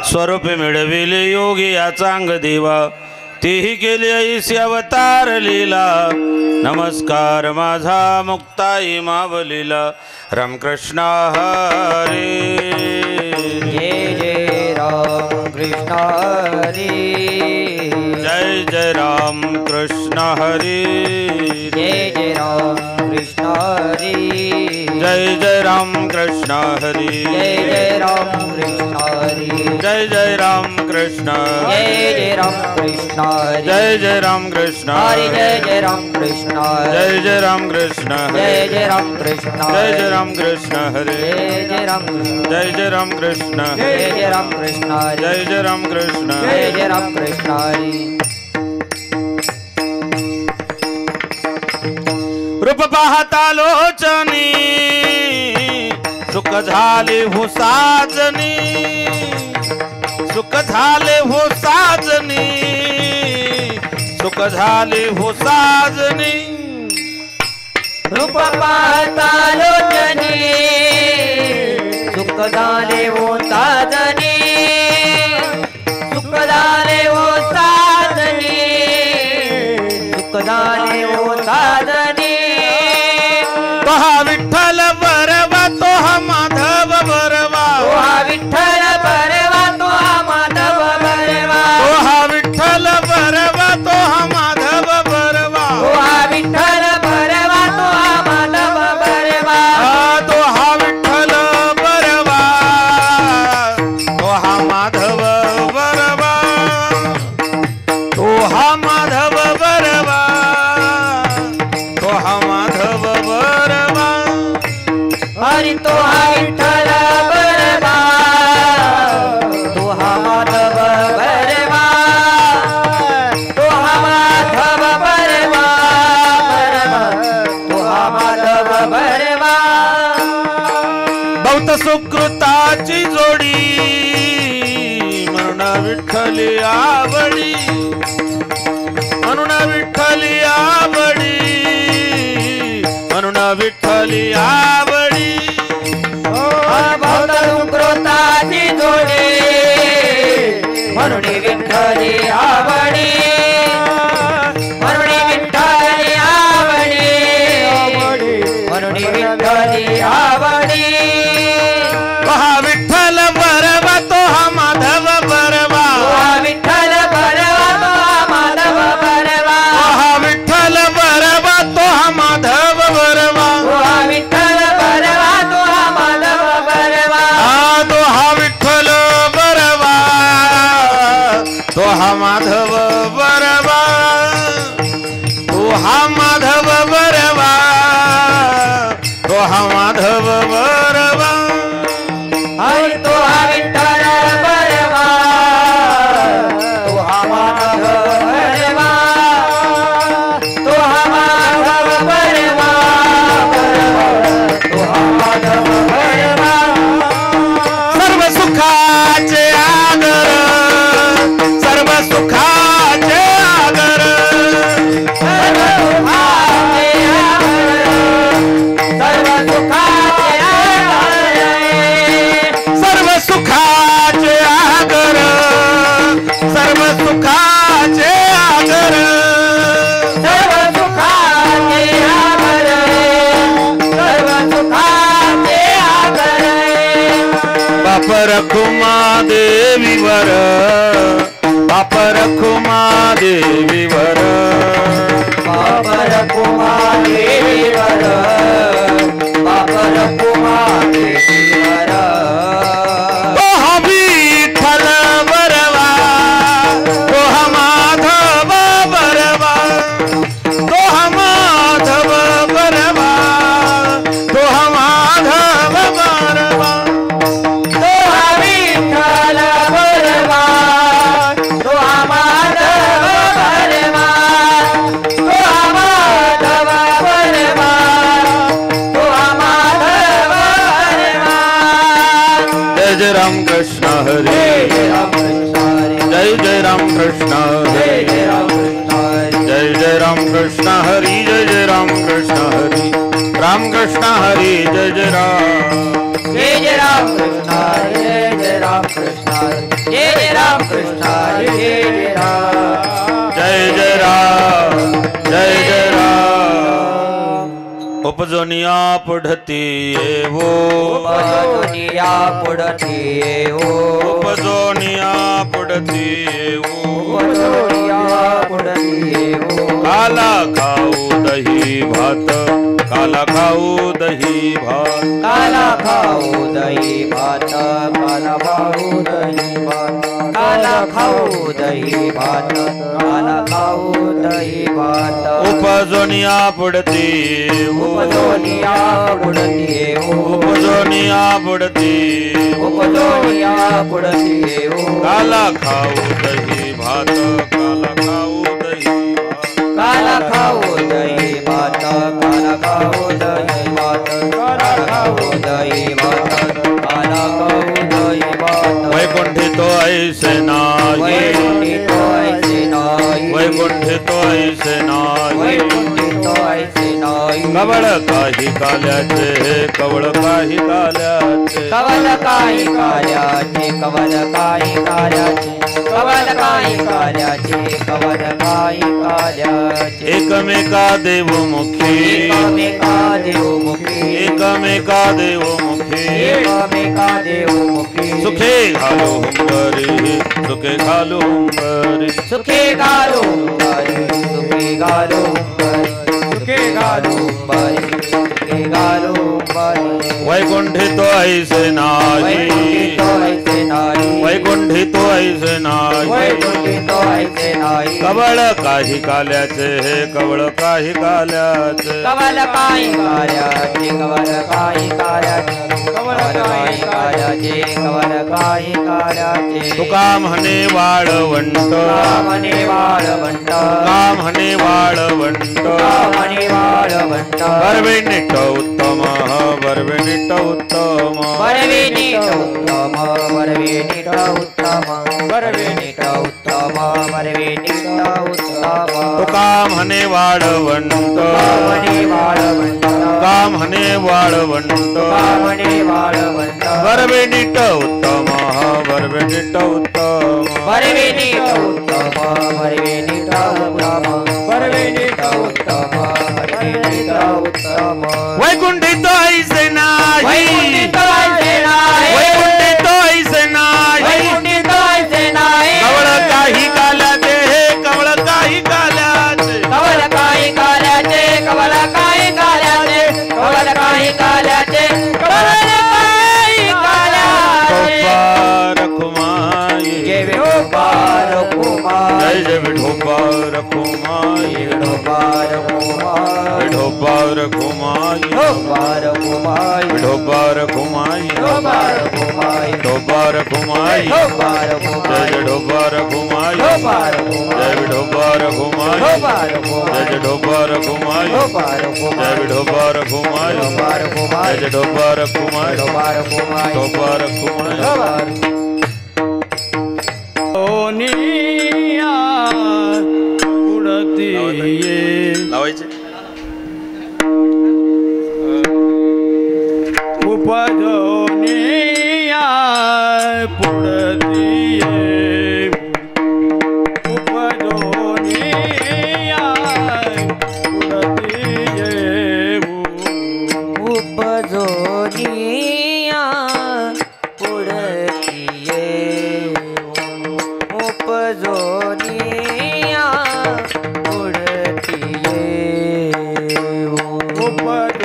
स्वरूप मिळविले योगी या चांग देवा तेही केले ऐसी अवतार लीला। नमस्कार माझा मुक्ताई मावलीला रामकृष्ण हरी। जय जय राम कृष्ण हरी। जय जय राम कृष्ण हरी। जय जय राम कृष्ण हरी। जय जय राम कृष्ण हरी। जय जय राम कृष्ण हरी। जय जय राम कृष्ण। जय जय राम कृष्ण। जय जय राम कृष्ण हरि। जय जय राम कृष्ण। जय जय राम कृष्ण। जय जय राम कृष्ण। जय जय राम कृष्ण हरे। जय जय राम कृष्ण। जय जय राम कृष्ण। जय जय राम कृष्ण। जय जय राम कृष्ण। जय जय राम कृष्ण हरी। रूप पाहता लोचनी सुख झाले हो साजनी। सुख झाले हो साजनी। सुख झाले हो साजनी। रूप पाहता लोचनी सुख झाले हो साजनी। सुख झाले हो साजनी। सुख झाले हो साजनी। तो हा विठ्ठल बरवा तो हा माधव बरवा। तो हा विठ्ठल बरवा तो हा माधव बरवा। तो हा विठ्ठल बरवा तो हा माधव बरवा। तो हा विठ्ठल बरवा तो हा माधव बरवा। तो हा विठ्ठल बरवा तो हा माधव बरवा। तो हा माधव बरवा तो हा माधव बरवा। हरि तो हा विठ्ठल बरवा तो हा माधव बरवा। तो हा माधव बरवा तो हा माधव बरवा। बहुत सुकृताची जोडी म्हणून विठ्ठली आवडी। म्हणून विठ्ठली आवडी। म्हणून विठ्ठली आवडी। बहुत सुकृताची जोडी म्हणून विठ्ठली आवडी। म्हणून विठ्ठली आवडी। म्हणून विठ्ठली आवडी। हा विठ्ठल बरवा तो हा माधव बरवा। तो हा विठ्ठल बरवा तो हा माधव बरवा। हा विठ्ठल बरवा तो हा माधव बरवा। तो हा विठ्ठल बरवा तो हा माधव बरवा। तो हा विठ्ठल बरवा तो हा माधव बरवा। तो हा माधव बरवा तो हा माधव बरवा। हरि तो हा विठ्ठल बरवा तो हा माधव बरवा। तो हा माधव बरवा तो हा माधव बरवा। सर्व सुखाचे आगर। सर्व सुखाचे आगर। सर्व सुखाचे आगर। सर्व सुखाचे आगर। सर्व सुखाचे आगर। सर्व सुखाचे आगर। सर्व सुखाचे आगर। बाप रखुमा देवीवर। बाप रखुमा देवीवर। बापर कुमार देवीवर। बापर कुमार देवीवर। तो हा विठ्ठल बरवा तो हा माधव बरवा। तो हा माधव बरवा तो हा माधव बरवा। तो हा विठ्ठल बरवा तो हा माधव बरवा। तो हा माधव बरवा तो हा माधव बरवा। जय जय राम कृष्ण हरे। जय जय राम कृष्ण हरी। जय जय राम कृष्ण हरे। जय जय राम कृष्ण हरी। जय जय राम कृष्ण हरी। जय जय राम कृष्ण हरी। राम कृष्ण हरी। जय जय राम। जय जय राम कृष्ण हरी। जय जय उपजोनिया पुढती येवो उपजोनिया पुढती येवो उपजोनिया पुढती येवो उपजोनिया पुढती येवो काला खाऊ दही भात काला खाऊ दही भात काला खाऊ दही भात काला खाऊ दही भात काला खाऊ दही भात काला खाऊ दही भात उपजोनिया पुढती येवो उपजोनिया पुढती येवो उपजोनिया पुढती उपजोनिया पुढती येवो काला खाऊ दही भात काला खाऊ दही भात काला खाऊ दही भात काला खाऊ दही भात काला खाऊ दही भात काला खाऊ दही भात वैकुंठी तो ऐसे नाही वैकुंठी तो ऐसे नाही वैकुंठी तो ऐसे नाही वैकुंठी तो ऐसे नाही कवळ काही काल्याचे कवळ काही काल्याचे कवल काही कार्याचे कवल काही कार्याचे कवल काही कार्याचे कवल काही कार्याचे एकमेका देवमुखी एकमेका देवमुखी एकमेका देवमुखी एकमेका देवमुखी सुखे घालो हुंबरी सुखे घालो हुंबरी सुखे घालो बाई सुखे घालो बाई सुखे घालो बाई सुखे घालो बाई वैकुंठी तो ऐसे नाही वैकुंठी तो ऐसे नाही वैकुंठी तो ऐसे नाही वैकुंठी तो ऐसे नाही कवळ काही काल्याचे कवळ काही काल्याचे कवल काही कार्याचे कवल काही कार्याचे कवल काही कार्याचे कवल काही कार्याचे तुका म्हणे वाळवंट म्हणे वाळवंट म्हणे वाळवंट म्हणे वाळवंट बरवे निट उत्तम बरवे निट उत्तम वरवे नीट उत्तम वरवे नीट उत्तम वरवे नीट उत्तम वरवे नीट उत्तम तुका म्हणे वाळवंट म्हणे वाळवंट म्हणे वाळवंट म्हणे वाळवंट बरवे निट उत्तम बरवे निट उत्तम वरवे नीट उत्तम वरवे नीट उत्तम वरवे नीट उत्तम वरवे नीट उत्तम वैकुंठित ऐसे नाही वैकुंठित ऐसे नाही वैकुंठित ऐसे नाही वैकुंठित ऐसे नाही कवळ काही काल्याचे कवळ काही काल्याचे कवल काही कार्याचे कवल काही कार्याचे कवल काही कार्याचे कवल काही कार्याचे रखुमाई जय विठोबा रखुमाई जय विठोबा रखुमाई विठोबा रखुमाई विठोबा रखुमाई विठोबा रखुमाई विठोबा रखुमाई विठोबा रखुमाई विठोबा रखुमाई विठोबा जय रखुमाई विठोबा रखुमाई विठोबा जय रखुमाई विठोबा रखुमाई विठोबा जय रखुमाई विठोबा रखुमाई विठोबा रखुमाई जय विठोबा रखुमाई विठोबा रखुमाई विठोबा रखुमाई विठोबा रखुमाई ओनिया उडती ये लावायचे उपजोनिया पुडती ये उपजोनिया पुडती ये उपजोनिया पुढतीये उपजोनिया पुढतीये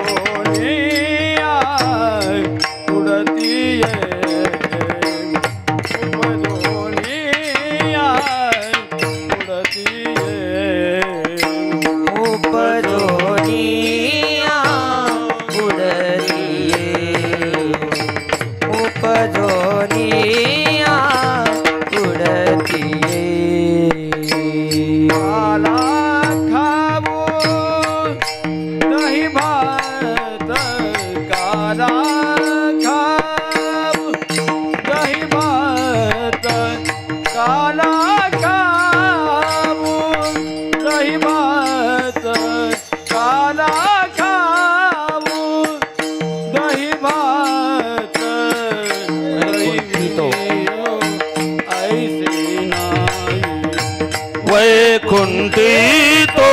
उपजोनिया पुडती ये उपजोनिया पुडती ये उपजोनिया पुढतीये उपजोनिया पुढतीये काला खाऊ दही भात काला खाऊ दही भात काला खाऊ दही भात काला खाऊ दही भात ऐसे नाही वैकुंठी तो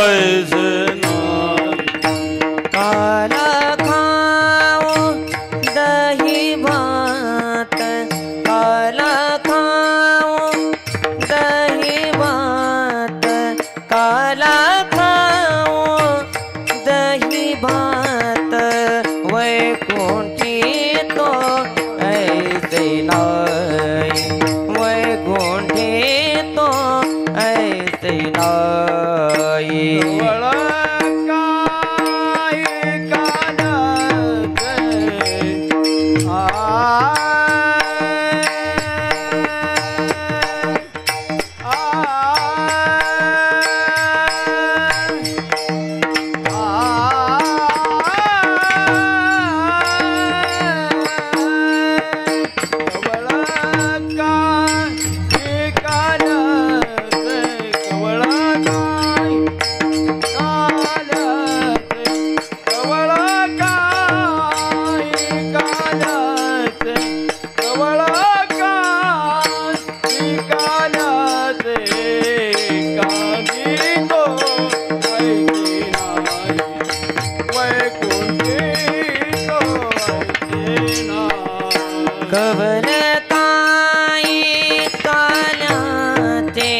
ऐसे नाही कबल काही काल्याचे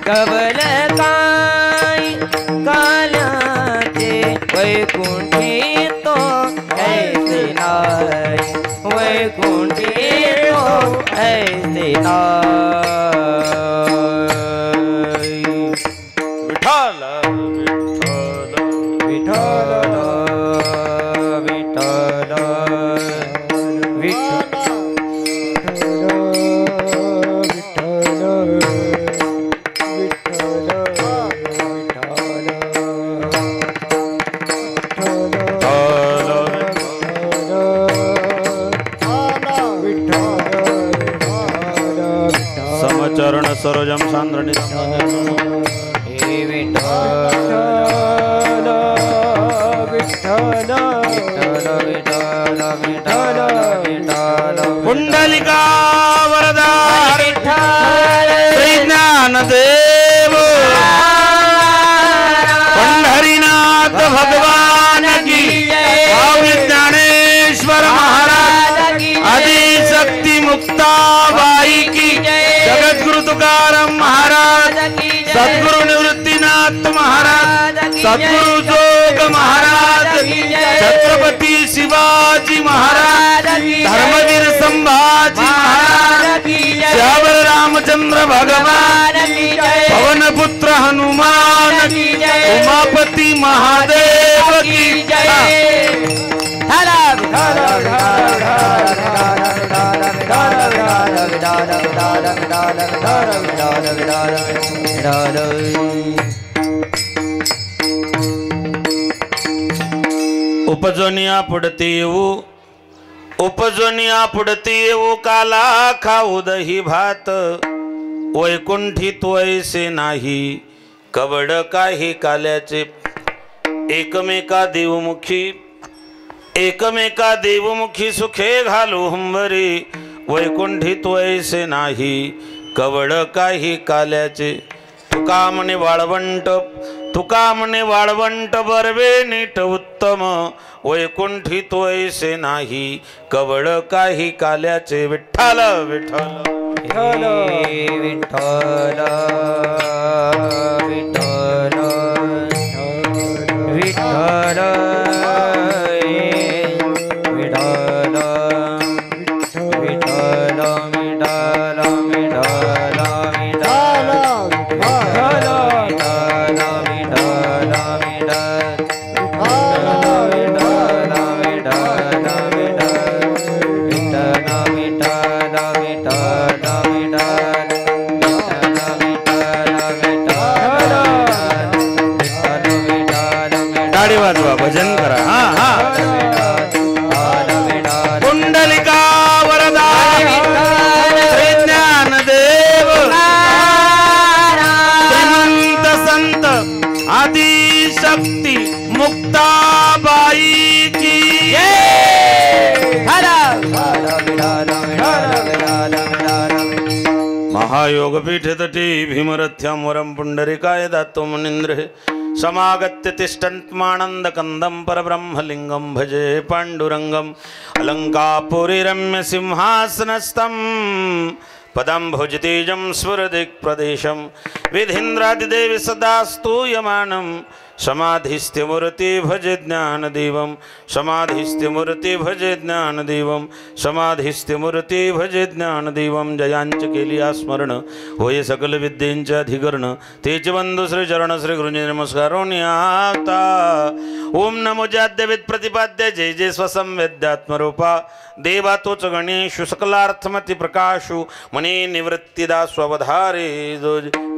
कबल काय काल्याचे वैकुंठी तो ऐसे नाय वैकुंठी तो ऐसे नाय विठ्ठल विठ्ठल विठ्ठल विठ्ठल समचरण सरोजम सांद्रणी हे विठ्ठल विठ्ठल विठ्ठल विठ्ठल विठ्ठल विठ्ठल पुंडलिका वरदा विठ्ठल श्री ज्ञानदेव पंढरीनाथ भगवान की स्वामी ज्ञानेश्वर महाराज आदि शक्ति मुक्ताबाई की जगतगुरु तुकाराम महाराज सद्गुरु निवृत्तीनाथ महाराज सद्गुरु जोग महाराज छत्रपति शिवाजी महाराज धर्मवीर संभाजी महाराज श्यावर रामचंद्र भगवान पवन पुत्र हनुमान उमापति महादेव की जय। उपजनिया पुढती येऊ काला खाऊ दही भात वैकुंठी त्वैसे नाही कवड काही काल्याचे एकमेका देवमुखी सुखे घालू हंबरी वैकुंठी त्वैसे नाही कवड काही काल्याचे तुका म्हणे वाळवंट बरवे नीट उत्तम वैकुंठी त्वैसे नाही कवड काही काल्याचे विठ्ठल विठ्ठल विठ्ठल विठ्ठल विठ्ठल विठ्ठल भजन करा पुंडलिका वरदा श्री ज्ञानदेव श्रीमंत संत आदि शक्ति मुक्ताबाई की महायोगपीठ तटी भीमरथ्यां वरं पुंडरिकाय दातो मुनीन्द्र समागत्य तिष्ठन्त्मानन्दकन्दं परब्रह्मलिङ्गं भजे पाण्डुरङ्गम् अलङ्कापुरी रम्य सिंहासनस्थं पदाम्भोजतेजं स्फुरदिक्प्रदेशं विधीन्द्रादिदेवि सदा स्तूयमानं समाधिस्थिमूर्ति भजे ज्ञानदेवं समाधिस्थिमूर्ति भजे ज्ञानदेवं समाधिस्थिमूर्ति भजे ज्ञानदेवं जयांच केली स्मरण होय सकल विद्येंचे अधिकरण तेच बंधु श्री चरण श्री गुरुजी नमस्कारोनी आता ओम नमो जाद्यविद प्रतिपाद्य जय जय स्वसंवेद्यात्मरूपा देवा तोच गणेशु सकलार्थमति प्रकाशु मनी निवृत्तिदा स्ववधारे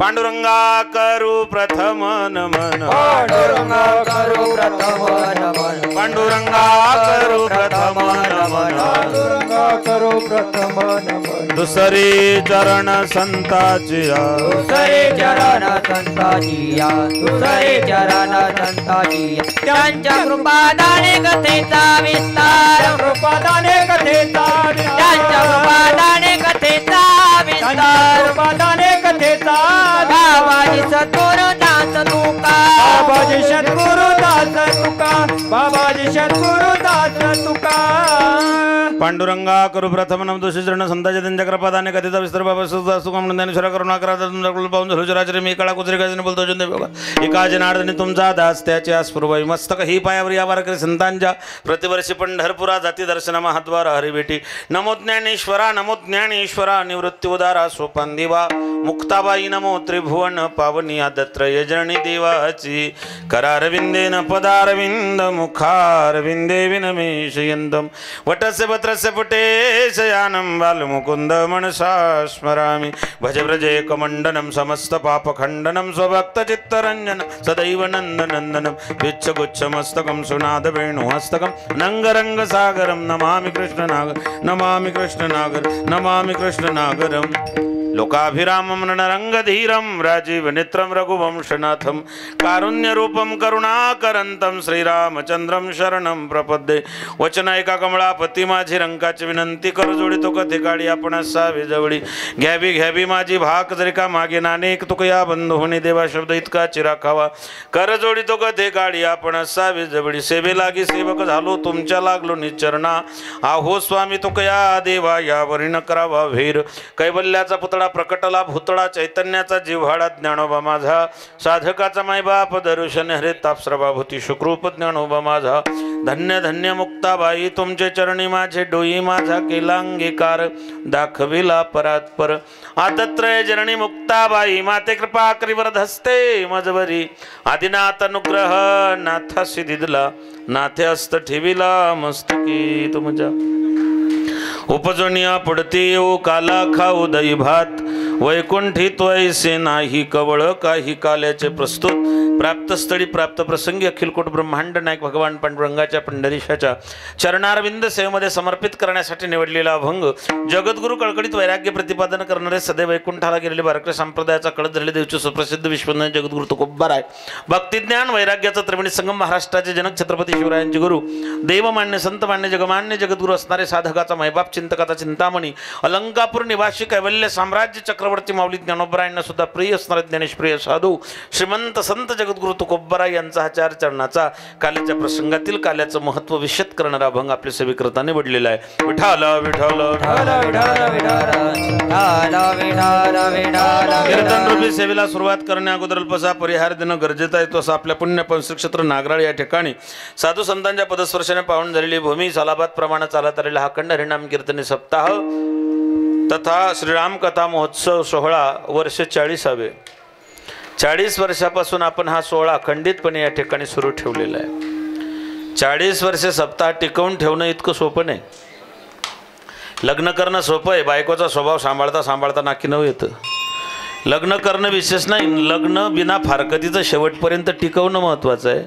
पांडुरंगा करू प्रथम नमन पांडुरंगा करू प्रथम नमन पांडुरंगा करू प्रथम नमन पांडुरंगा करू प्रथम नमन दुसरे चरण संताचिया दुसरे चरण संताचिया दुसरे चरण संताचिया त्यांच्या कृपादाने कथेचा विस्तार कृपादाने कथेचा त्यांच्या कृपादाने कथेचा विस्तार कृपादाने कथेचा बाबाजी सद्गुरु दास तुका बाबाजी सद्गुरु दास तुका बाबाजी सद्गुरु दास तुका पांडुरंगा करू प्रथम नम दुसरे चरण संताचे त्यांच्या कृपादाने कथेचा विस्तार बाबा सुखम ज्ञानेश्वर करुणा करा पाहून झुलचराचरे मी काळा कुत्रे गाजने बोलतो जुंदे बघा एका जनार्दने तुमचा दास त्याच्या स्फुरवाई मस्तक ही पायावर या वारकरी संतांच्या प्रतिवर्षी पंढरपुरा जाती दर्शन महाद्वार हरिभेटी नमो ज्ञानेश्वरा निवृत्ती उदारा सोपान देवा मुक्ताबाई नमो त्रिभुवन पावनी आदत्रय जननी देवाची करारविंदेन पदारविंद मुखारविंदे विनमेशयन्तम वटस्य पत्रस्य पुटेशयानं बालमुकुन्द मनसा स्मरामि भज व्रजेकमण्डनं समस्तपापखण्डनं स्वभक्तचित्तरञ्जन सदैव नन्दनन्दनं विच्छगुच्छमस्तकं सुनादवेणुहस्तकं नङ्गरङ्गसागरं नमामि कृष्णनागरं लोकाभिरामं रणरंगधीरं राजीवनेत्रं रघुवंशनाथं कारुण्यरूपं करुणाकरंतं श्रीरामचंद्रं शरणं प्रपद्ये वचन ऐका कमळापती माझी रंकाची विनंती कर जोडितो कथे काळी आपण सावे जवळी घ्यावी माझी भाक जरी का मागे नानेक तुकया बंधू होणे देवा शब्द इतका चिराखावा कर जोडितो कथे काळी आपण सावे जवळी सेवे लागी सेवक झालो तुमच्या लागलो निचरणा आहो स्वामी तुकया देवा यावरी न करावा वेर कैवल्याचा पुतळा प्रकटला भूतळा चैतन्याचा जिव्हाळा ज्ञानोबा माझा साधकाचा मायबाप दर्शन हरे तापस्रभाभूती शुक्रूप ज्ञानोबा माझा धन्य धन्य मुक्ताबाई तुमचे चरणी माझे डोई माझा केला अंगीकार दाखविला परात्पर आदत्रय जननी मुक्ताबाई माते कृपा करिवरधस्ते मजवरी आदिनाथ अनुग्रह नाथासी दिदला नाथे हस्त ठेविला मस्तकी तुमच्या उपजनिया पडते ओ काला खाऊ दही भात वैकुंठी त्वैसे नाही कवळ काही काल्याचे प्रस्तुत प्राप्तस्थळी प्राप्त प्रसंगी अखिलकोट ब्रह्मांड नायक भगवान पांडुरंगाच्या पंढरीशाच्या चरणारविंद सेवेमध्ये समर्पित करण्यासाठी निवडलेला अभंग जगद्गुरु कळकळीत वैराग्य प्रतिपादन करणारे सदैव वैकुंठाला गेलेले वारकरी संप्रदायाचा कळत झालेले देवचे सुप्रसिद्ध विश्वनाथ जगद्गुरु तुकोबाराय भक्तिज्ञान वैराग्याचा त्रिवेणी संगम महाराष्ट्राचे जनक छत्रपती शिवरायांचे गुरु देवमान्य संतमान्य जगमान्य जगद्गुरु असणारे साधकाचा मैबाप चिंतकाचा चिंतामणी अलंकापूर निवासी कैवल्य साम्राज्य चक्रवर्ती माऊली ज्ञानोबरायांना सुद्धा प्रिय असणारे ज्ञानेशप्रिय साधू श्रीमंत संत जगद्गुरु तुकोबाराय यांचा हा 4 चरणाचा काल्याच्या प्रसंगातील काल्याचं महत्व विशद करणारा अभंग आपल्या सेवेकरता निवडलेला आहे विठाल विठाल कीर्तन रूपी सेवेला सुरुवात करण्या अगोदर अल्पसा परिहार देणं गरजेचं आहे. तो असं आपल्या पुण्य पंचक्षेत्र नागराळ या ठिकाणी साधू संतांच्या पदस्पर्शाने पावन झालेली भूमी सालाबाद प्रमाणे चालत आलेला हा खंड हरिनाम कीर्तनी सप्ताह तथा श्रीराम कथा महोत्सव सोहळा वर्ष 40वे 40 वर्षापासून आपण हा सोहळा अखंडितपणे या ठिकाणी सुरू ठेवलेला आहे. 40 वर्षे सप्ताह टिकवून ठेवणं इतकं सोपं नाही. लग्न करणं सोपं आहे, बायकोचा स्वभाव सांभाळता सांभाळता नाकी नऊ येतं. लग्न करणं विशेष नाही, लग्न बिना फारकतीचं शेवटपर्यंत टिकवणं महत्त्वाचं आहे.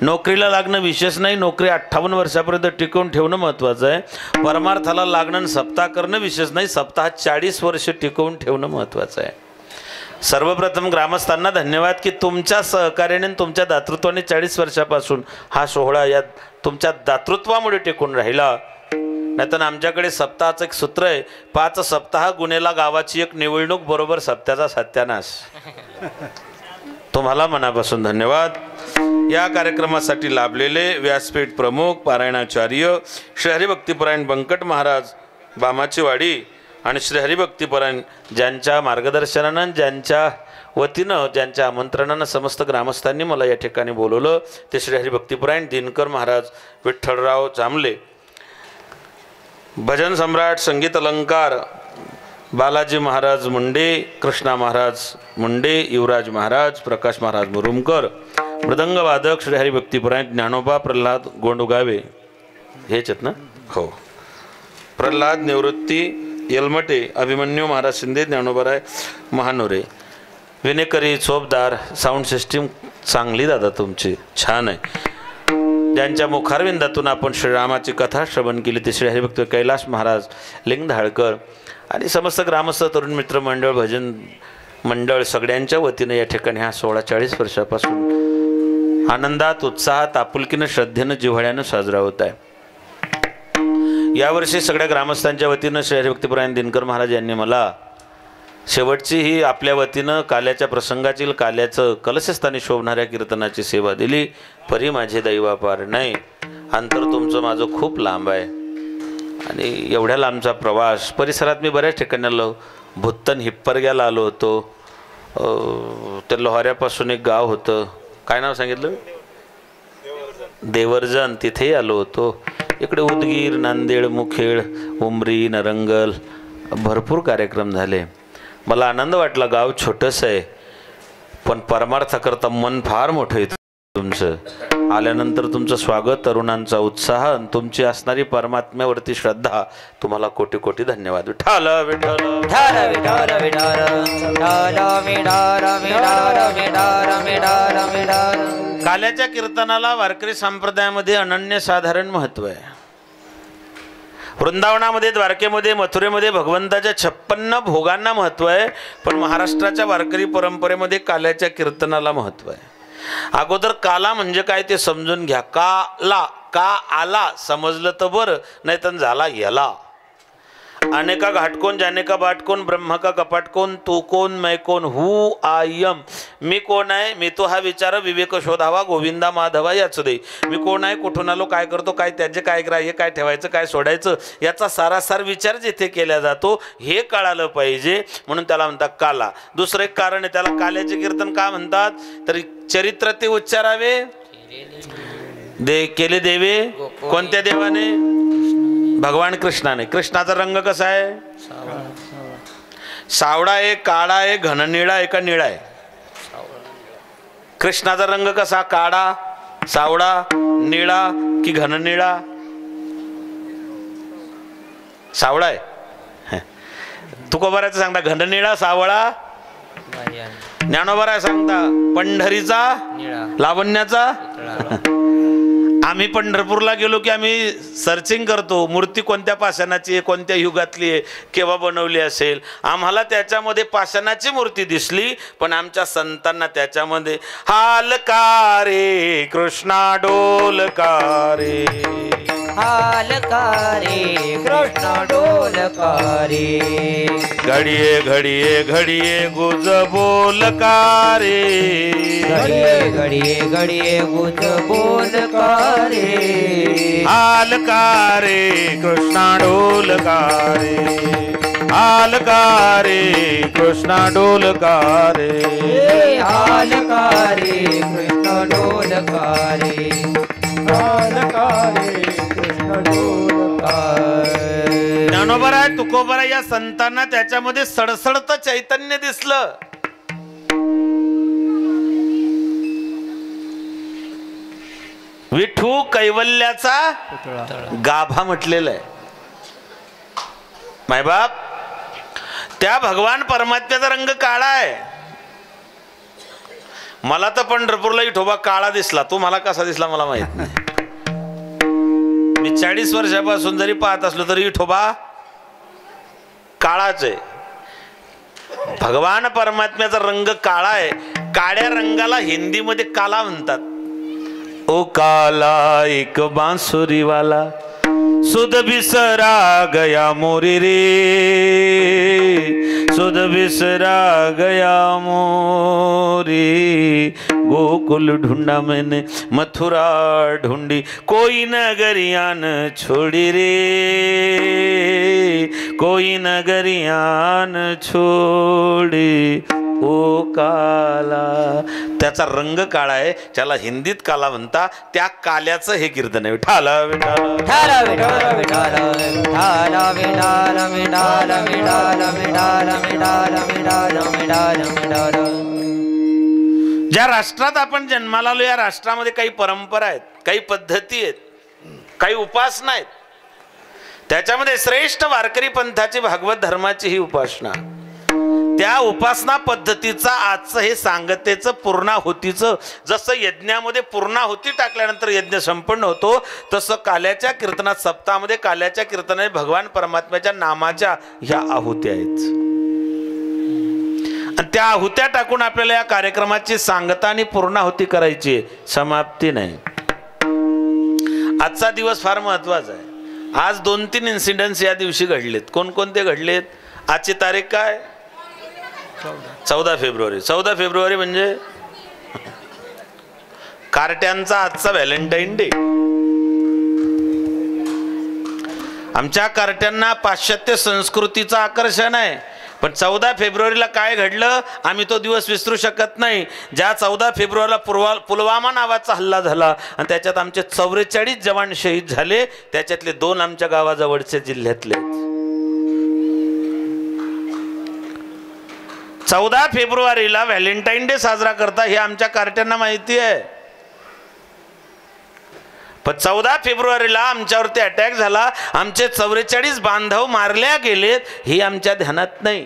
नोकरीला लागणं विशेष नाही, नोकरी 58 वर्षापर्यंत टिकवून ठेवणं महत्त्वाचं आहे. परमार्थाला लागणं सप्ताह करणं विशेष नाही, सप्ताह 40 वर्ष टिकवून ठेवणं महत्त्वाचं आहे. सर्वप्रथम ग्रामस्थांना धन्यवाद की तुमच्या सहकार्याने तुमच्या दातृत्वाने 40 वर्षापासून हा सोहळा या तुमच्या दातृत्वामुळे टिकून राहिला. नाहीतर आमच्याकडे सप्ताहाचं एक सूत्र आहे, 5 सप्ताह गुन्हेला गावाची एक निवडणूक बरोबर सप्त्याचा सत्यानाश. तुम्हाला मनापासून धन्यवाद. या कार्यक्रमासाठी लाभलेले व्यासपीठ प्रमुख पारायणाचार्य श्री हरिभक्तीपरायण बंकट महाराज बामाची वाडी आणि श्री हरिभक्तीपरायण ज्यांच्या मार्गदर्शनानं, ज्यांच्या वतीनं, ज्यांच्या आमंत्रणानं समस्त ग्रामस्थांनी मला या ठिकाणी बोलवलं ते श्री हरिभक्तीपरायण दिनकर महाराज विठ्ठलराव जांभले, भजन सम्राट, संगीत अलंकार बालाजी महाराज मुंडे, कृष्णा महाराज मुंडे, युवराज महाराज, प्रकाश महाराज मुरुमकर, मृदंग वादक श्री हरिभक्तीपरायण ज्ञानोबा प्रल्हाद गोंडगावे, हेच आहेत ना? हो. प्रल्हाद निवृत्ती येलमटे, अभिमन्यू महाराज शिंदे, ज्ञानोबाराय महानोरे, विनेकरी चोपदार, साऊंड सिस्टीम चांगली दादा तुमची, छान आहे. ज्यांच्या मुखारविंदातून आपण श्रीरामाची कथा श्रवण केली ते श्री हरिभक्त कैलास महाराज लिंगधाळकर आणि समस्त ग्रामस्थ, तरुण मित्र मंडळ, भजन मंडळ सगळ्यांच्या वतीनं या ठिकाणी हा 16-40 वर्षापासून आनंदात, उत्साहात, आपुलकीनं, श्रद्धेनं, जिव्हाळ्यानं साजरा होत आहे. यावर्षी सगळ्या ग्रामस्थांच्या वतीनं श्री हरिभक्तीपरायण दिनकर महाराज यांनी मला शेवटची ही आपल्या वतीनं काल्याच्या प्रसंगाची, काल्याचं कलशस्थानी शोभणाऱ्या कीर्तनाची सेवा दिली. परी माझे दैवापार नाही, अंतर तुमचं माझं खूप लांब आहे आणि एवढ्या लांबचा प्रवास, परिसरात मी बऱ्याच ठिकाणी आलो. भुत्तन हिप्परग्याला आलो होतो, त्या लोहाऱ्यापासून एक गाव होतं, काय नाव सांगितलं? देवर्जन, तिथेही आलो होतो. इकडे उदगीर, नांदेड, मुखेड, उमरी, नरंगल भरपूर कार्यक्रम झाले. मला आनंद वाटला. गाव छोटंसं आहे पण परमार्थाकरता मन फार मोठं आहे तुमचं. आल्यानंतर तुमचं स्वागत, तरुणांचा उत्साह आणि तुमची असणारी परमात्म्यावरती श्रद्धा, तुम्हाला कोटी कोटी धन्यवाद. विठ्ठल विठ्ठल विठ्ठल विठ्ठल विठ्ठल. काल्याच्या कीर्तनाला वारकरी संप्रदायामध्ये अनन्यसाधारण महत्त्व आहे. वृंदावनामध्ये, द्वारकेमध्ये, मथुरेमध्ये भगवंताच्या 56 भोगांना महत्त्व आहे, पण महाराष्ट्राच्या वारकरी परंपरेमध्ये काल्याच्या कीर्तनाला महत्त्व आहे. अगोदर काला म्हणजे काय ते समजून घ्या. काला, का आला समजलं तर बरं, नाही तर झाला याला. अनेका घाटकोन, जानेका बाटकोन, ब्रह्म का कपाटकोन, तू कोण, मैं कोण, हु आय एम. मी कोण आहे, मी तो हा विचार विवेक शोधावा, गोविंदा माधवा याच दे. मी कोण आहे, कुठून आलो, काय करतो, काय त्याचे काय ग्राह्य, काय ठेवायचं, काय सोडायचं, याचा सारासार विचार जिथे केला जातो हे कळालं पाहिजे, म्हणून त्याला म्हणतात काला. दुसरं एक कारण आहे त्याला काल्याचे कीर्तन का म्हणतात, तर चरित्र ते उच्चारावे, केले देवे कोणत्या देवाने, भगवान कृष्णाने. कृष्णाचा रंग कसा आहे, सावळा आहे, काळा आहे, घननिळा आहे का निळा आहे. कृष्णाचा रंग कसा, काळा, सावळा, निळा की घननिळा. सावळा आहे. तुकोबाराचं सांगता घननिळा, सावळा. ज्ञानोबाराय सांगता पंढरीचा, लावण्याचा. आम्ही पंढरपूरला गेलो की आम्ही सर्चिंग करतो, मूर्ती कोणत्या पाषाणाची आहे, कोणत्या युगातली आहे, केव्हा बनवली असेल. आम्हाला त्याच्यामध्ये पाषाणाची मूर्ती दिसली, पण आमच्या संतांना त्याच्यामध्ये हालकारे कृष्णा डोलकारे, हालकारे कृष्ण डोलकारे, घडिये घडिये घडिये गुज बोलकारे, घडिये घडिये घडिये गुज बोलकारे, हालकारे कृष्णा डोलकारे, हालकारे कृष्णा डोलकारे, हालकारे कृष्ण डोलकारे, हालकारे कृष्ण डोलकारे. ज्ञानोबा तुकोबरा या संतांना त्याच्यामध्ये सडसडत चैतन्य दिसलं. विठू कैवल्याचा गाभा म्हटलेला आहे. मायबाप, त्या भगवान परमात्म्याचा रंग काळा आहे. मला तर पंढरपूरला विठोबा काळा दिसला, तो मला कसा दिसला मला माहित नाही. मी 40 वर्षापासून जरी पाहत असलो तरी विठोबा काळाच आहे. भगवान परमात्म्याचा रंग काळा आहे. काळ्या रंगाला हिंदीमध्ये काला म्हणतात. ओ काला एक बांसुरी वाला, सुध बिसरा गया मोरी रे, सुध बिसरा गया मोरी, गोकुल ढूंढा मैंने मथुरा ढूंढी, कोई नगरिया न छोड़ी रे, कोई नगरिया न छोड़ी ओ काला. त्याचा रंग काळा आहे, त्याला हिंदीत काला म्हणता. त्या काल्याचं हे कीर्तन आहे. विठाल विठाल विठाल विठाल विठाल विठाल विठाल विठाल विठाल विठाल विठाल विठाल विठाल विठाल. ज्या राष्ट्रात आपण जन्माला आलो या राष्ट्रामध्ये काही परंपरा आहेत, काही पद्धती आहेत, काही उपासना आहेत. त्याच्यामध्ये श्रेष्ठ वारकरी पंथाची भागवत धर्माची ही उपासना. त्या उपासना पद्धतीचा आजचं हे सांगतेचं पूर्णाहुतीचं, जसं यज्ञामध्ये पूर्णाहुती टाकल्यानंतर यज्ञ संपन्न होतो, तसं काल्याच्या कीर्तनात सप्ताहामध्ये काल्याच्या कीर्तनाने भगवान परमात्म्याच्या नामाच्या ह्या आहुती आहेत. आणि त्या आहुत्या टाकून आपल्याला या कार्यक्रमाची सांगता आणि पूर्णाहुती करायची आहे, समाप्ती नाही. आजचा दिवस फार महत्वाचा आहे. आज 2-3 इन्सिडेंट्स या दिवशी घडलेत. कोणकोणते घडलेत? आजची तारीख काय? 14 फेब्रुवारी. 14 फेब्रुवारी म्हणजे कार्ट्यांचा आजचा व्हॅलेंटाईन डे. आमच्या कार्ट्यांना पाश्चात्य संस्कृतीचं आकर्षण आहे, पण 14 फेब्रुवारीला काय घडलं आम्ही तो दिवस विसरू शकत नाही. ज्या 14 फेब्रुवारीला पुलवामा नावाचा हल्ला झाला आणि त्याच्यात आमचे 44 जवान शहीद झाले, त्याच्यातले 2 आमच्या गावाजवळचे जिल्ह्यातले. 14 फेब्रुवारीला व्हॅलेंटाईन डे साजरा करता हे आमच्या कार्ट्यांना माहिती आहे. पण 14 फेब्रुवारीला आमच्यावरती अटॅक झाला, आमचे 44 बांधव मारल्या गेलेत हे आमच्या ध्यानात नाही.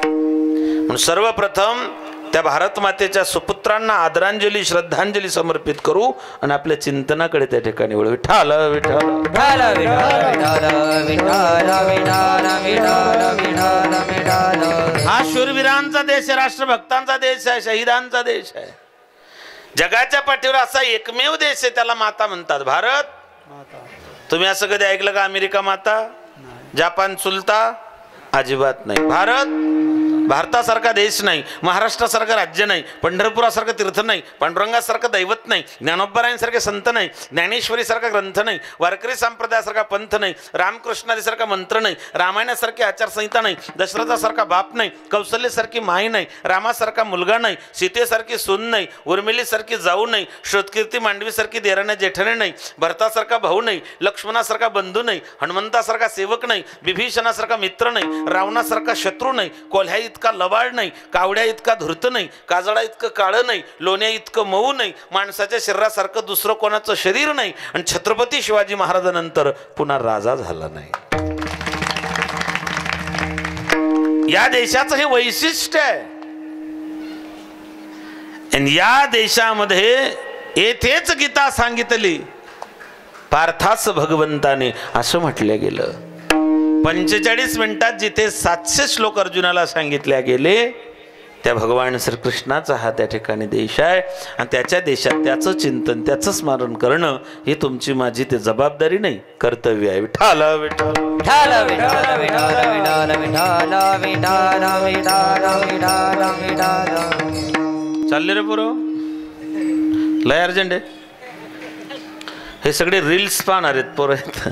म्हणून सर्वप्रथम त्या भारत मातेच्या सुपुत्रांना आदरांजली श्रद्धांजली समर्पित करू आणि आपल्या चिंतनाकडे त्या ठिकाणी वळू. विठाल विठाल विठाल विठाल विठाल विठाल विठाल विठाल विठाल. हा शूरवीरांचा देश आहे, राष्ट्रभक्तांचा देश आहे, शहीदांचा देश आहे. जगाच्या पाठीवर असा एकमेव देश आहे त्याला माता म्हणतात, भारत. तुम्ही असं कधी ऐकलं का अमेरिका माता, जपान चुलता? अजिबात नाही. भारतासारखा देश नाही, महाराष्ट्रासारखं राज्य नाही, पंढरपुरासारखं तीर्थ नाही, पांडुरंगासारखं दैवत नाही, ज्ञानोबरायांसारखे संत नाही, ज्ञानेश्वरीसारखा ग्रंथ नाही, वारकरी संप्रदायासारखा पंथ नाही, रामकृष्णारीसारखा मंत्र नाही, रामायणासारखी आचारसंहिता नाही, दशरथासारखा बाप नाही, कौशल्यसारखी माई नाही, रामासारखा मुलगा नाही, सीतेसारखी सून नाही, उर्मिलीसारखी जाऊ नाही, श्रोतकीर्ती मांडवीसारखी देराने जेठाणे नाही, भरतासारखा भाऊ नाही, लक्ष्मणासारखा बंधू नाही, हनुमंतासारखा सेवक नाही, विभीषणासारखा मित्र नाही, रावणासारखा शत्रू नाही, कोल्ह्या इतका लबाड नाही, कावड्या इतका धूर्त नाही, काजळा इतकं काळं नाही, लोण्या इतकं मऊ नाही, माणसाच्या शरीरासारखं दुसरं कोणाचं शरीर नाही, आणि छत्रपती शिवाजी महाराजांनंतर पुन्हा राजा झाला नाही. या देशाचं हे वैशिष्ट्य आहे. आणि या देशामध्ये येथेच गीता सांगितली, पार्थास भगवंताने असं म्हटलं गेलं. 45 मिनिटात जिथे 700 श्लोक अर्जुनाला सांगितले गेले, त्या भगवान श्रीकृष्णाचा हा त्या ठिकाणी देश आहे. आणि त्याच्या देशात त्याचं चिंतन, त्याचं स्मरण करणं ही तुमची माझी ते जबाबदारी नाही, कर्तव्य आहे. विठाल विठाल विठाल विठाल विठाल विठाल विठाल विठाल विठाल विठाल. चालले रे पोरं, लय अर्जंट आहे. हे सगळे रील्स पाहणार आहेत पोरं आहेत,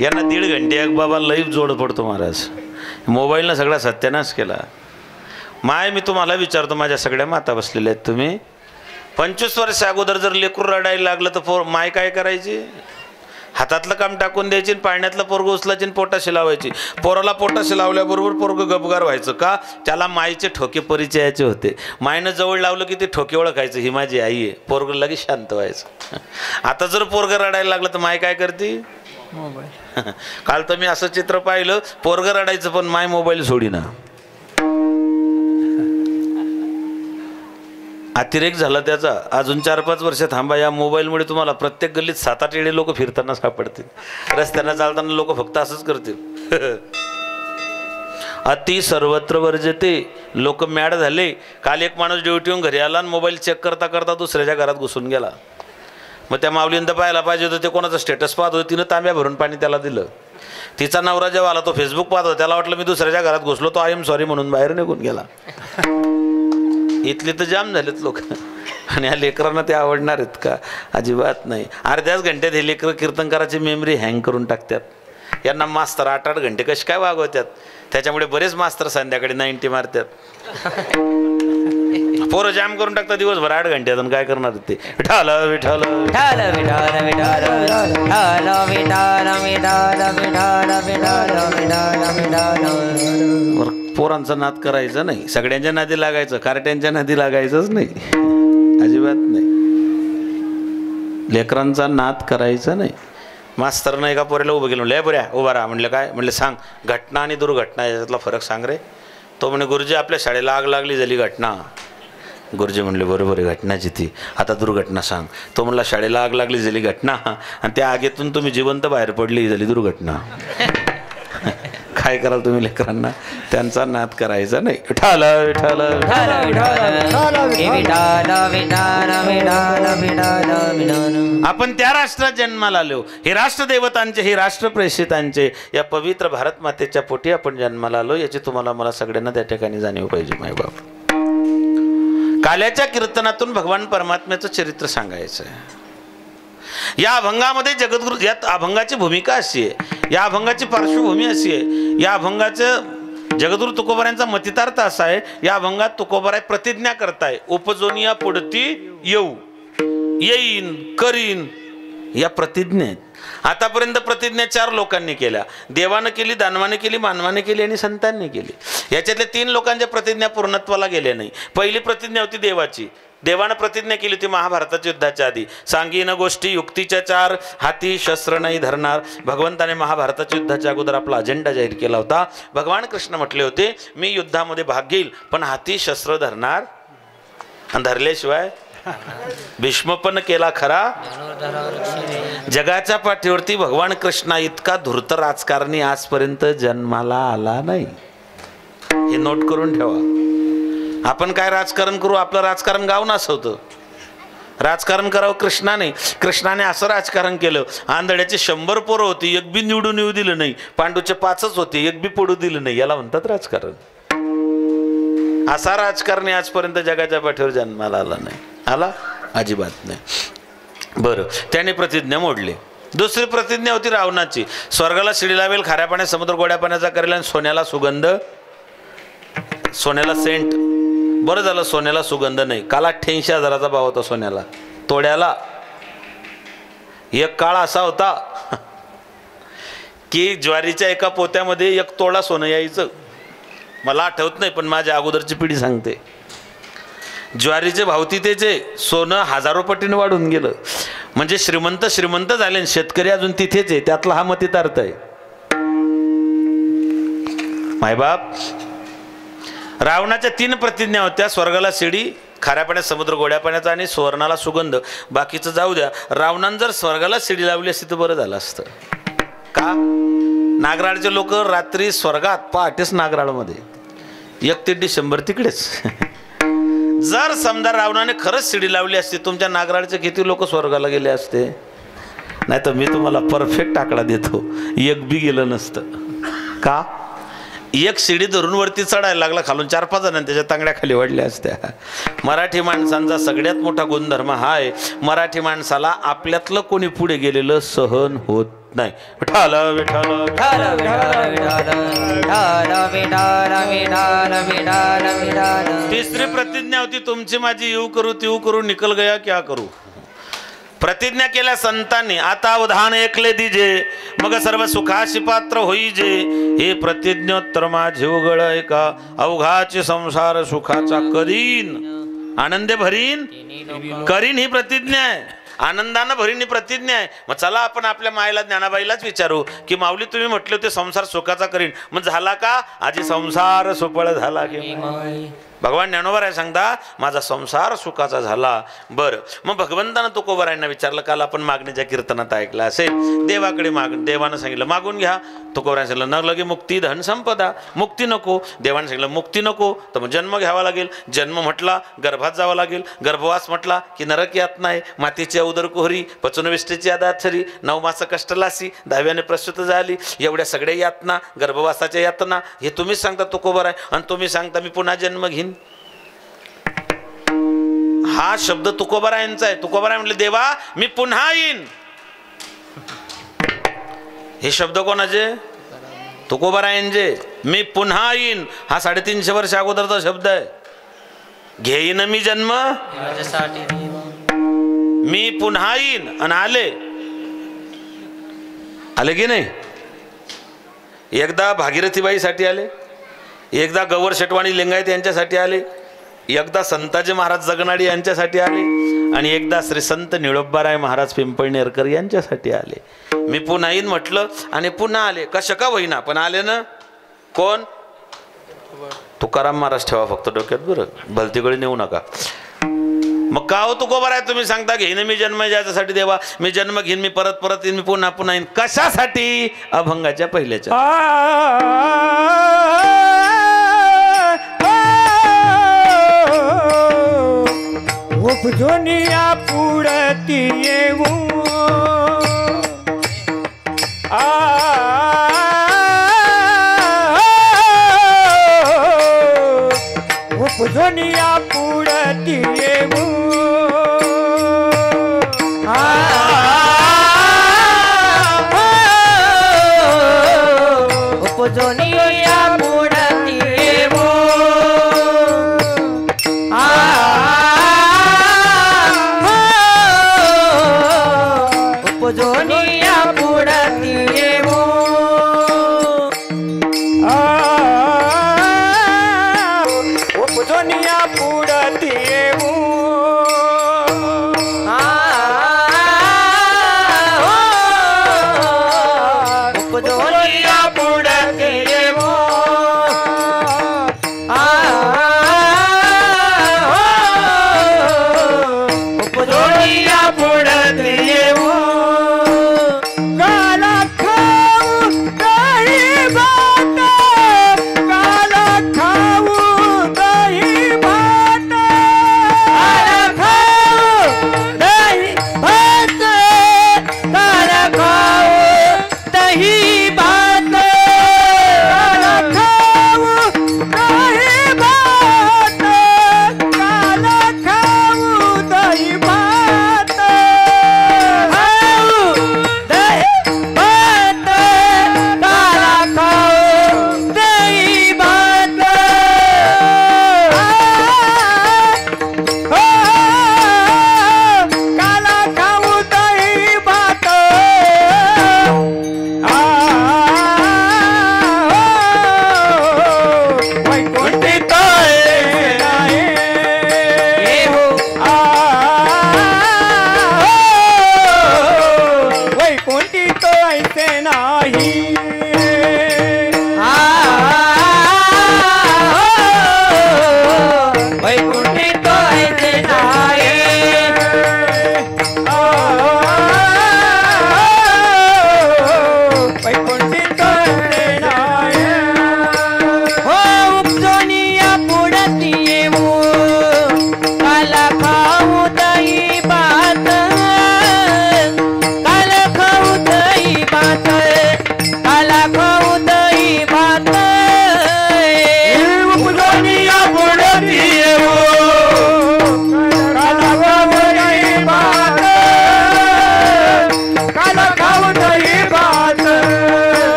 यांना 1.5 घंटे एक बाबा लाईव्ह जोड पडतो महाराज. मोबाईलनं सगळा सत्यानाश केला. माय मी तुम्हाला विचारतो, माझ्या सगळ्या माता बसलेल्या आहेत, तुम्ही 25 वर्ष अगोदर जर लेकरू रडायला लागलं तर माय काय करायची? हातातलं काम टाकून द्यायची, पाळण्यातलं पोरग उचलायची आणि पोटाशी लावायची. पोराला पोटाशी लावल्याबरोबर पोरग गपगार व्हायचं का? त्याला माईचे ठोके परिचयाचे होते. मायनं जवळ लावलं की ते ठोके ओळखायचं, ही माझी आई आहे, पोरग लगेच शांत व्हायचं. आता जर पोरग रडायला लागलं तर माय काय करते? मोबाईल. काल तर मी असं चित्र पाहिलं, पोरग रडायचं पण माय मोबाईल सोडीना. अतिरेक झाला त्याचा. अजून 4-5 वर्ष थांबा, या मोबाईलमुळे तुम्हाला प्रत्येक गल्लीत 7-8 येडे लोक फिरताना सापडतील. रस्त्यानं चालताना लोक फक्त असंच करतील. अति सर्वत्र वर्जते. लोक मॅड झाले. काल एक माणूस ड्युटीहून घरी आला आणि मोबाईल चेक करता करता दुसऱ्याच्या घरात घुसून गेला. मग त्या माऊलींना पाहायला पाहिजे होतं, ते कोणाचं स्टेटस पाहत होतं, तिनं तांब्या भरून पाणी त्याला दिलं. तिचा नवरा जेव्हा आला तो फेसबुक पाहत होता, त्याला वाटलं मी दुसऱ्याच्या घरात घुसलो, तो आय एम सॉरी म्हणून बाहेर निघून गेला. इथले तर जाम झालेत लोक. आणि ह्या लेकरांना ते आवडणार आहेत का? अजिबात नाही. अर्ध्याच घंट्यात हे लेकरं कीर्तनकाराची मेमरी हँग करून टाकतात. यांना मास्तर 8-8 घंटे कसे काय वागवतात. त्याच्यामुळे बरेच मास्तर संध्याकाळी 90 मारतात. पोरं जाम करून टाकतात दिवसभर 8 घंट्यातून. काय करणार ते? विठाल विठाल विठाल विठाल विठाल विठाल विठाल विठाल विठाल विठाल विठाल. पोरांचा नाद करायचा नाही, सगळ्यांच्या नादी लागायचं, कार्ट्यांच्या नादी लागायचंच नाही, अजिबात नाही. लेकरांचा नाद करायचा नाही. मास्तरनं एका पोऱ्याला उभं केलं, म्हणलं पोऱ्या उभा राहा. म्हणलं काय? म्हणलं सांग घटना आणि दुर्घटना याच्यातला फरक सांग रे. तो म्हणे गुरुजी आपल्या शाळेला आग लागली झाली घटना. गुरुजी म्हणले बरोबर आहे घटनाची ती, आता दुर्घटना सांग. तो म्हणला शाळेला आग लागली झाली घटना, आणि त्या आगीतून तुम्ही जिवंत बाहेर पडली झाली दुर्घटना. काय कराल तुम्ही लेकरांना? त्यांचा नाद करायचा नाही. विठाल विठाल विठाल विठाल विठाल विठाल विठाल विठाल. आपण त्या राष्ट्रात जन्माला आलो. हे राष्ट्रदेवतांचे, हे राष्ट्रप्रेषितांचे, या पवित्र भारत मातेच्या पोटी आपण जन्माला आलो. याची तुम्हाला मला सगळ्यांना त्या ठिकाणी जाणीव पाहिजे. मायबाप, काल्याच्या कीर्तनातून भगवान परमात्म्याचं चरित्र सांगायचं आहे. या अभंगामध्ये जगद्गुरु, यात अभंगाची भूमिका अशी आहे, या अभंगाची पार्श्वभूमी अशी आहे, या अभंगाचं जगद्गुरु तुकोबारायांचा मतितार्थ असा आहे. या अभंगात तुकोबाराय प्रतिज्ञा करताय, उपजोनिया पुढती येऊ, येईन, करीन, या प्रतिज्ञा आहेत. आतापर्यंत प्रतिज्ञा 4 लोकांनी केल्या. देवानं केली, दानवाने केली, मानवाने केली आणि संतांनी केली. याच्यातल्या 3 लोकांच्या प्रतिज्ञा पूर्णत्वाला गेल्या नाही. पहिली प्रतिज्ञा होती देवाची. देवानं प्रतिज्ञा केली होती महाभारताच्या युद्धाच्या आधी, सांगीन गोष्टी युक्तीच्या 4, हाती शस्त्र नाही धरणार. भगवंताने महाभारताच्या युद्धाच्या अगोदर आपला अजेंडा जाहीर केला होता. भगवान कृष्ण म्हटले होते मी युद्धामध्ये भाग घेईल, पण हाती शस्त्र धरणार, आणि धरल्याशिवाय भीष्म पण केला खरा. जगाच्या पाठीवरती भगवान कृष्णा इतका धूर्त राजकारणी आजपर्यंत जन्माला आला नाही. हे नोट करून ठेवा. आपण काय राजकारण करू? आपलं राजकारण गाव नसवतं. राजकारण करावं कृष्णाने. कृष्णाने असं राजकारण केलं, आंधळ्याचे 100 पोरं होती, एक बी निवडून येऊ दिलं नाही. पांडूचे 5च होते, एक बी पडू दिलं नाही. याला म्हणतात राजकारण. असा राजकारणी आजपर्यंत जगाच्या पाठीवर जन्माला आला नाही. आला? अजिबात नाही. बरं, त्याने प्रतिज्ञा मोडली. दुसरी प्रतिज्ञा होती रावणाची, स्वर्गाला शिडी लावेल, खाऱ्या पाण्यात समुद्र गोड्या पाण्याचा करेल, आणि सोन्याला सुगंध, सोन्याला सेंट. बरं झालं सोन्याला सुगंध नाही. काल 88,000चा भाव होता सोन्याला, तोड्याला. एक काळ असा होता की ज्वारीच्या एका पोत्यामध्ये 1 तोळा सोनं यायचं. मला आठवत नाही, पण माझ्या अगोदरची पिढी सांगते. ज्वारीचे भाव तिथेचे, सोनं हजारो पटीने वाढून गेलं. म्हणजे श्रीमंत श्रीमंत झाले, शेतकरी अजून तिथेच आहे. त्यातला हा मतितार्थ आहे. मायबाप, रावणाच्या 3 प्रतिज्ञा होत्या, स्वर्गाला शिडी, खाऱ्या पाण्यात समुद्र गोड्या पाण्याचा, आणि सुवर्णाला सुगंध. बाकीचं जाऊ द्या. रावणानं जर स्वर्गाला शिडी लावली असती तर बरं झालं असतं. का? नागराळचे लोक रात्री स्वर्गात, पहाटेच नागराळमध्ये, 31 डिसेंबर तिकडेच. जर समजा रावणाने खरंच शिडी लावली असती, तुमच्या नागराळचे किती लोक स्वर्गाला गेले असते? नाही तर मी तुम्हाला परफेक्ट आकडा देतो, 1 बी गेलं नसतं. का? 1 शिडी धरून वरती चढायला लागला, खालून 4-5 जणांनी त्याच्या तांगड्या खाली वाढल्या असत्या. मराठी माणसांचा सगळ्यात मोठा गुणधर्म हा आहे, मराठी माणसाला आपल्यातलं कोणी पुढे गेलेलं सहन होत नाही. विठाल विठाल विठाल विठाल विठाल विठाल विठाल विठाल विठाल. तिसरी प्रतिज्ञा होती तुमची माझी, येऊ करू तीऊ करू, निकल गया क्या करू. प्रतिज्ञा केल्या संतांनी, आता अवधान ऐकले दिजे, मग सर्व सुखाशी पात्र होईजे. हे प्रतिज्ञोत्तर माझे उघड ऐका, अवघाचे संसार सुखाचा करीन, आनंदे भरीन करीन. ही प्रतिज्ञा आहे, आनंदानं भरीन ही प्रतिज्ञा आहे. मग चला आपण आपल्या मायला ज्ञानाबाईलाच विचारू की माऊली तुम्ही म्हटले होते संसार सुखाचा करीन, मग झाला का? आजी संसार सुफळ झाला की भगवान ज्ञानोबा राय सांगता माझा संसार सुखाचा झाला. बरं, मग भगवंतानं तुकोबारायांना विचारलं, काल आपण मागणीच्या कीर्तनात ऐकलं असेल, देवाकडे देवानं सांगितलं मागून घ्या. तुकोबारायनं सांगितलं न लगे मुक्ती धन संपदा, मुक्ती नको. देवानं सांगितलं मुक्ती नको तर मग जन्म घ्यावा लागेल. जन्म म्हटला गर्भात जावं लागेल. गर्भवास म्हटला की नरक यात नाही, मातीच्या उदर कुहरी, पचनविष्टेची आदाथरी, 9 मास कष्टलासी, 10व्याने प्रसूत झाली. एवढ्या सगळ्या यातना, गर्भवासाच्या यातना हे तुम्हीच सांगता तुकोबाराय, आणि तुम्ही सांगता मी पुन्हा जन्म घेईन. हा शब्द तुकोबारायांचा आहे. तुकोबाराय म्हटले देवा मी पुन्हा येईन. हे शब्द कोणाचे? तुकोबारायांचे. मी पुन्हा येईन हा 350 वर्ष अगोदरचा शब्द आहे. घेईन मी जन्म मी पुन्हा येईन. आणि आले की नाही? एकदा भागीरथीबाईसाठी आले, एकदा गवर शेटवाणी लिंगायत यांच्यासाठी आले, एकदा संताजी महाराज जगनाडी यांच्यासाठी आले, आणि एकदा श्री संत निळोबाराय महाराज पिंपळनेरकर यांच्यासाठी आले. मी पुन्हा येईन म्हटलं आणि पुन्हा आले. कशा का होईना पण आले ना. कोण? तुकाराम महाराज ठेवा फक्त डोक्यात, बरं भलतीकडे नेऊ नका. मग का हो तुकोबाराय तुम्ही सांगता घेईन मी जन्म ज्याच्यासाठी देवा, मी जन्म घेईन, मी परत परत येईन, मी पुन्हा पुन्हा येईन. कशासाठी? अभंगाच्या पहिल्याच्या. उपजोनिया पुढती येऊ उपजोनिया पुढती येऊ उपजोनिया पुढती येऊ उपजोनिया पुढती येऊ उपजोनिया पुढती येऊ उपजोनिया पुढती येऊ उपजोनिया पुढती येऊ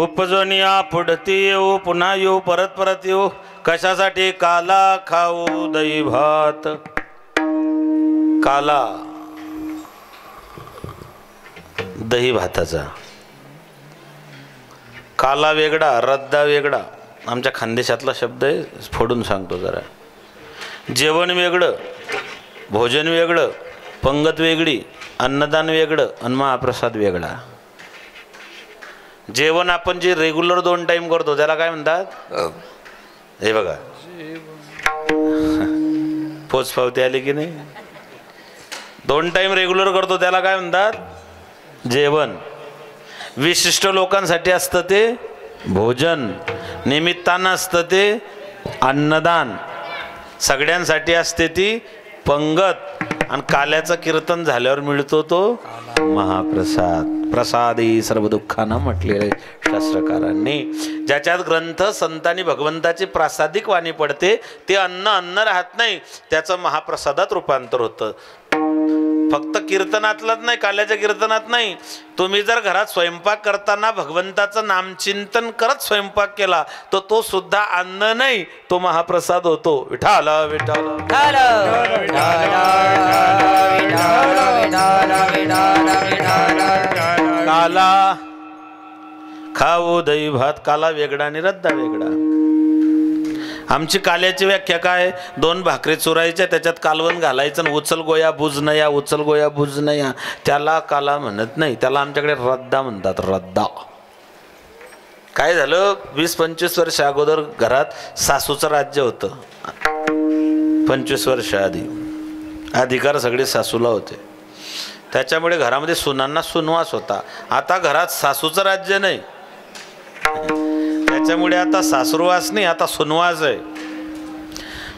उपजोनिया पुढती येऊ, पुन्हा येऊ, परत परत येऊ. कशासाठी? काला खाऊ दही भात. काला दही भाताचा. काला वेगळा, रद्दा वेगळा. आमच्या खानदेशातला शब्द आहे, फोडून सांगतो जरा. जेवण वेगळं, भोजन वेगळं, पंगत वेगळी, अन्नदान वेगळं आणि महाप्रसाद वेगळा. जेवण आपण जे रेग्युलर 2 टाइम करतो त्याला काय म्हणतात? हे बघा पोचपावती आली की नाही, 2 टाइम रेग्युलर करतो त्याला काय म्हणतात? जेवण. विशिष्ट लोकांसाठी असतं ते भोजन, निमित्तानं असतं ते अन्नदान, सगळ्यांसाठी असते ती पंगत, आणि काल्याचं कीर्तन झाल्यावर मिळतो तो महाप्रसाद. प्रसादी सर्व दुःखांना म्हटलेले शास्त्रकारांनी. ज्याच्यात ग्रंथ संतांनी भगवंताची प्रासादिक वाणी पडते ते अन्न अन्न राहत नाही, त्याचं महाप्रसादात रूपांतर होतं. फक्त कीर्तनातलंच नाही, काल्याच्या कीर्तनात नाही. तुम्ही जर घरात स्वयंपाक करताना भगवंताचं नामचिंतन करत स्वयंपाक केला तर तो सुद्धा अन्न नाही, तो महाप्रसाद होतो. विठाल विठाल काला खाऊ दही भात. काला वेगळा आणि रद्दा वेगळा. आमची काल्याची व्याख्या काय? 2 भाकरी चुरायच्या, त्याच्यात कालवण घालायचं आणि उचल गोया बुज नया, उचल गोया बुज नया. त्याला काला म्हणत नाही, त्याला आमच्याकडे रद्दा म्हणतात. रद्दा. काय झालं, 20-25 वर्ष अगोदर घरात सासूचं राज्य होतं. 25 वर्ष आधी अधिकार सगळे सासूला होते, त्याच्यामुळे घरामध्ये सुनांना सुनवास होता. आता घरात सासूचं राज्य नाही, त्याच्यामुळे आता सासुरवास नाही, आता सुनवास आहे.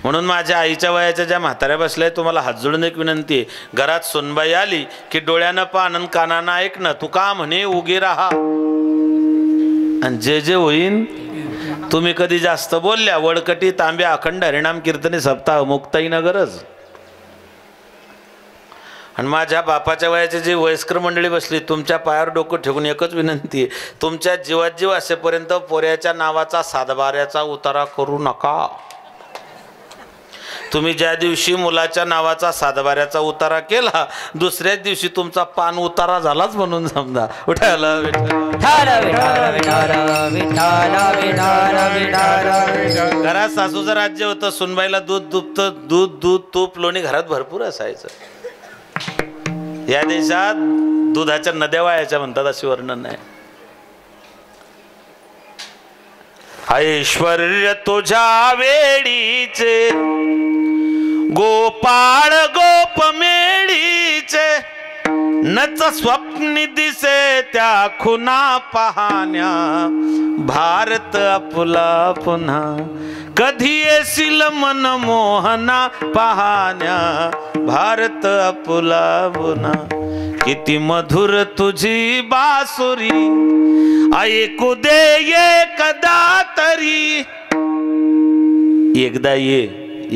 म्हणून माझ्या आईच्या वयाच्या ज्या म्हाताऱ्या बसल्या, तुम्हाला हात जोडून एक विनंती आहे, घरात सुनबाई आली की डोळ्यानं पान कानानं ऐकणं. तू का म्हणे उगी राहा, आणि जे जे होईन. तुम्ही कधी जास्त बोलल्या, वडकटी तांब्या अखंड हरिनाम कीर्तनी सप्ताह मुक्ताई न गरज. आणि माझ्या बापाच्या वयाची जी वयस्कर मंडळी बसली, तुमच्या पायावर डोकं ठेवून एकच विनंती आहे, तुमच्या जीवात जीव असेपर्यंत पोऱ्याच्या नावाचा सातबाऱ्याचा उतारा करू नका. तुम्ही ज्या दिवशी मुलाच्या नावाचा सातबाऱ्याचा उतारा केला, दुसऱ्याच दिवशी तुमचा पान उतारा झालाच म्हणून समजा. उठायला घरात सासूचं राज्य होतं. सुनबाईला दूध तूप लोणी घरात भरपूर असायचं. या देशात दुधाच्या नद्या वायाच्या म्हणतात, अशी वर्णन आहे. ऐश्वर्य तुझ्या वेडीचे, गोपाळ गोप मेडीचे, नच स्वप्नी दिसे त्या खुना पाहण्या. भारत आपुला पुन्हा कधी येशील मन मोहना पाहण्या. भारत आपुला पुन्हा किती मधुर तुझी बासुरी, ऐकू दे एकदा तरी. एकदा ये,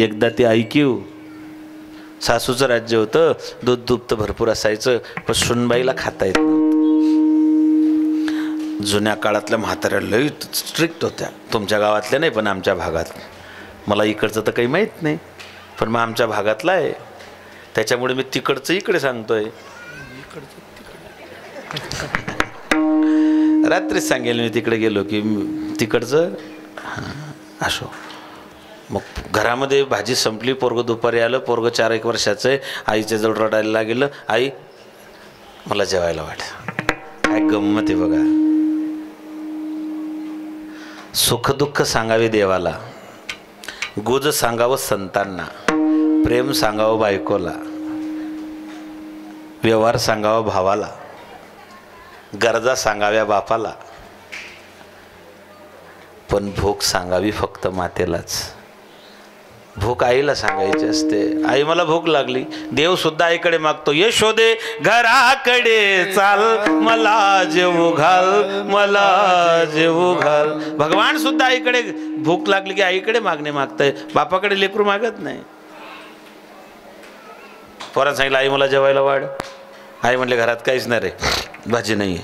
एकदा ते ऐकू. सासूचं राज्य होतं, दूध दुभतं भरपूर असायचं, पण सुनबाईला खाता येत नव्हतं. जुन्या काळातल्या म्हाताऱ्या लई स्ट्रिक्ट होत्या. तुमच्या गावातल्या नाही, पण आमच्या भागात. मला इकडचं तर काही माहीत नाही, पण मग आमच्या भागातला आहे, त्याच्यामुळे मी तिकडचं इकडे सांगतोय. रात्रीच सांगेल मी, तिकडे गेलो की तिकडचं. असो. मग घरामध्ये भाजी संपली, पोरगं दुपारी आलं. पोरगं 4-1 वर्षाचं आहे. आईच्या जवळ रडायला लागलं, आई मला जेवायला वाट. काय गंमत आहे बघा. सुखदुःख सांगावे देवाला, गुज सांगावं संतांना, प्रेम सांगावं बायकोला, व्यवहार सांगावा भावाला, गरजा सांगाव्या बापाला, पण भूक सांगावी फक्त मातेलाच. भूक आईला सांगायची असते. आई मला भूक लागली. देव सुद्धा आईकडे मागतो, यशोदे घराकडे चाल, मला जेवू घाल, मला जेवू घाल. भगवान सुद्धा आईकडे भूक लागली की आईकडे मागणे मागतंय, बापाकडे लेकरू मागत नाही. पोरानं सांगितलं, आई मला जेवायला वाढ. आई म्हटले, घरात काहीच नाही रे, भाजी नाही.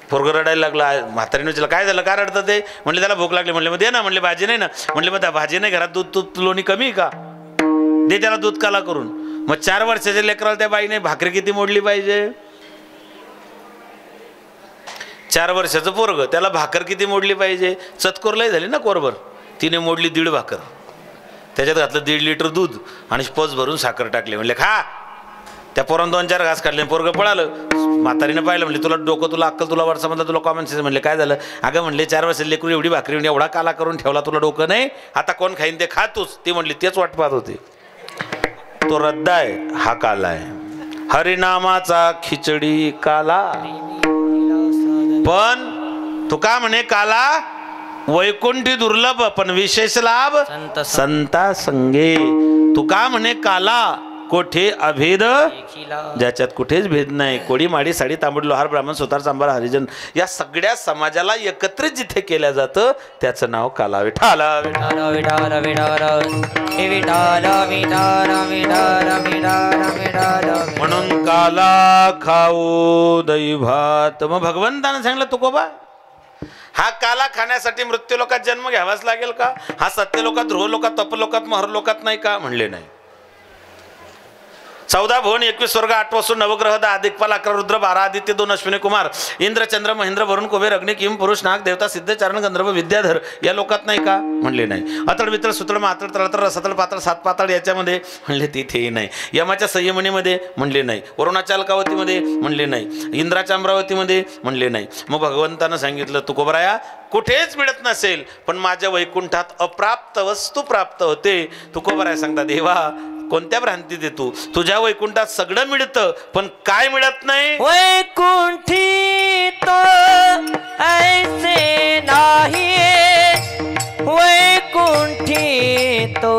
पोरगं रडायला लागला. म्हातारीने विचारलं, काय झालं, काय रडतं ते? म्हणले, त्याला भूक लागली. म्हणले, मग दे ना. म्हणले, भाजी नाही ना. म्हणले, मग भाजी नाही, घरात दूध तूप लोणी कमी का? दे त्याला दूध काला करून. मग 4 वर्षाच्या लेकराला त्या बाईने भाकरी किती मोडली पाहिजे? 4 वर्षाचं पोरग, त्याला भाकर किती मोडली पाहिजे? चतकोरलाही झाली ना कोरभर. तिने मोडली 1.5 भाकर. त्याच्यात घातलं 1.5 लिटर दूध आणि पोच भरून साखर टाकली. म्हणले, खा. त्या पोरानं 2-4 घास काढले, पोरगं पळालं. म्हातारीनं पाहिलं, म्हणले तुला डोकं, तुला अक्कल, तुला वरचा म्हणलं, तुला कॉमन सेन्स. म्हणले काय झालं? अगं म्हणले 4 वर्ष लेकरू एवढी भाकरी एवढा काला करून ठेवला, तुला डोकं नाही, आता कोण खाईन ते खातोच. ती म्हणली तेच वाट पाहत होते. तो रद्दा आहे, हा काला आहे. हरिनामाचा खिचडी काला, पण तू का म्हणे काला वैकुंठी दुर्लभ पण विशेष लाभ संता संगे. तू का म्हणे काला कोठे अभेद, ज्याच्यात कुठेच भेद नाही. कोडी माडी साडी तांबडी लोहार ब्राह्मण सुतार चांभार हरिजन या सगळ्या समाजाला एकत्रित जिथे केल्या जातं त्याचं नाव काला. विठाला म्हणून काला खाऊ दही भात. मग भगवंतानं सांगितलं तुकोबा हा काला खाण्यासाठी मृत्यू लोकात जन्म घ्यावाच लागेल का? हा सत्य लोकात, ध्रुव लोकात, तप लोकात, महर लोकात नाही का? म्हणले नाही. 14 भुवन 21 स्वर्ग 8 वसु नवग्रह 10 दिक्पाल 11 रुद्र 12 आदित्य 2 अश्विनी कुमार इंद्र चंद्र महेंद्र वरुण कुबेर अग्नि किम पुरुष नाग देवता सिद्ध चारण गंधर्व विद्याधर या लोकात नाही का? म्हणले नाही. अतळ वितळ सुतळ मातळ तळतळ रसातळ पातळ 7 पातळ याच्यामध्ये म्हणले तिथेही नाही. यमाच्या संयमनीमध्ये म्हणले नाही. वरुणाच्या अलकावतीमध्ये म्हणले नाही. इंद्राच्या अमरावतीमध्ये म्हणले नाही. मग भगवंतानं सांगितलं तुकोबराया कुठेच मिळत नसेल पण माझ्या वैकुंठात अप्राप्त वस्तू प्राप्त होते. तुकोबराया सांगता देवा कोणत्या भ्रांती देतो? तुझ्या वैकुंठात सगळं मिळतं पण काय मिळत नाही? वैकुंठी तो ऐसे नाही, वैकुंठी तो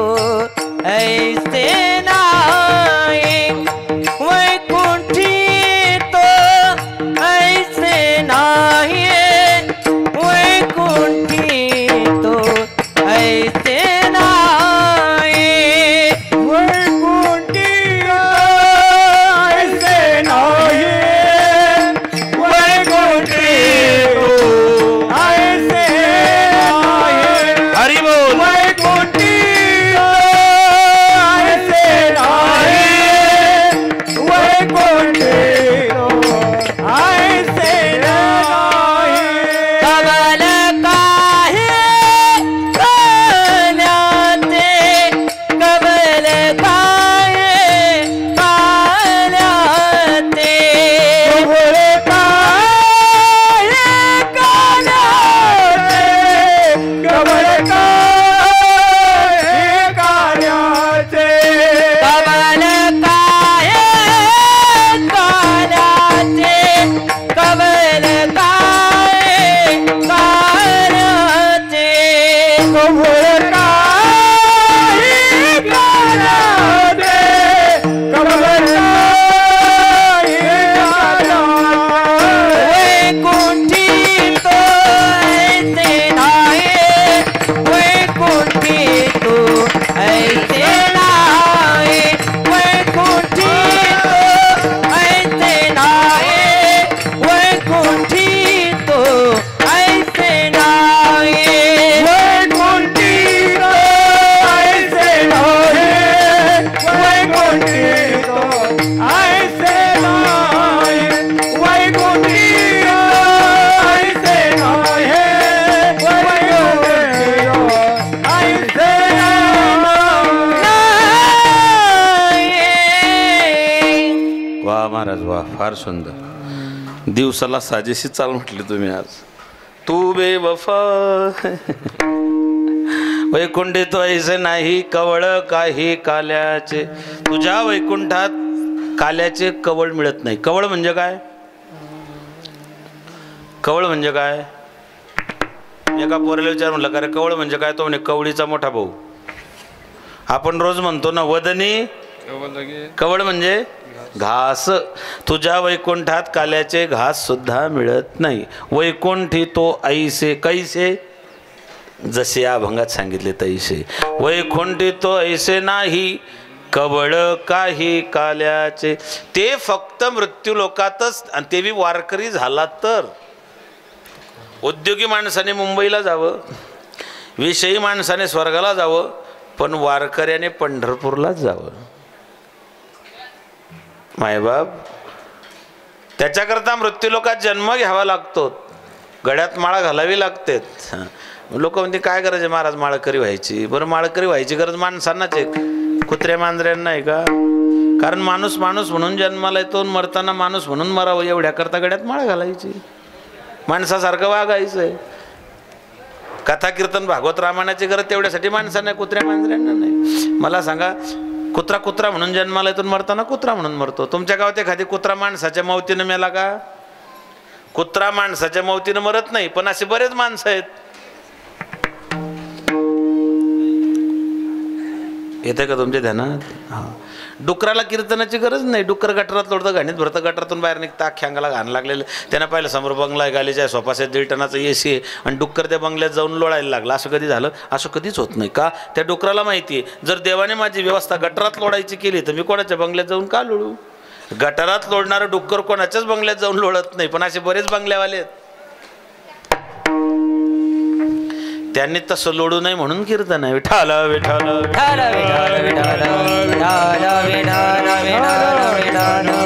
ऐसे नाही, वैकुंठी तो ऐसे नाही, वैकुंठी तो ऐसे फार सुंदर. दिवसाला साजेशी चाल म्हटली तुम्ही आज. तू बेवफा वैकुंठी तो ऐसे नाही कवळ काही काल्याचे. तुझ्या वैकुंठात काल्याचे कवळ मिळत नाही. कवळ म्हणजे काय? कवळ म्हणजे काय? एका पोराला विचार म्हटलं का रे कवळ म्हणजे काय? तो म्हणे कवळीचा मोठा भाऊ. आपण रोज म्हणतो ना वदनी कवळ म्हणजे घास. तुझ्या वैकुंठात काल्याचे घास सुद्धा मिळत नाही. वैकुंठी तो ऐसे कैसे जसे या अभंगात सांगितले तैसे. वैकुंठी तो ऐसे नाही कवळ काही काल्याचे. ते फक्त मृत्यू लोकातच आणि ते बी वारकरी झाला तर. उद्योगी माणसाने मुंबईला जावं, विषयी माणसाने स्वर्गाला जावं पण वारकऱ्याने पंढरपूरलाच जावं. मायबाप त्याच्याकरता मृत्यू लोकात जन्म घ्यावा लागतो. गळ्यात माळा घालावी लागते. लोक म्हणते काय गरज आहे महाराज माळकरी व्हायची? बरं माळकरी व्हायची गरज माणसांनाच आहे, कुत्र्या मांजऱ्यांना आहे का? कारण माणूस माणूस म्हणून जन्माला येतो आणि मरताना माणूस म्हणून मरावं एवढ्या करता गड्यात माळ घालायची, माणसासारखं वागायचंय. कथा कीर्तन भागवत रामायणाची गरज तेवढ्यासाठी माणसांना नाही, कुत्र्या मांजऱ्यांना नाही. मला सांगा, कुत्रा कुत्रा म्हणून जन्माला येतो, मरताना कुत्रा म्हणून मरतो. तुमच्या गावात एखादी कुत्रा माणसाच्या मौतीनं मेला का? कुत्रा माणसाच्या मौतीनं मरत नाही, पण असे बरेच माणसं आहेत. येते का तुमच्या ध्यानात? हा. डुकराला कीर्तनाची गरज नाही. डुक्कर गटारात लोडतं, घाणीत भरतं, गटारातून बाहेर निघतं, अख्ख्या अंगाला घाण लागलेलं. त्यानं पाहिलं समोर बंगला आहे, गालीच्या सोफासेट 1.5 टनाचं AC आहे, आणि डुक्कर त्या बंगल्यात जाऊन लोळायला लागला. असं कधी झालं? असं कधीच होत नाही. का? त्या डुकराला माहिती आहे, जर देवाने माझी व्यवस्था गटारात लोडायची केली तर मी कोणाच्या बंगल्यात जाऊन का लोळू? गटारात लोडणारं डुक्कर कोणाच्याच बंगल्यात जाऊन लोळत नाही, पण असे बरेच बंगल्यावाले आहेत. त्यांनी तसं लोडू नाही म्हणून कीर्तन आहे. विठाल विठाल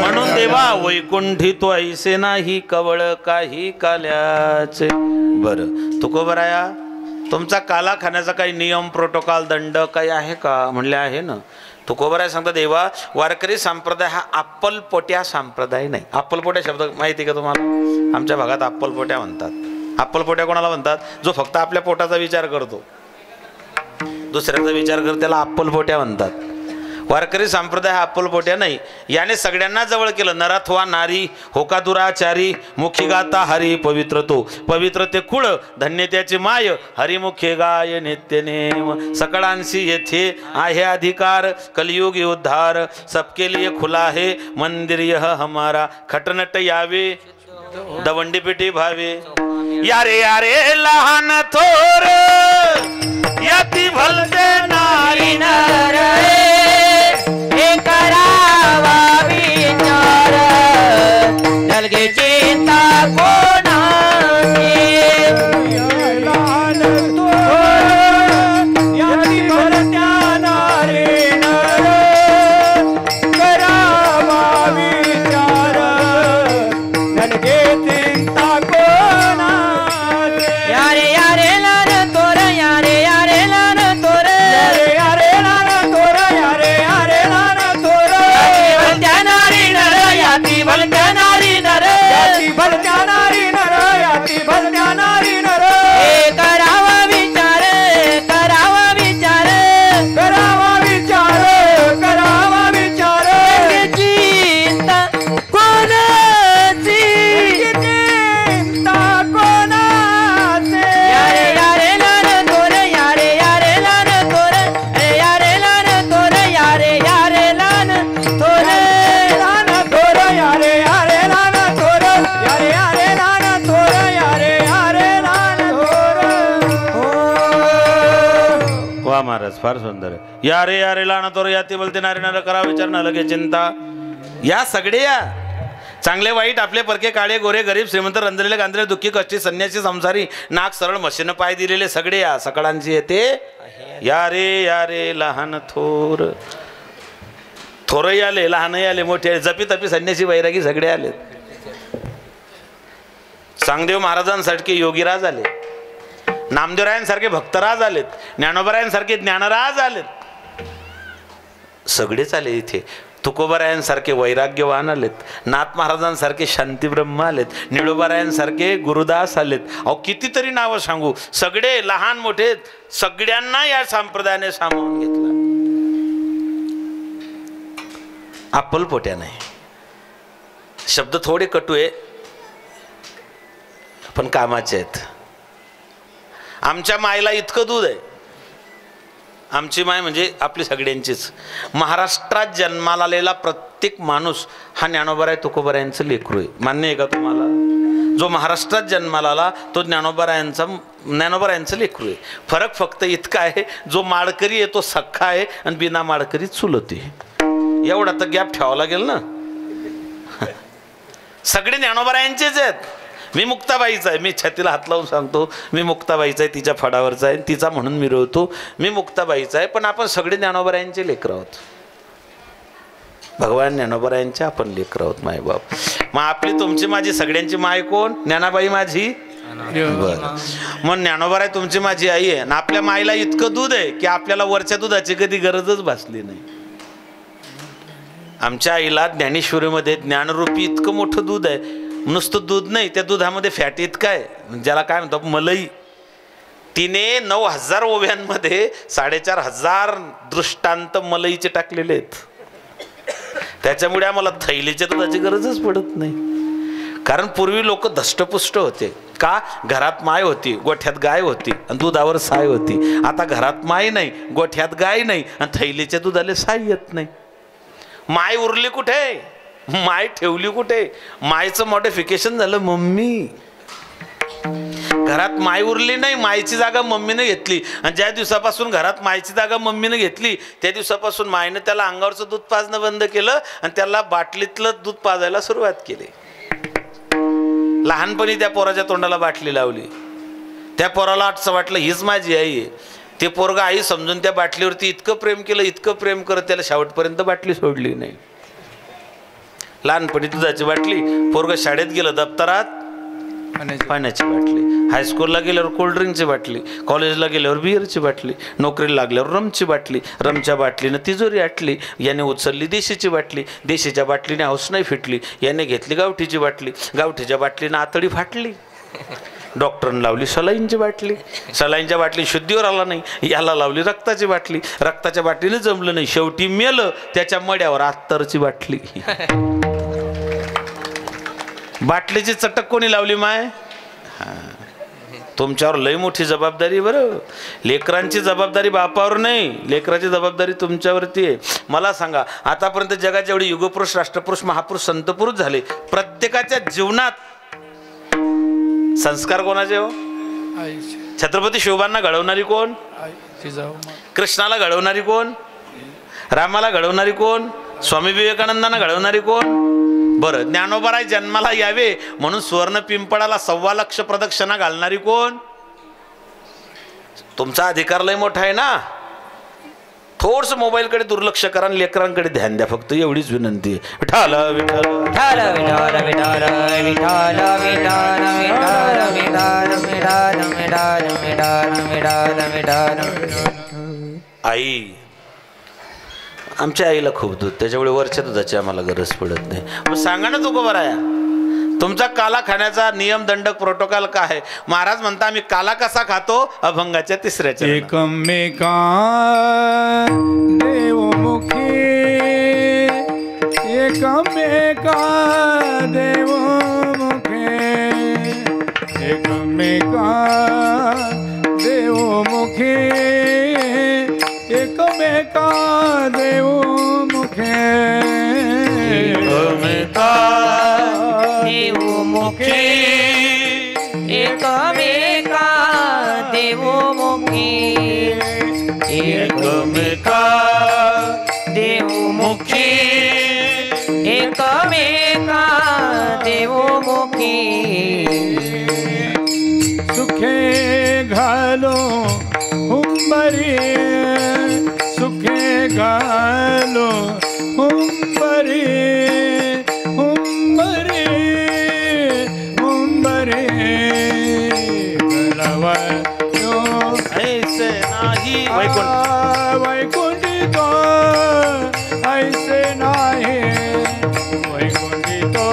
म्हणून देवा वैकुंठी तो ऐसे नाही कवळ काही काल्याचे. बरं तुकोबराया, तुमचा काला खाण्याचा काही नियम, प्रोटोकॉल, दंड काही आहे का? म्हणले आहे ना. तुकोबराया सांगता, देवा वारकरी संप्रदाय हा अप्पलपोट्या संप्रदाय नाही. अप्पलपोट्या शब्द माहिती का तुम्हाला? आमच्या भागात अप्पलपोट्या म्हणतात. अप्पलपोट्या कोणाला म्हणतात? जो फक्त आपल्या पोटाचा विचार करतो, दुसऱ्याचा विचार करतो, त्याला अप्पलपोट्या म्हणतात. वारकरी संप्रदाय हा अप्पलपोट्या नाही. याने सगळ्यांना जवळ केलं. नराथवा नारी, होका दुराचारी, मुखी गाता हरी पवित्र तो, पवित्र ते कुळ, धन्य त्याची माय, हरिमुखे गाय नित्य नेम. सकळांशी येथे आहे अधिकार, कलियुग उद्धार, सबके लिए खुला है मंदिर यह हमारा. खटनट यावे, दवंडी पिटी भावे. यारे यारे लहान थोर, याती भलते नारी नर, हे करावा विचार, नलगे चिंता कोणाची. लहान थोर, याती भलत्या नारी नर, करावा विचार, नलगे चिंता कोणाची. यारे यारे लान तोर, यारे यारे लान तोर, यारे यारे लहान थोर, यारे यारे लहान थोर, भलत्या नारी नर, याती भलत्या नारी नर, याती भलत्या नारी नर, याती भलत्या नारी नर. हे करावा विचार, करावा विचार, करावा विचार, करावा विचार, चिंता कोणाची. चिंता कोणाचे. यारे यारे लान तोर, यारे यारे लान तोर, यारे लान तोर, यारे यारे लान तोर. लहान थोर, यारे यारे लहान थोर, यारे यारे लहान थोर, यारे यारे लहान थोर. वा महाराज, फार सुंदर आहे. यारे यारे लाना तोर, याती बोलते नारी नार, करा विचार न लगे चिंता. या सगळे या, चांगले वाईट, आपले परके, काळे गोरे, गरीब श्रीमंत, रंजलेले गांधळे, दुःखी कष्टी, संन्यासी, संसारी, नाक सरळ मशीन पाय दिलेले, सगळे या. सकाळांची येते यारे यारे लहान थोर. थोरही आले, लहानही आले, मोठे आले, जपी तपी संन्यासी वैरागी सगळे आले. चांगदेव महाराजांसारखे योगीराज आले, नामदेवरायांसारखे भक्तराज आलेत, ज्ञानोबरायांसारखे ज्ञानराज आलेत, सगळेच आले इथे. तुकोबारायांसारखे वैराग्यवान आलेत, नाथ महाराजांसारखे शांतीब्रह्म आलेत, निळोबारायांसारखे गुरुदास आलेत. अहो कितीतरी नावं सांगू, सगळे लहान मोठे सगळ्यांना या संप्रदायाने सामावून घेतलं. अप्पलपोट्या नाही. शब्द थोडे कटू आहे पण कामाचे आहेत. आमच्या मायला इतकं दूध आहे. आमची माय म्हणजे आपली सगळ्यांचीच. महाराष्ट्रात जन्माला आलेला प्रत्येक माणूस हा ज्ञानोबराय तुकोबरायांचं लेकरू आहे. मान्य आहे का तुम्हाला? जो महाराष्ट्रात जन्माला आला तो ज्ञानोबरायांचं लेकरू आहे. फरक फक्त इतका आहे, जो माळकरी आहे तो सख्खा आहे आणि बिना माळकरी चुलत आहे. एवढा तर गॅप ठेवावा लागेल ना. सगळे ज्ञानोबरायांचेच आहेत. मी मुक्ताबाईचा आहे, मी छातीला हात लावून सांगतो मी मुक्ताबाईचा आहे, तिच्या फडावरचा आहे, तिचा म्हणून मिरवतो, मी मुक्ताबाईचा आहे. पण आपण सगळे ज्ञानोबरायांचे लेकर आहोत. भगवान ज्ञानोबरायांचे आपण लेकर आहोत, मायबाप. मग आपली तुमची माझी सगळ्यांची माय कोण? ज्ञानाबाई माझी. बरं, मग ज्ञानोबराय तुमची माझी आई आहे. आणि आपल्या माईला इतकं दूध आहे की आपल्याला वरच्या दुधाची कधी गरजच भासली नाही. आमच्या आईला ज्ञानेश्वरीमध्ये ज्ञानरूपी इतकं मोठं दूध आहे. नुसतं दूध नाही, त्या दुधामध्ये फॅट इतकं आहे, ज्याला काय म्हणतो मलई. तिने 9,000 ओव्यांमध्ये 4,500 दृष्टांत मलईचे टाकलेले आहेत. त्याच्यामुळे आम्हाला थैलीच्या दुधाची गरजच पडत नाही. कारण पूर्वी लोक धष्टपुष्ट होते. का? घरात माय होती, गोठ्यात गाय होती आणि दुधावर साय होती. आता घरात माय नाही, गोठ्यात गाय नाही आणि थैलीच्या दुधाला साय येत नाही. माय उरली कुठे? माय ठेवली कुठे? मायचं मॉडिफिकेशन झालं मम्मी. घरात माय उरली नाही, मायची जागा मम्मीने घेतली. आणि ज्या दिवसापासून घरात मायची जागा मम्मीने घेतली त्या दिवसापासून मायनं त्याला अंगावरचं दूध पाजणं बंद केलं आणि त्याला बाटलीतलं दूध पाजायला सुरुवात केली. लहानपणी त्या पोराच्या तोंडाला बाटली लावली. त्या पोराला असं वाटलं हीच माझी आई आहे. ते पोरगा आई समजून त्या बाटलीवरती इतकं प्रेम केलं, इतकं प्रेम करत त्याला शेवटपर्यंत बाटली सोडली नाही. लहानपणी दुधाची बाटली, पोरगा शाळेत गेलं दप्तरात पाण्याची बाटली, हायस्कूलला गेल्यावर कोल्ड्रिंकची बाटली, कॉलेजला गेल्यावर बिअरची बाटली, नोकरीला लागल्यावर रमची बाटली, रमच्या बाटलीनं तिजोरी आटली, याने उचलली देशीची बाटली, देशीच्या बाटलीने हौस नाही फिटली, याने घेतली गावठीची बाटली, गावठीच्या बाटलीनं आतडी फाटली, डॉक्टरने लावली सलाईनची बाटली, सलाईनच्या बाटली शुद्धीवर आला नाही, याला लावली रक्ताची बाटली, रक्ताच्या बाटलीने जमलं नाही, शेवटी मेलं त्याच्या मड्यावर अत्तरची बाटली. बाटलीची चटक कोणी लावली माय? तुमच्यावर लई मोठी जबाबदारी. बरं, लेकरांची जबाबदारी बापावर नाही, लेकराची जबाबदारी तुमच्यावरती आहे. मला सांगा, आतापर्यंत जगात जेवढे युगपुरुष, राष्ट्रपुरुष, महापुरुष, संतपुरुष झाले, प्रत्येकाच्या जीवनात संस्कार कोणाचे हो? छत्रपती शिवबांना घडवणारी कोण? कृष्णाला घडवणारी कोण? रामाला घडवणारी कोण? स्वामी विवेकानंदांना घडवणारी कोण? बरं, ज्ञानोबाराय जन्माला यावे म्हणून सुवर्ण पिंपळाला 1.25 लाख प्रदक्षिणा घालणारी कोण? तुमचा अधिकार लय मोठा आहे ना. थोडस मोबाईलकडे दुर्लक्ष करा आणि लेकरांकडे ध्यान द्या, फक्त एवढीच विनंती आहे. विठाल विठाल विठाल विठाल विठाल विठाल विठाल विठाल विठाल विठाल विठाल विठाल विठाल. आई, आमच्या आईला खूप दूध, त्याच्यामुळे वरच्या दुधाची आम्हाला गरज पडत नाही. मग सांगा ना तुकोबाराया, तुमचा काला खाण्याचा नियम दंडक प्रोटोकॉल काय आहे? महाराज म्हणता आम्ही काला कसा खातो? अभंगाच्या 3ऱ्या चरणात. एकमेका देवमुखी, एकमेका देवमुखे, एकमेका देवमुखी, एकमेका देवमुखे, एकमेका देवमुखे, एकमेका देवमुखे, एकमेका देवमुखे, एकमेका देवमुखे. सुखे घालो हुंबरी, सुखे घालो हुंबरी, हुंबरी हुंबरी गलवयो ऐसे नाही वैकुंठी तो ऐसे नाही, वैकुंठी तो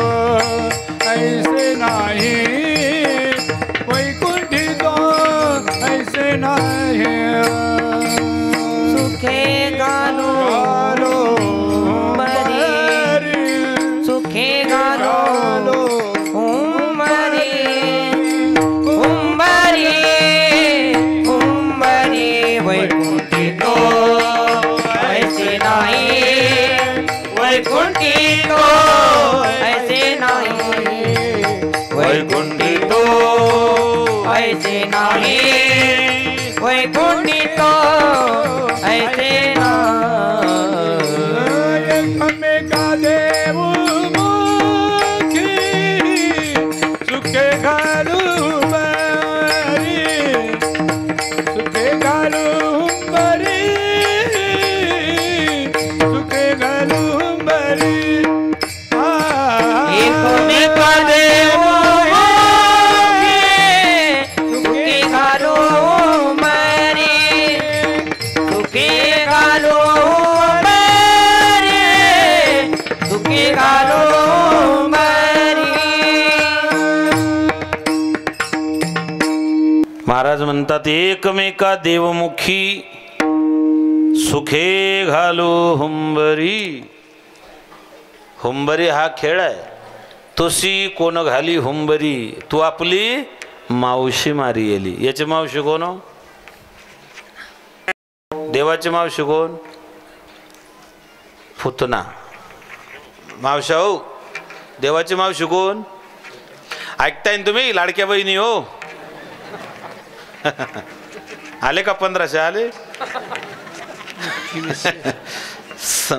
ऐसे नाही, वैकुंठी तो ऐसे नाही. सुखे गालो हुंबरी, सुखे गालो हुंबरी, हुंबरी हुंबरी वैकुंठी तो ऐसे नाही, वैकुंठी तो ऐसे नाही, वैकुंठी तो ऐसे नाही, वैकुंठी तो ऐसे एकमेका देवमुखी, सुखे घालू बरी, सुखे घालू बरी, सुखे घालू बरी. एकमेका देवमुखे, सुखे घालो बरी, सुखे घालो बरी, म्हणतात एकमेका देवमुखी सुखे घालू हुंबरी. हुंबरी हा खेळ आहे. तुसी कोण घाली हुंबरी, तू आपली मावशी मारी येली. याची मावशी कोण हो? देवाची मावशी कोण? पुतना. मावशा हो, देवाची मावशी कोण? ऐकताय ना तुम्ही लाडक्या बहिणी हो? आले का 1500 आले?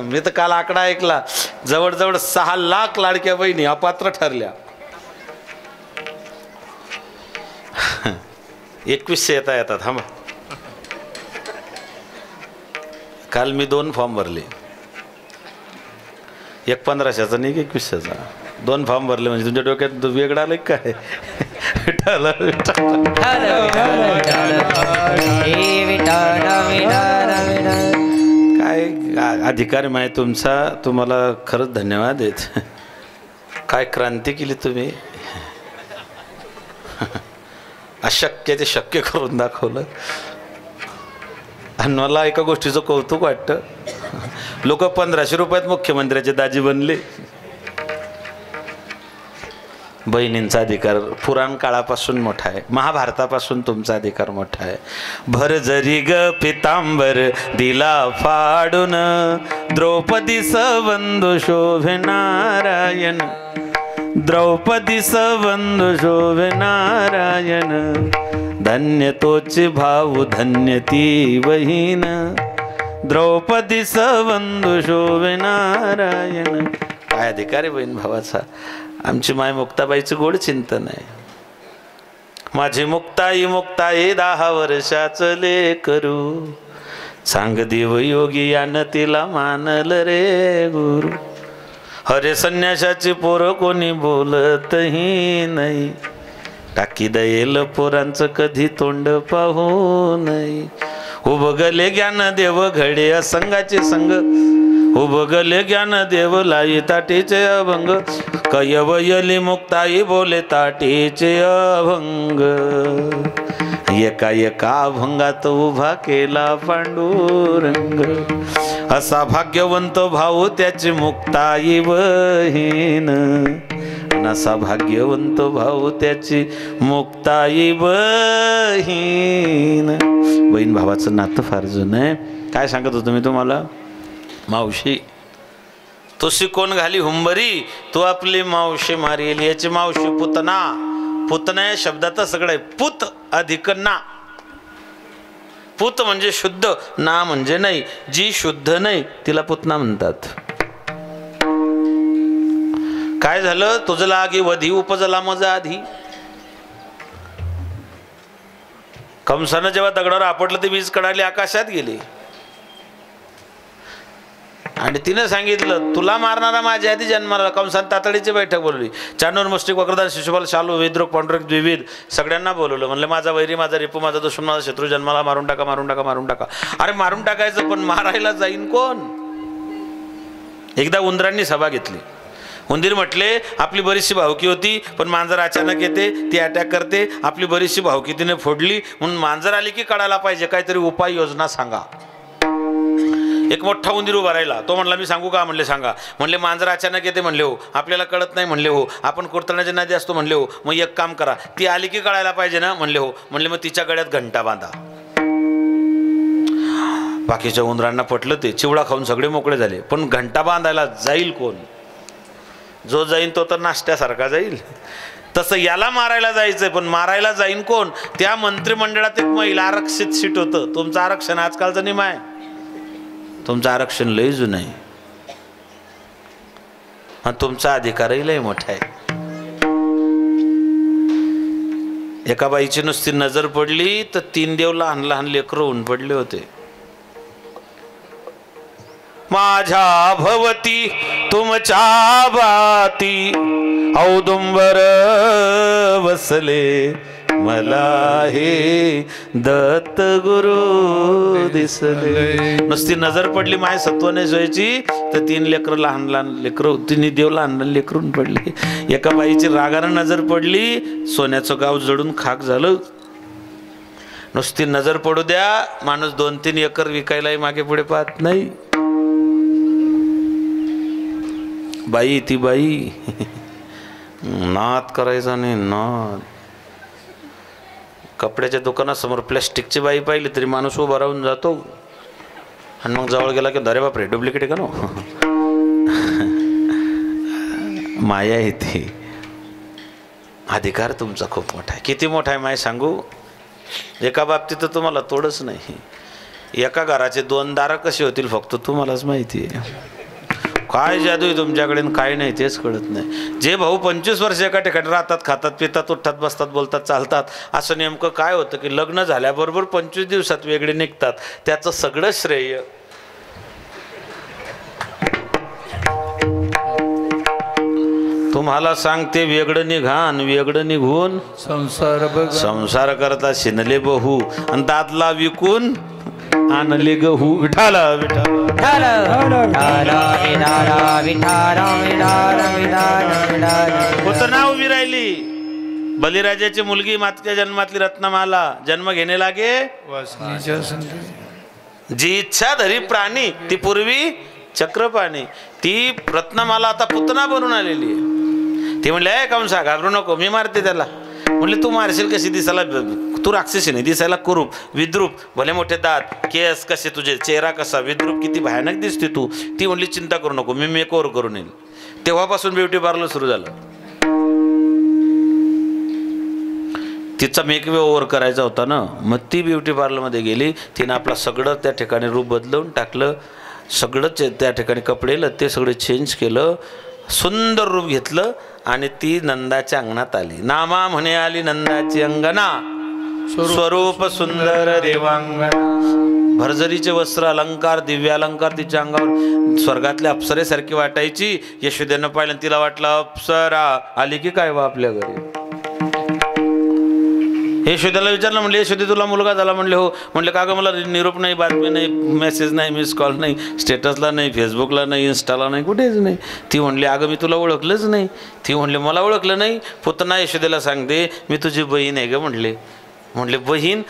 मी तर काल आकडा ऐकला, जवळजवळ 6 लाख लाडक्या बहिणी अपात्र ठरल्या. 2100 येतात. थांबा, काल मी 2 फॉर्म भरले, एक 1500चा आणि एक 2100चा. 2 फॉर्म भरले म्हणजे तुमच्या डोक्यात वेगळं आलं काय? काय अधिकार माय तुमचा, तुम्हाला खरंच धन्यवाद आहेत. काय क्रांती केली तुम्ही. अशक्य ते शक्य करून दाखवलं. आणि मला एका गोष्टीचं कौतुक वाटतं, लोक 1500 रुपयात मुख्यमंत्र्याचे दाजी बनले. बहिणींचा अधिकार पुराण काळापासून मोठा आहे, महाभारतापासून तुमचा अधिकार मोठा आहे. भर जरी ग पितांबर दिला फाडून, द्रौपदी सबंधू शोभे नारायण. द्रौपदी सबंधू शोभे नारायण. धन्य तोची भाऊ धन्य ती बहीण. द्रौपदी सबंधू शोभे नारायण. काय अधिकार आहे बहीण भावाचा. आमची माय मुक्ताबाईचं गोड चिंतन आहे. माझी मुक्ताई मुक्ताई 10 वर्षाचं लेकरू. सांग देव योगी यानं तिला मानल रे गुरु. हरे संन्याशाची पोरं कोणी बोलतही नाही. टाकी दयेल पोरांचं कधी तोंड पाहू नाही. उभगले ज्ञान देव घडे असंगाचे संग. उभगले ज्ञान देव लाई ताटीचे अभंग. कयवयली मुक्ताई बोले ताटीचे अभंग. एका एका अभंगात उभा केला पांडुरंग. असा भाग्यवंत भाऊ त्याची मुक्ताई बहीण. असा भाग्यवंत भाऊ त्याची मुक्ताई बहीण. बहीण भावाचं नातं फार जुनं आहे. काय सांगत होतो मी तुम्हाला. मावशी तुसी कोण घाली हुंबरी, तू आपली मावशी मारेल. याची मावशी पुतना. पुतना या शब्दाचा सगळं आहे. पुत अधिक ना. पुत म्हणजे शुद्ध, ना म्हणजे नाही. जी शुद्ध नाही तिला पुतना म्हणतात. काय झालं, तुझं लागी वधी उपजला मजा आधी. कंसानं जेव्हा दगडावर आपटलं ते वीज कडाली आकाशात गेली. आणि तिने सांगितलं तुला मारणारा माझ्या आधी जन्माला. कंसाने तातडीची बैठक बोलवली. चांडूर मुष्टिक वक्रदान शिशुपाल शालू वेद्रोग पांडुरक द्विविध सगळ्यांना बोलवलं. म्हणलं माझा वैरी माझा रिपू माझा दुश्मन माझा शत्रू जन्माला मारून टाका मारून टाका मारून टाका. अरे मारून टाकायचं पण मारायला जाईन कोण. एकदा उंदरांनी सभा घेतली. उंदीर म्हटले आपली बरीचशी भावकी होती पण मांजर अचानक येते ती अटॅक करते. आपली बरीचशी भावकी तिने फोडली म्हणून मांजर आली की काढायला पाहिजे. काहीतरी उपाय योजना सांगा. एक मोठा उंदीर उभा राहिला. तो म्हणला मी सांगू का. म्हणले सांगा. म्हणले मांजर अचानक येते म्हणले हो. आपल्याला कळत नाही म्हणले हो. आपण कुरतण्याच्या नादी असतो म्हणले हो. मग एक काम करा ती आली की कळायला पाहिजे ना म्हणले हो. म्हणले मग तिच्या गळ्यात घंटा बांधा. बाकीच्या उंदरांना पटलं ते. चिवडा खाऊन सगळे मोकळे झाले. पण घंटा बांधायला जाईल कोण. जो जाईन तो तर नाश्त्यासारखा जाईल. तसं याला मारायला जायचंय पण मारायला जाईन कोण. त्या मंत्रिमंडळात एक महिला आरक्षित सीट होतं. तुमचं आरक्षण आजकालचं नियम आहे. तुमचं आरक्षण लय जुनं आहे. आणि तुमचा अधिकारही लय मोठा आहे. एका बाईची नुसती नजर पडली तर 3 देव लहान लहान लेकरं होऊन पडले होते. माझ्या भवती तुमच्या बाती औदुंबर बसले. मला हे दत्त गुरु दिसले. नुसती नजर पडली माय सत्वाने सोयची तर 3 लेकरं लहान लहान लेकरं 3 देव लहान लहान लेकरून पडले. एका बाईची रागानं नजर पडली. सोन्याचं गाव जडून खाक झालं. नुसती नजर पडू द्या, माणूस 2-3 एकर विकायलाही मागे पुढे पाहत नाही. बाई ती बाई नाद करायचा नाही, नाद. कपड्याच्या दुकानासमोर प्लॅस्टिकची बाई पाहिली तरी माणूस उभा राहून जातो, आणि मग जवळ गेला की अरे बापरे डुप्लिकेट आहे का नो. माया आहे ती. अधिकार तुमचा खूप मोठा आहे. किती मोठा आहे माय सांगू. एका बाबतीत तर तुम्हाला तोडच नाही. एका घराचे 2 दारं कसे होतील फक्त तुम्हालाच माहिती आहे. काय जादू आहे तुमच्याकडे काय नाही तेच कळत नाही. जे भाऊ 25 वर्ष एका ठिकाणी राहतात, खातात पितात, उठतात बसतात बोलतात चालतात, असं नेमकं काय होतं की लग्न झाल्याबरोबर 25 दिवसात वेगळे निघतात. त्याचं सगळं श्रेय तुम्हाला सांगते. वेगळं निघान वेगळं निघून संसार करता शिनले बहु, आणि दादला विकून आणले गहू. विठाला विठाला पुतना उभी राहिली. बलिराजाची मुलगी मातच्या जन्मातली रत्नमाला जन्म घेणे लागे. जी इच्छा धरी प्राणी ती पूर्वी चक्रपाणी. ती रत्नमाला आता पुतना बनून आलेली आहे. ती म्हणले कंसा घाबरू नको, मी मारते त्याला. म्हणले तू मारशील कशी, दिसायला तू राक्षसी नाही, दिसायला कुरूप विद्रूप, भले मोठे दात, केस कसे तुझे, चेहरा कसा, विद्रूप किती भयानक दिसते तू. ती म्हणली चिंता करू नको, मी मेकओव्हर करून येईल. तेव्हापासून ब्युटी पार्लर सुरू झालं. तिचा मेकओव्हर करायचा होता ना, मग ती ब्युटी पार्लरमध्ये गेली. तिनं आपला सगळं त्या ठिकाणी रूप बदलवून टाकलं. सगळंच त्या ठिकाणी कपडे लत्ते सगळे चेंज केलं, सुंदर रूप घेतलं, आणि ती नंदाच्या अंगणात आली. नामा म्हणे आली नंदाची अंगना, स्वरूप सुंदर देवांगना. भरजरीचे वस्त्र अलंकार दिव्य अलंकार तिच्या अंगावर स्वर्गातल्या अप्सरेसारखी वाटायची. यशोदेनं पाहिलं, तिला वाटलं अप्सरा आली की काय वा आपल्या घरी. यशोदेला विचारलं, म्हणले यशोदे तुला मुलगा झाला. म्हणले हो. म्हणले का गं मला निरोप नाही, बातमी नाही, मेसेज नाही, मिस कॉल नाही, स्टेटसला नाही, फेसबुकला नाही, इन्स्टाला नाही, कुठेच नाही. ती म्हणली अगं मी तुला ओळखलंच नाही. ती म्हणले मला ओळखलं नाही. पुतना यशोदेला सांगते मी तुझी बहीण आहे ग. म्हणले बहीण.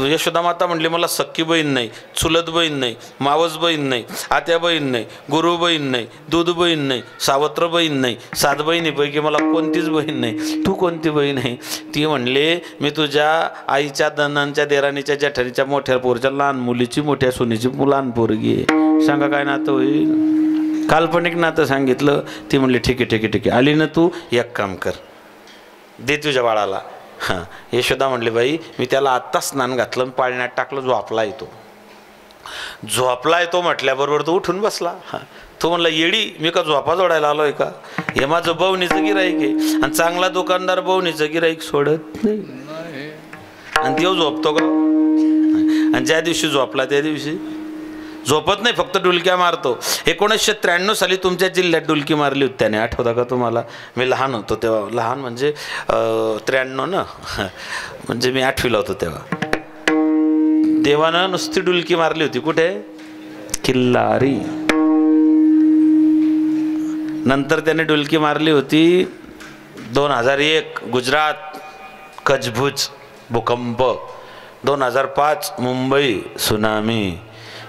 यशोदा माता म्हणले मला सख्खी बहीण नाही, चुलत बहीण नाही, मावस बहीण नाही, आत्या बहीण नाही, गुरु बहीण नाही, दूध बहीण नाही, सावत्र बहीण नाही, 7 बहिणीपैकी मला कोणतीच बहीण नाही. तू कोणती बहीण आहे. ती म्हणले मी तुझ्या आईच्या दनांच्या देराणीच्या जेठाणीच्या मोठ्या पोरच्या लहान मुलीची मोठ्या सुनीची लहान पोरगी आहे. सांगा काय नातं होईल. काल्पनिक नातं सांगितलं. ती म्हणली ठीक आहे ठीक आहे ठीक आहे. आली ना तू, एक काम कर, दे तुझ्या बाळाला. हां. यशोदा म्हणले बाई मी त्याला आत्ता स्नान घातलं, पाळण्यात टाकलं, झोपला येतो. झोपला येतो म्हटल्याबरोबर तो उठून बसला. हां. तो म्हणला येडी मी का झोपा जोडायला आलोय का. हे माझं बवणीचं गिराईक आहे, आणि चांगला दुकानदार बवणीचं गिराईक सोडत नाही. आणि देव झोपतो का. आणि ज्या दिवशी झोपला त्या दिवशी झोपत नाही, फक्त डुलक्या मारतो. 1993 साली तुमच्या जिल्ह्यात डुलकी मारली होती त्याने, आठवता का तुम्हाला. मी लहान होतो तेव्हा. लहान म्हणजे 93 ना, म्हणजे मी 8वीला होतो तेव्हा. देवानं नुसती डुलकी मारली होती. कुठे. किल्लारी. नंतर त्याने डुलकी मारली होती 2001 गुजरात कचभुज भूकंप, 2005 मुंबई सुनामी,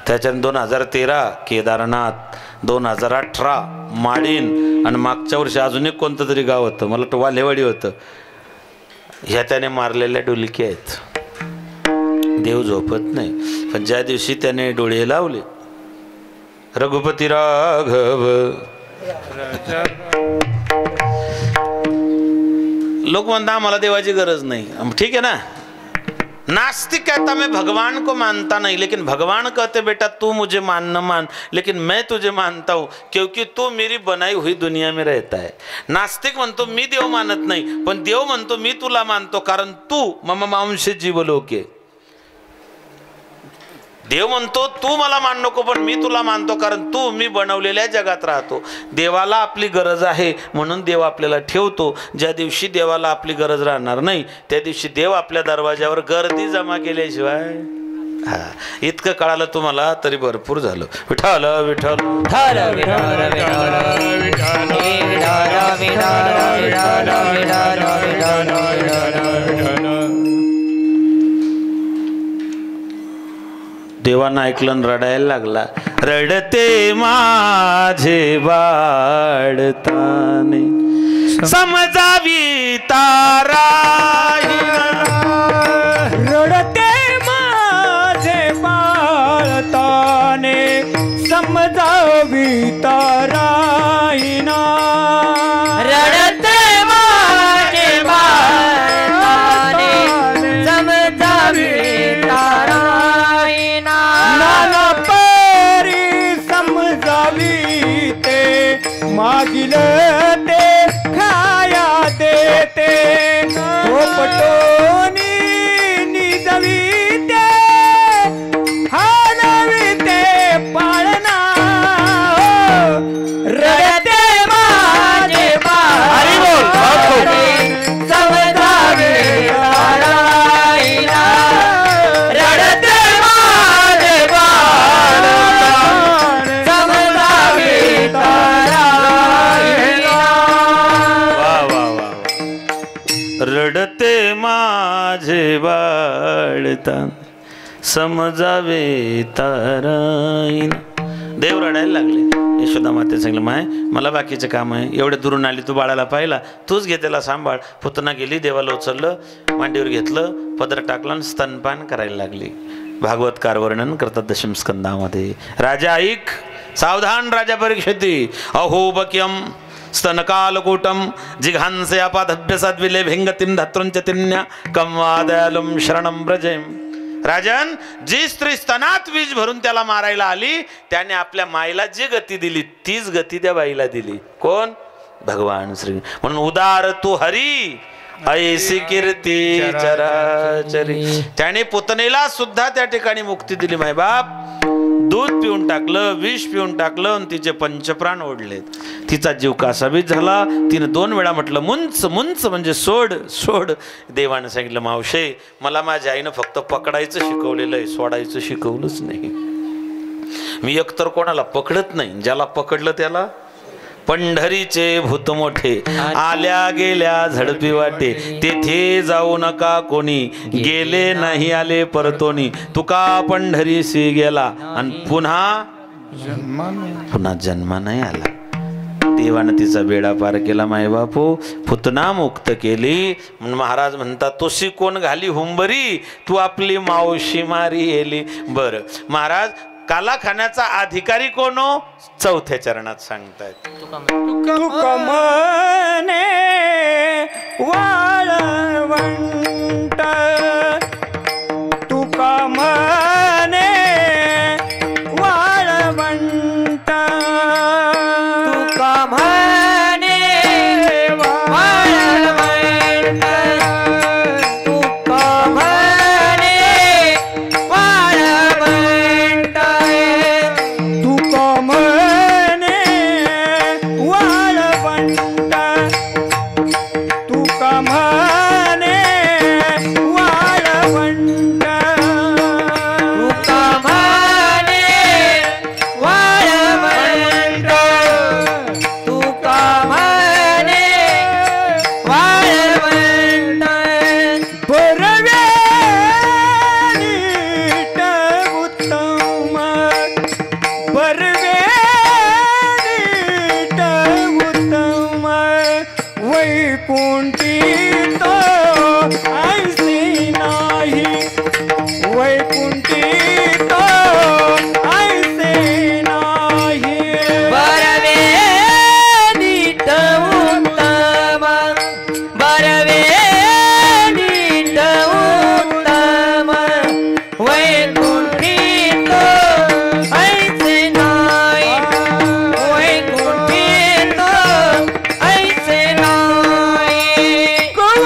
त्याच्यात 2013 केदारनाथ, 2018 माडीन, आणि मागच्या वर्षी अजून एक कोणतं तरी गाव होतं, मला वाटतं वालेवाडी होतं. ह्या त्याने मारलेल्या डुलकी आहेत. देव झोपत नाही, पण ज्या दिवशी त्याने डोळे लावले रघुपती राघव. लोक म्हणता आम्हाला देवाची गरज नाही. ठीक आहे ना. नास्तिक कहता मैं भगवान को मानता नहीं, लेकिन भगवान कहते बेटा तू मुझे मान न मान, लेकिन मैं तुझे मानता हूँ क्योंकि तू मेरी बनाई हुई दुनिया में रहता है. नास्तिक म्हणतो मी देव मानत नाही, पण देव म्हणतो मी तुला मानतो कारण तू मम मांशी जीवलोके. देव म्हणतो तू मला मान नको, पण मी तुला मानतो कारण तू मी बनवलेल्या जगात राहतो. देवाला आपली गरज आहे म्हणून देव आपल्याला ठेवतो. ज्या दिवशी देवाला आपली गरज राहणार नाही त्या दिवशी देव आपल्या दरवाजावर गर्दी जमा केल्याशिवाय. हा, इतकं कळालं तुम्हाला तरी भरपूर झालं. विठ्ठल विठ्ठल देवानं ऐकलं आणि रडायला लागला. रडते माझे बाळताने समजावी तारा, रडते माझे बाळताने समजावी ताराईना. रडते माझे बाळताने समजावी ताराईना. नाना परी समजावी ते मागिल ते खाया देते. पोपटोनी निजवी ते हालवी ते पाळणा. रडते माझे बाळताने समजावी ताराईना. रडते माझे बाळताने समजावी ताराईना. वा वा वा. रडते माझे बाळतान समजावे ताराईन. देव रडायला लागले. यशोदा माते सांगितलं, माय मला बाकीचं काम आहे, एवढे दुरून आली, तू बाळाला पाहिला, तूच घे त्याला सांभाळ. पुतना गेली, देवाला उचललं, मांडीवर घेतलं, पदर टाकलं आणि स्तनपान करायला लागली. भागवतकार वर्णन करतात दशम स्कंदामध्ये. राजा ऐक, सावधान राजा परीक्षिती. अहोबक्यम स्तनकालकूटम जिघांसे अपाधभ्यसाद्विले भिंगतिम धातृंचतिन्या कमवादयालुम शरणम ब्रजेम. राजन, जी स्त्री स्तनात विष भरून त्याला मारायला आली, त्याने आपल्या माईला जी गती दिली तीच गती त्या बाईला दिली. कोण? भगवान श्री. म्हणून उदार तू हरी ऐसी कीर्ती चराचरी. त्याने पुतनेला सुद्धा त्या ठिकाणी मुक्ती दिली. माय बाप, दूध पिऊन टाकलं, विष पिऊन टाकलं आणि तिचे पंचप्राण ओढलेत. तिचा जीव कासावीस झाला. तिने 2 वेळा म्हटलं मुंच मुंच, म्हणजे सोड सोड. देवानं सांगितलं, मावशे, मला माझ्या आईनं फक्त पकडायचं शिकवलेलं आहे, सोडायचं शिकवलंच नाही. मी एकतर कोणाला पकडत नाही, ज्याला पकडलं त्याला. पंढरीचे भूत मोठे आल्या गेल्या झडपी वाटे, तेथे जाऊ नका कोणी, गेले नाही आले परतोनी. तुका पंढरीसी गेला आणि पुन्हा जन्म नाही आला. देवानं तिचा बेडा पार केला. माय बापू, पुतना मुक्त केली. म्हणून महाराज म्हणतात, तोशी कोण घाली हुंबरी, तू आपली मावशी मारी येली. बर महाराज, काला खाण्याचा अधिकारी कोण हो? 4थ्या चरणात सांगतायत. तुका म्हणे वाळवंट, तुका म्हणे वाळवंट. तुका म्हणे वाळवंट, तुका म्हणे वाळवंट. तुका म्हणे वाळवंट, तुका म्हणे वाळवंट. तुका म्हणे वाळवंट, तुका म्हणे वाळवंट. बरवे नीट उत्तम, बरवे नीट उत्तम. वैकुंठी तो ऐसी नाही, वैकुंठी तो ऐसे नाही. बरवे नीट उत्तम, बरवे नीट उत्तम. वैकुंठीत ऐसे नाही, वैकुंठीत ऐसे नाही. कवळी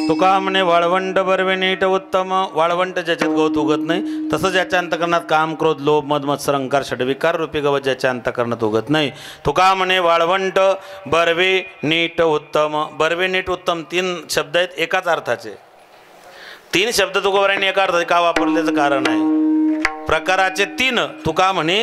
तुका म्हणे वाळवंट बरवे नीट उत्तम. वाळवंट ज्याच्यात गवत उगत नाही तसं ज्याच्या अंतकरणात काम क्रोध लोभ मद मत्सर अहंकार षड्विकार रूपी गवत ज्याच्या अंतकरणात उगत नाही. तुका म्हणे वाळवंट बरवे नीट उत्तम. बरवे नीट उत्तम 3 शब्द आहेत एकाच अर्थाचे. 3 शब्द तुकोबारायांनी एका अर्थाचे का वापरल्याचं कारण आहे. प्रकाराचे 3 तुका म्हणे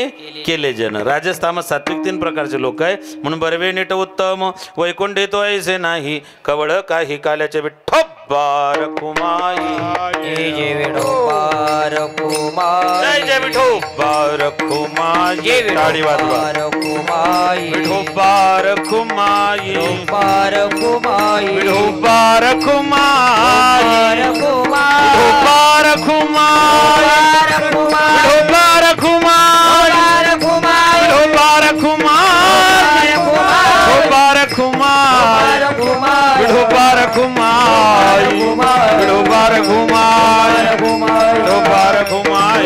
केले जन. राजस तामस सात्विक 3 प्रकारचे लोक आहे म्हणून बरवे नीट उत्तम. वैकुंठ येतो ऐसे नाही कवळ काही काल्याचे विठोबार कुमाई. जय विठोबार कुमाई. जय विठोबार कुमाई. टाळी वाजवा. कुमाई. विठोबार कुमाई. विठोबार कुमाई. विठोबार कुमाई. कुमाई. विठोबार कुमाई. विठोबार कुमाई. विठोबार कुमाई. विठोबार कुमाई. विठोबार कुमाई. विठोबार कुमाई. विठोबार कुमाई.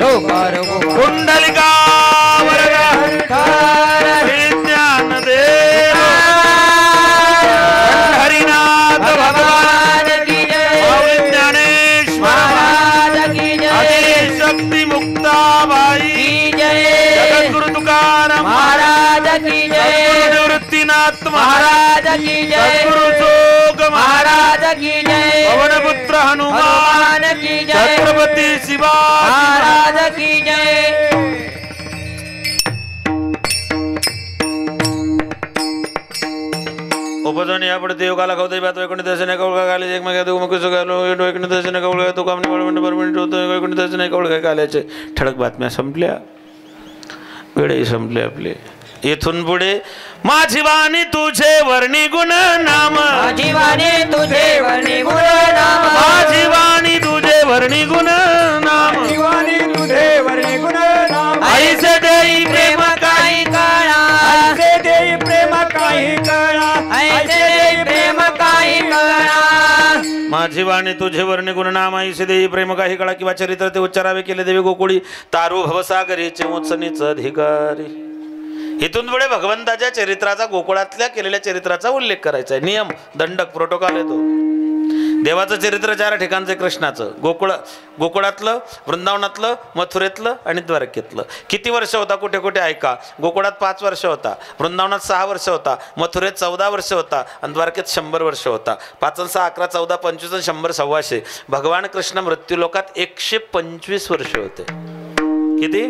विठोबार कुमाई. कुंडलिका वर्ग विज्ञान देव हरिनाथ भगवान शक्ती मुक्ताबाई. जगद्गुरु तुकाराम महाराज की जय. निवृत्तीनाथ महाराज की जय. सद्गुरु जोग महाराज की जय. पवनपुत्र हनुमान की जय. छत्रपती शिवाजी महाराज की जय. उपजन यापुढे देवकाला कौदय बात वैकुंठ दर्शन कवळ काले एक मग मुख सुगालो वैकुंठ दर्शन कवळ तो कामने वळवंट बरवंट होतो. वैकुंठ दर्शन कवळ काल्याचे ठळक बातम्या संपल्या. वेळही संपले आपले. इथून पुढे माझी वाणी तुझे वर्णी गुण नाम. माझी वाणी तुझे वर्णी गुण नाम. माझी वाणी तुझे वर्णी गुण नाम. शिवानी तुझे वर्णी गुण नाम. ऐसे देई प्रेम काही काळा. ऐसे देई प्रेम काही कळा. ऐसे देई प्रेम काही काळा. माझी वाणी तुझे वर्णी गुण नाम. ऐसे देई प्रेम काही काळा किंवा चरित्र ते उच्चारावे केले देवी गोकुळी तारू भवसागरीचे मोत्सनीच अधिकारी. इथून पुढे भगवंताच्या चरित्राचा गोकुळातल्या केलेल्या चरित्राचा उल्लेख करायचा आहे. नियम दंडक प्रोटोकॉल आहे तो. देवाचं चरित्र 4 ठिकाणचं. कृष्णाचं गोकुळातलं वृंदावनातलं मथुरेतलं आणि द्वारकेतलं. किती वर्ष होता कुठे कुठे ऐका. गोकुळात 5 वर्ष होता. वृंदावनात 6 वर्ष होता. मथुरेत 14 वर्ष होता आणि द्वारकेत 100 वर्ष होता. 5 आणि 6 11 14 25 आणि 100 125. भगवान कृष्ण मृत्यूलोकात 125 वर्ष होते. किती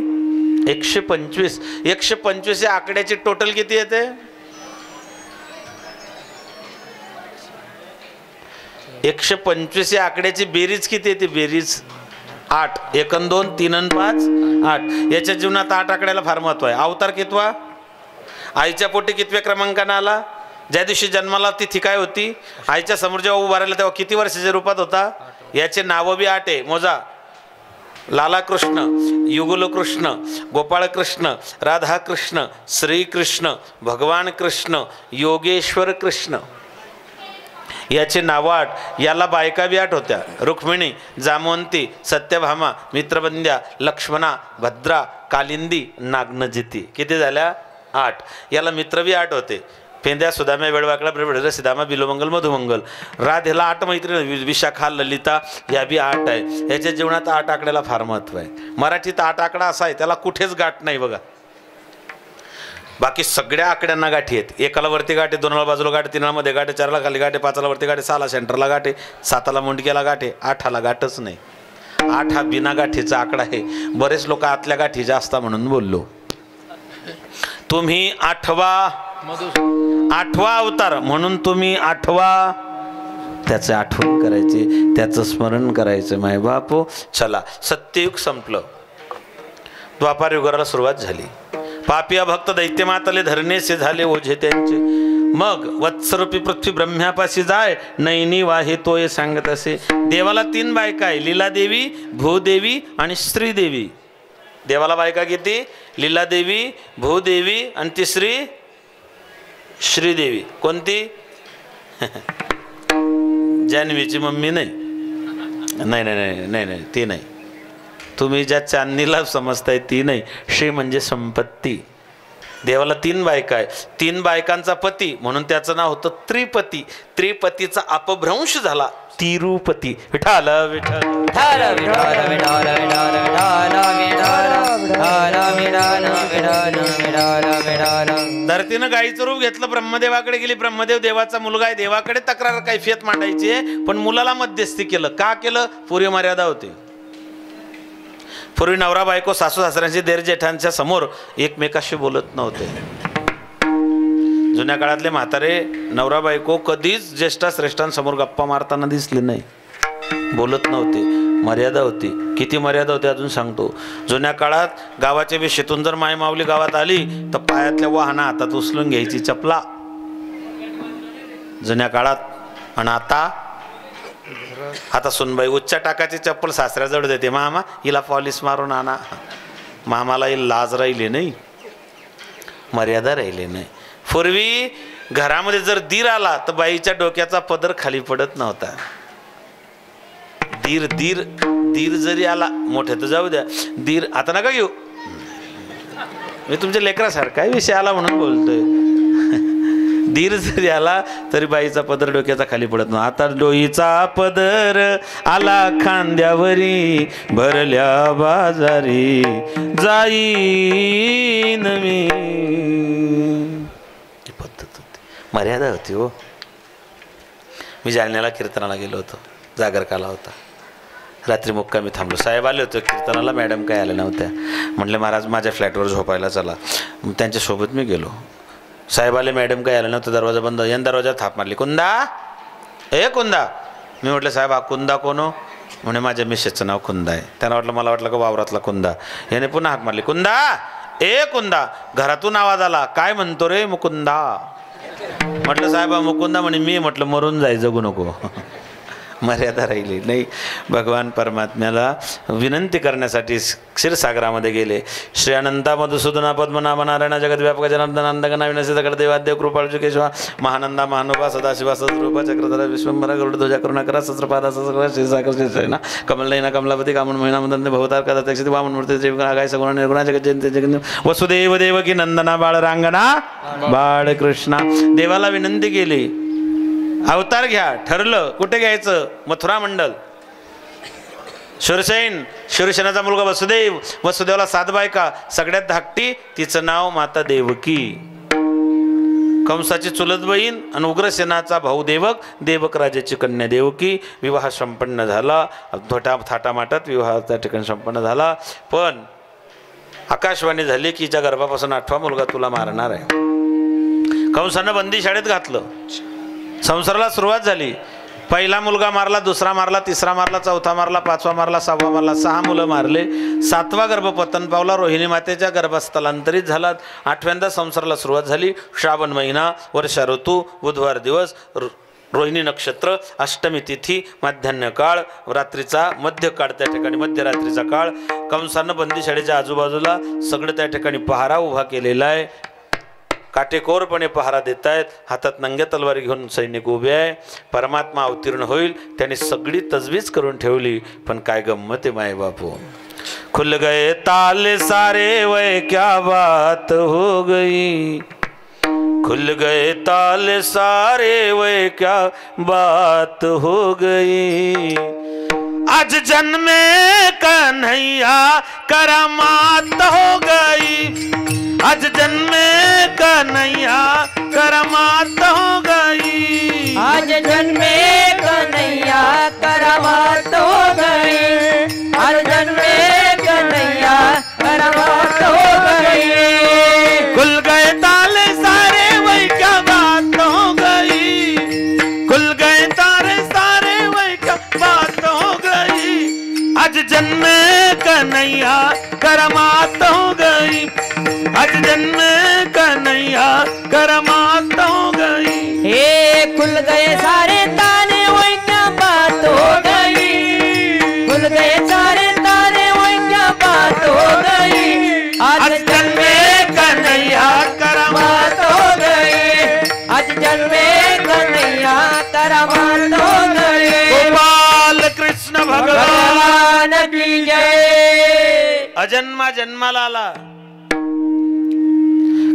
125. 125 या आकड्याची टोटल किती येते. 125 या आकड्याची बेरीज किती येते. बेरीज 8. 1 आणि 2 3 आणि 5 8. याच्या जीवनात 8 आकड्याला फार महत्व आहे. अवतार कितवा. आईच्या पोटी कितव्या क्रमांकाने आला. ज्या दिवशी जन्माला तिथी काय होती. आईच्या समोर जेव्हा उभा राहिला तेव्हा किती वर्षाच्या रूपात होता. याचे नावं बी 8 आहे. मोजा. लाला कृष्ण, युगल कृष्ण, गोपाळ कृष्ण, राधा कृष्ण, श्रीकृष्ण, भगवान कृष्ण, योगेश्वर कृष्ण. याचे नाव 8. याला बायका बी 8 होत्या. रुक्मिणी, जामवंती, सत्यभामा, मित्रबंद्या, लक्ष्मणा, भद्रा, कालिंदी, नागनजिती. किती झाल्या 8. याला मित्र बी 8 होते. पेंद्या, सुदाम्या, वेळवाकडा, ब्रह्मड, सिदामा, बिलोमंगल, मधुमंगल. राधेला 8 मैत्रिणी. विशाखा, ललिता या बी 8 आहे. याच्या जीवनात 8 आकड्याला फार महत्व आहे. मराठीत 8 आकडा असा आहे त्याला कुठेच गाठ नाही बघा. बाकी सगळ्या आकड्यांना गाठी आहेत. 1ला वरती गाठी, 2ला बाजूला गाठी, 3ला मध्ये गाठी, 4ला खाली गाठी, 5ला वरती गाठी, 6ला सेंटरला गाठी, 7ला मुंडक्याला गाठी, 8ला गाठच नाही. 8 हा बिना गाठीचा आकडा आहे. बरेच लोक आतल्या गाठी जास्त म्हणून बोललो. तुम्ही 8वा अवतार म्हणून तुम्ही 8वा त्याचे आठवण करायचे, त्याचं स्मरण करायचं. माय बापो. चला सत्ययुग संपलं. द्वापार युगाला सुरुवात झाली. पापिया भक्त दैत्यमातले धरणेसे झाले ओझे त्यांचे. मग वत्सरूपी पृथ्वी ब्रह्म्यापाशी जाय नैनी वाहे तोय सांगत असे. देवाला 3 बायका आहे. लीलादेवी, भूदेवी आणि श्रीदेवी. देवाला बायका किती. लीलादेवी, भूदेवी आणि तिसरी श्रीदेवी. कोणती. जान्हवीची मम्मी नाही. नाही नाही नाही नाही ती नाही. तुम्ही ज्या चांदणीला समजताय ती नाही. श्री म्हणजे संपत्ती. देवाला 3 बायका आहे, 3 बायकांचा पती म्हणून त्याचं नाव होतं त्रिपती. त्रिपतीचा अपभ्रंश झाला तिरुपती. विठाल विठ्ठल विठाल विठाल विठाल विठाल विठाल विठाल विठाल विठाल विठाल. धरतीनं गायीचं रूप घेतलं, ब्रह्मदेवाकडे गेली. ब्रह्मदेव देवाचा मुलगा आहे, देवाकडे तक्रार कैफियत मांडायची आहे, पण मुलाला मध्यस्थी केलं. का केलं? पूर्वी मर्यादा होती. पूर्वी नवरा बायको सासू सासऱ्यांशी देर जेठांच्या समोर एकमेकाशी बोलत नव्हते. जुन्या काळातले म्हातारे नवरा बायको कधीच ज्येष्ठा श्रेष्ठांसमोर गप्पा मारताना दिसले नाही, बोलत नव्हते. मर्यादा होती. किती मर्यादा होती अजून सांगतो. जुन्या काळात गावाच्या वेशीतून जर माय माऊली गावात आली तर पायातल्या वाहना हातात उचलून घ्यायची, चपला जुन्या काळात. आणि आता सुनबाई उच्च टाकाची चप्पल सासऱ्याजवळ देते, मामा हिला पॉलिश मारून आणा. मामाला ही लाज राहिली नाही, मर्यादा राहिली नाही. पूर्वी घरामध्ये जर दीर आला तर बाईच्या डोक्याचा पदर खाली पडत नव्हता. दीर दीर दीर जरी आला, मोठे तर जाऊ द्या, दीर आता नका घेऊ, मी तुमच्या लेकरासारखा विषय आला म्हणून बोलतोय. दीर जरी आला तरी बाईचा पदर डोक्याचा खाली पडत नव्हता. आता डोईचा पदर आला खांद्यावरी, भरल्या बाजारी जाईन मी. पद्धत होती, मर्यादा होती हो. मी जालन्याला कीर्तनाला गेलो होतो, जागर काला होता. रात्री मुक्कामी थांबलो. साहेब आले होते कीर्तनाला, मॅडम काय आल्या नव्हत्या. म्हटले महाराज माझ्या फ्लॅटवर झोपायला चला. त्यांच्यासोबत मी गेलो. साहेब आले, मॅडम काय आलं नव्हतं, दरवाजा बंद. यानं दरवाजा थाप मारली, कुंदा ए कुंदा. मी म्हटलं साहेब हा कुंदा कोण हो? म्हणे माझ्या मिसेसचं नाव कुंदा आहे. त्यांना वाटलं, मला वाटलं का वावरातला कुंदा. याने पुन्हा हाक मारली, कुंदा ए कुंदा. घरातून आवाज आला, काय म्हणतो रे मुकुंदा. म्हटलं साहेब हा मुकुंदा. म्हणे मी. म्हटलं मरून जाय, जगू नको. मर्यादा राहिली नाही. भगवान परमात्म्याला विनंती करण्यासाठी क्षीरसागरामध्ये गेले. श्री अनंता मधुसूदना पद्मनाभ नारायण जगद्व्यापक जनार्दन नंदगना विनसित देवादेव कृपाळजु केशवा महानंदा महानुभा सदाशिवा सद्रूपा चक्रधर विश्वंभरा गरुडध्वजा करुणाकरा सहस्रपादा सहस्र श्रीसागर श्रीशयना कमलनयना कमलापती कामन महिना मदन भवतार कदाक्षित वामन मूर्ती जय सगुण निर्गुणा जगत जयंती जगन वसुदेव देवकी नंदना बाळ रांगणा बाळ कृष्णा. देवाला विनंती केली, अवतार घ्या. ठरलं कुठे घ्यायचं? मथुरा मंडल. शूरसेन, शूरसेनाचा मुलगा वसुदेव. वसुदेवला 7 बायका, सगळ्यात धाकटी तिचं नाव माता देवकी. कंसाची चुलत बहीण आणि उग्रसेनाचा भाऊ देवक, देवक राजाची कन्या देवकी. विवाह संपन्न झाला. थाटामाटात विवाह त्या ठिकाणी संपन्न झाला. पण आकाशवाणी झाली की हिच्या गर्भापासून 8वा मुलगा तुला मारणार आहे. कंसानं बंदी शाळेत घातलं. संसाराला सुरुवात झाली. पहिला मुलगा मारला, दुसरा मारला, तिसरा मारला, चौथा मारला, 5वा मारला, 6वा मारला. 6 मुलं मारले. 7वा गर्भपतन पावला. रोहिणी मातेच्या गर्भस्थलांतरित झाला. 8व्यांदा संसाराला सुरुवात झाली. श्रावण महिना, वर्षा ऋतू, बुधवार दिवस, रोहिणी नक्षत्र, अष्टमी तिथी, माध्यान्ह काळ, रात्रीचा मध्य काळ, त्या ठिकाणी मध्यरात्रीचा काळ. कंसानं बंदीशाळेच्या आजूबाजूला सगळं त्या ठिकाणी पहारा उभा केलेला आहे. काटेकोरपणे पहारा देत आहेत. हातात नंग्या तलवारी घेऊन सैनिक उभे आहे. परमात्मा अवतीर्ण होईल त्याने सगळी तजवीज करून ठेवली. पण काय गंमत आहे माय बापू. खुल गए ताले सारे वय क्या बात हो गई. खुल गए ताले सारे वय क्या बात हो गई. आज जन्मे कन्हैया करामात हो गई. आज जन्मे कन्हैया करामात हो गई. आज जन्मे कन्हैया करामात हो गई. आज जन्मे कन्हैया करामात हो गई. खुल गए ताले सारे वही क्या बात हो गई. खुल गए तारे सारे वही क्या बात हो गई. आज जन्मे कन्हैया करामात हो गई. आज जन्मे कन्हैया करामात हो गई. हे खुल गए सारे तारे वही क्या बात हो गई. खुल गए सारे तारे वही क्या बात हो गई. आज जन्मे कन्हैया करामात हो गई. आज जन्मे कन्हैया करामात हो गई. गोपाल कृष्ण भगवान की जय. अजन्मा जन्माला आला.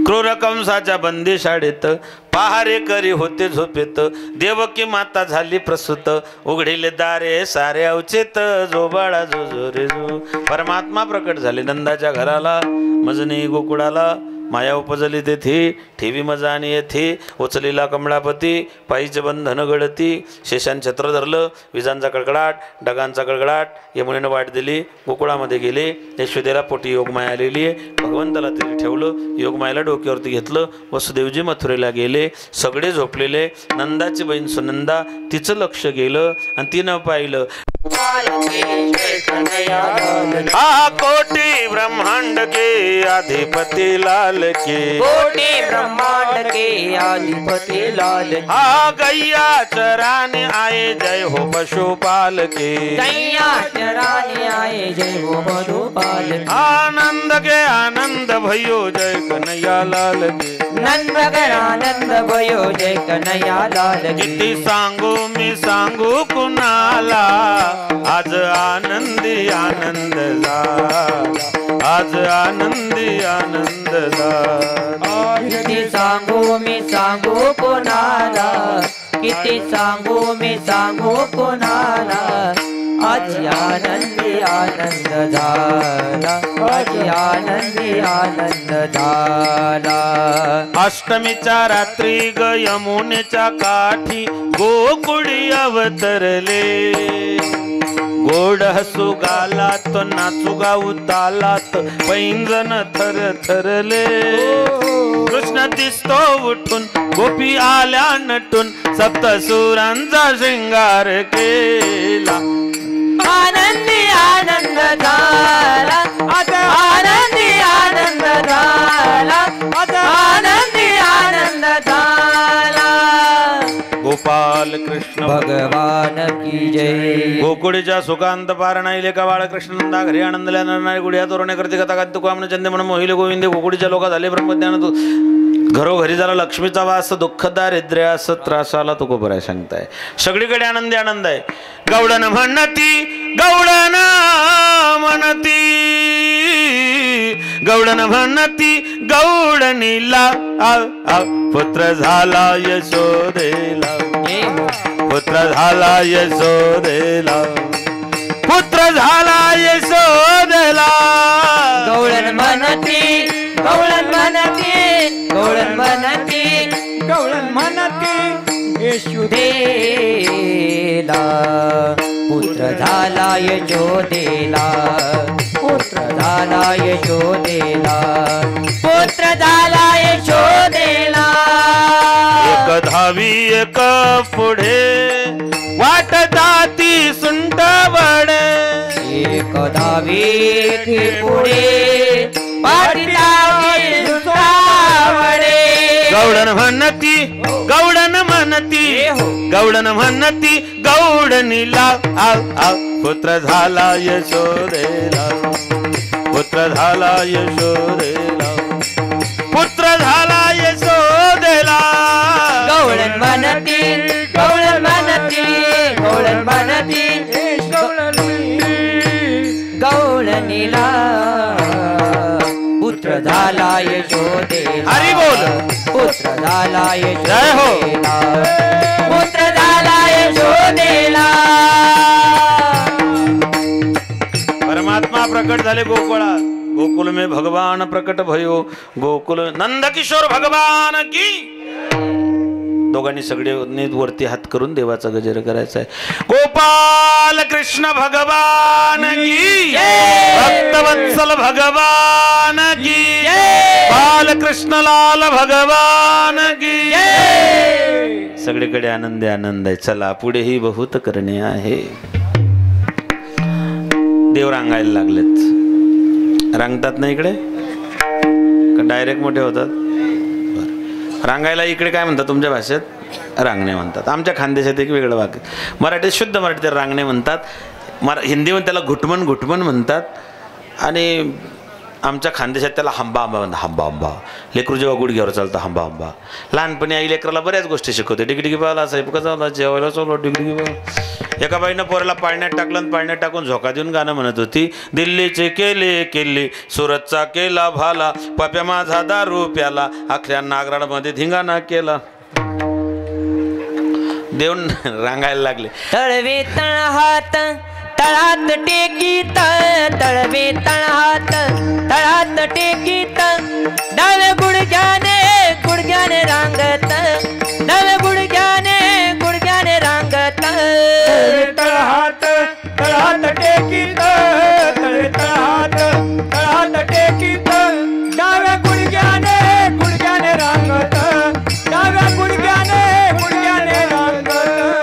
क्रूर कंसाच्या बंदी शाळेत पहारेकरी होते झोपेत देवकी माता झाली प्रसूत उघडिले दारे सारे अवचेत जो बाळा जो जो रे जो परमात्मा प्रकट झाले नंदाच्या घराला मजनी गोकुळाला माया उपजली तेथे ठेवी मजा आणि येथे उचलीला कमळापती पायीचे बंधन गळती शेषान छत्र धरलं विजांचा कडकडाट ढगांचा कडकडाट यमुनेनं वाट दिली गोकुळामध्ये गेले यशोदेला पोटी योगमाया आलेली आहे भगवंताला तिथे ठेवलं योगमायाला डोक्यावरती घेतलं वसुदेवजी मथुरेला गेले सगळे झोपलेले नंदाची बहीण सुनंदा तिचं लक्ष गेलं आणि तिनं पाहिलं हा कोटी ब्रह्मांड के अधिपति लाल के कोटि ब्रह्मांड के अधिपति लाल की हा गैया चराने आए जय हो पशुपाल के गैया चराने आए जय हो पशुपाल की आनंद के आनंद भयो जय कन्हैया लाल के नंद कर आनंद भयो जय कन्हैया लाल की किती सांगू मी सांगू कुणाला आज आनंदी आनंद झाला आज आनंदी आनंद झाला किती सांगू मी सांगू कोणाला किती सांगू मी सांगू कोणाला आज आनंदी आनंद झाला आज आनंदी आनंद झाला अष्टमीच्या रात्री ग यमुनेच्या काठी गोकुळी अवतरले गोड हसू गालात नाचू गाऊ तालात पैंजन थर थरले कृष्ण दिसतो उठून गोपी आल्या नटून सप्तसुरांचा शृंगार केला आनंदी आनंद झाला आनंदी आनंद झाला आनंदी आनंद झाला गोपाल कृष्ण भगवान की जय गोकुळीच्या सुकांत पारणाईले का बाळकृष्णनंदा घरी आनंदल्या नरनारी गुडिया तोरणे करते कथा गात तुकामन चंदे म्हणून मोहिले गोविंदे गोकुळीच्या लोका झाले ब्रह्मज्ञान तू घरोघरी झाला लक्ष्मीचा वास दुःख दारिद्र्यास त्रासाला तो कोपराय सांगताय सगळीकडे आनंदी आनंद आहे गौडन म्हणती गौडन म्हणती गौडन म्हणती गौडनीला पुत्र झाला यशोदेला पुत्र झाला यशोदेला पुत्र झाला यशोदेला गौळण म्हणती गौळण म्हणती गौळण म्हणती गवळण म्हणती येशू देला पुत्र झाला यशोदेला पुत्र झाला यशोदेला पुत्र झाला यशोदेला एक धावी एक पुढे वाट जाती सुंटवडे एक धावी पुढे पाठीला सुतावडे गौडन म्हणती गौडन म्हणती गौडन म्हणती गौडनीला पुत्र झाला यशोदेला पुत्र झाला यशोदेला पुत्र झाला यशोदेला गौळण म्हणती गौळण म्हणती गौळण म्हणती गौळणीला पुत्र झाला यशोदेला हरी बोल पुत्र झाला जय हो. यशोदेला पुत्र झाला यशोदेला परमात्मा प्रकट झाले गोकुळात गोकुल में भगवान प्रकट भयो गोकुल नंद किशोर भगवान की दोघांनी सगळे नीट वरती हात करून देवाचा गजर करायचा आहे गोपाल कृष्ण भगवान की भक्तवत्सल भगवान की बालकृष्ण लाल भगवान की सगळीकडे आनंद आनंद आहे चला पुढेही बहुत करणे आहे देव रांगायला लागलेत रांगतात ना इकडे का डायरेक्ट मोठे होतात रांगायला इकडे काय म्हणतात तुमच्या भाषेत रांगणे म्हणतात आमच्या खानदेशात एक वेगळं वाक्य मराठीत शुद्ध मराठीत रांगणे म्हणतात हिंदीमध्ये त्याला घुटमन घुटमन म्हणतात आणि आमच्या खानदेशात त्याला हंबा हंबा म्हणतात, हंबा हंबा. लेकरू जेव्हा गुडघ्यावर चालतं हंबा हंबा. लहानपणी आई लेकराला बऱ्याच गोष्टी शिकवते. डिगडिगी पाहिला साहेब कसा झाला जेवायला चालू डिगडिगी पाहिला. एका बाईनं पोराला पाळण्यात टाकलं आणि पाळण्यात टाकून झोका देऊन गाणं म्हणत होती. दिल्लीचे केले केले सुरतचा केला भाला, पाप्या माझा दारू प्याला, अख्ख्या नागराडमध्ये धिंगाणा केला. देऊन रांगायला लागले. तळवे तळहात तळात टेकीत, तळवे तळहात तळात टेकीत, डाव्या गुडघ्याने गुडघ्याने रांगत, डाव्या गुडघ्याने गुडघ्याने रांगत. तळहात तळहात टेकीत, तळे तळहात तळहात टेकीत, डाव्या गुडघ्याने गुडघ्याने रांगत, डाव्या गुडघ्याने गुडघ्याने रांगत.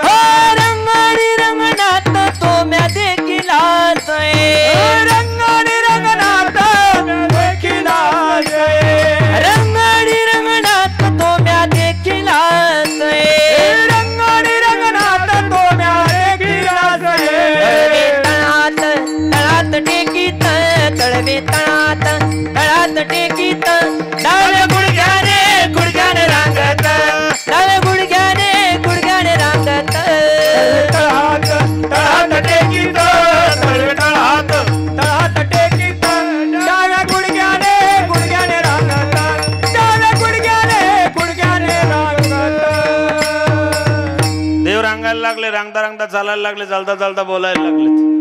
हो रंगाडी रंगनाथ तो म्या देखिलाच रंगाने रंगनाथ देखिलाच, रंगाडी रंगनाथ तो म्या देखिलाच, रंगाने रंगनाथ तो म्या देखिलाच. तळवे तळात तळात टेकीत, तळवे तळात तळात टेकीत, डाव्या गुडघ्याने गुडघ्याने रांगत, डाव्या गुडघ्याने गुडघ्याने रांगत. तळहात तळहात टेकीत, तळे तळहात तळहात टेकीत, डाव्या गुडघ्याने गुडघ्याने रांगत, डाव्या गुडघ्याने गुडघ्याने रांगत. देव रांगायला लागले. रांगता रांगता चालायला लागले. चालता चालता बोलायला लागले.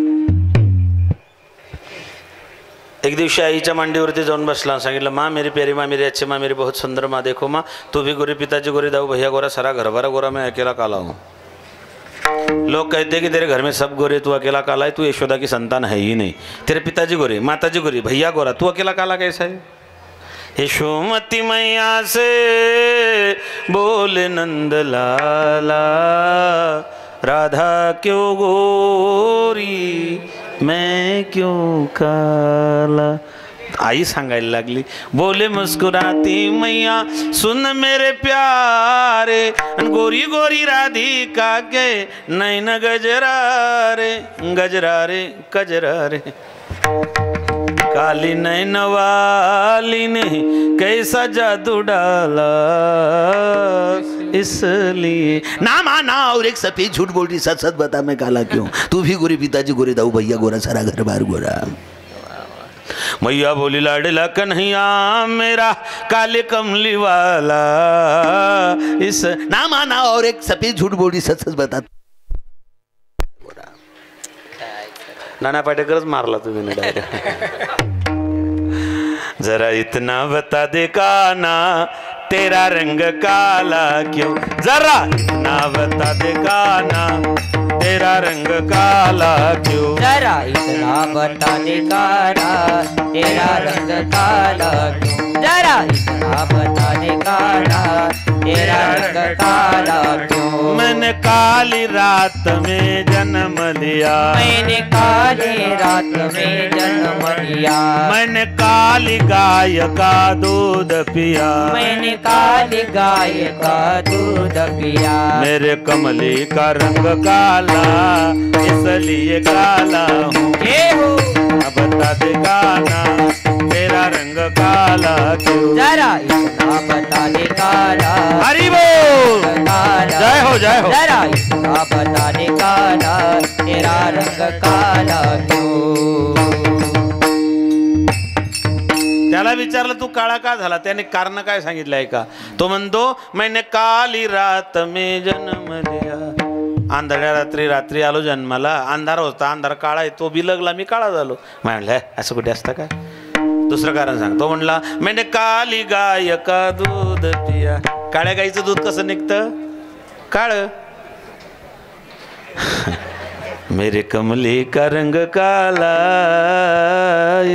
एक दिवशी आईच्या मांडीवरती जाऊन बसला. सांगितलं माँ मेरी प्यारी माँ मेरी अच्छी माँ मेरी बहुत सुंदर माँ, देखो माँ तू भी गोरी पिताजी गोरी दाऊ भैया गोरा सारा घर भरा गोरा, मैं अकेला काला हूँ. लोग कहते हैं कि तेरे घर में सब गोरे तू अकेला काला है, तू यशोदा की संतान है ही नहीं. तेरे पिताजी गोरे माताजी गोरी भैया गोरा, तू अकेला काला कैसा है. यशोमती मैया से बोले नंद लाला, राधा क्यों गोरी मैं क्यों काला. आई सांगायला लागली. बोले मुस्कुराती मैया सुन मेरे प्यारे, गोरी गोरी राधिका के नैन गजरा रे गजरा रे गजरा रे. काली नैन वाली ने कैसा जादू डाला, इसलिए ना माना और एक सफेद झूठ बोल रही, सच सच बता मैं काला क्यों. तू भी गोरी पिताजी गोरे दाऊ भैया गोरा सारा घर बार गोरा. मैया बोली लाडला कन्हैया मेरा काले कमली वाला, इस ना माना और एक सफेद झूठ बोल रही, सच सच बता. नाना पाटेकरच मारला तुम्ही ना डायरेक्ट. जरा इतना बता दे काना तेरा रंग काला क्यों, जरा इतना बता दे काना तेरा रंग काला क्यों. जरा इतना बता दे काना तेरा रंग काला क्यों, जरा इतना बता दे काना तेरा रंग काला क्यों. मैंने काली रात में जन्म लिया, मैंने काली रात में जन्म लिया, मैंने काली गाय का दूध पिया, मैंने काली गाय का दूध पिया. मेरे कमली का रंग काला इसलिए काला हूँ. ये हो बता दे काना तेरा रंग काला क्यों. जरा इतना बता दे काना हरि बोल. काला, जय हो जय हो. जरा इतना बता दे काना तेरा रंग काला क्यों. त्याला विचारलं तू काळा का झाला, त्याने कारण काय सांगितलं आहे का. तो म्हणतो मैंने काली रात में जन्म लिया, अंधाऱ्या रात्री रात्री आलो जन्माला, अंधार होता अंधार काळा आहे, तो बिलगला मी काळा झालो. म्हणलं असं कुठे असतं का. दुसरं कारण सांग. तो म्हणला मैंने काली गाय का दूध पिया, काळ्या गाईचं दूध कसं निघतं काळ. मेरे कमली का रंग काला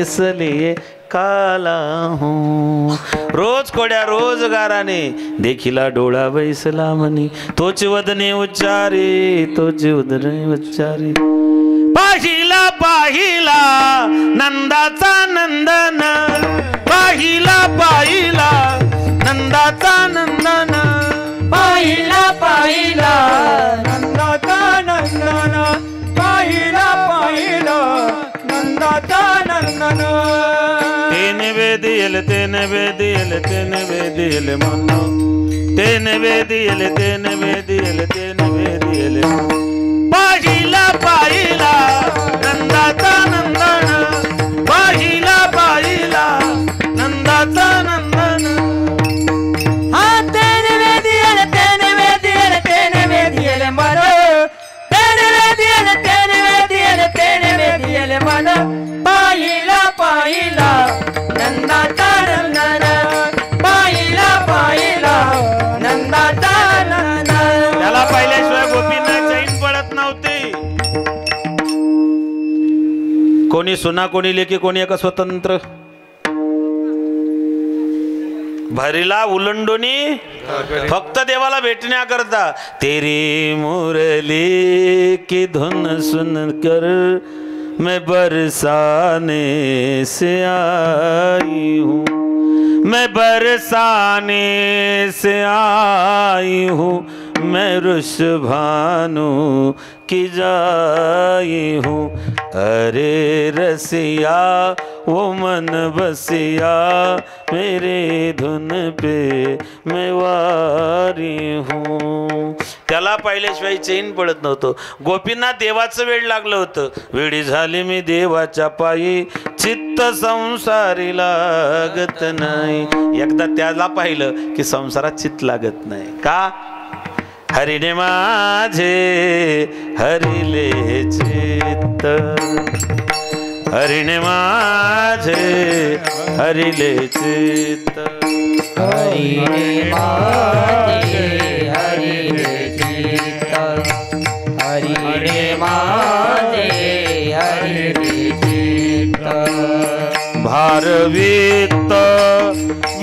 इसलिए काला हूँ. रोज कोड्या रोजगाराने देखिला डोळा बैसला म्हणी, तोच वदने उच्चारे तोच वदने उच्चारे. पाहिला पाहिला नंदाचा नंदन, पाहिला पाहिला नंदाचा नंदन, पाहिला पाहिला नंदाचा नंदन, पाहिला पाहिला नंदाचा नंदन. तेने तेने वेदियल तेने वेदियल मनो तेने वेदियल तेने वेदियल तेने वेदियल पाहिला पाहिला नंदाचा नंदन पाहिला पाहिला नंदाचा नंदन हा तेने वेदियल तेने वेदियल तेने वेदियल मनो तेने वेदियल तेने वेदियल तेने वेदियल मनो पाहिला पाहिला नंदाचा नंदन पाहिला पाहिला नंदाचा नंदन त्याला पाहिल्याशिवाय गोपींना चैन पडत नव्हती. कोणी सुना कोणी लेकी कोणी एका स्वतंत्र भरीला उलंडोनी फक्त देवाला भेटण्याकरता तेरी मुरली की धुन सुन कर मैं बरसाने से आई हूँ मैं बरसाने से आई हूँ मैं रुषभानु की जाई हूँ अरे रसिया वो मन बसिया मेरे धुन पे मैं वारी हूँ. त्याला पाहिल्याशिवाय चैन पडत नव्हतं. गोपींना देवाचं वेळ लागलं होतं. वेळी झाली मी देवाच्या पायी चित्त संसारी लागत नाही. एकदा त्याला पाहिलं की संसारात चित्त लागत नाही. का? हरिने माझे हरिले चित्त हरिने माझे हरिले चित्त हरिने माझे हरिले चित्त हरिने माझे हरिले चित्त भारवित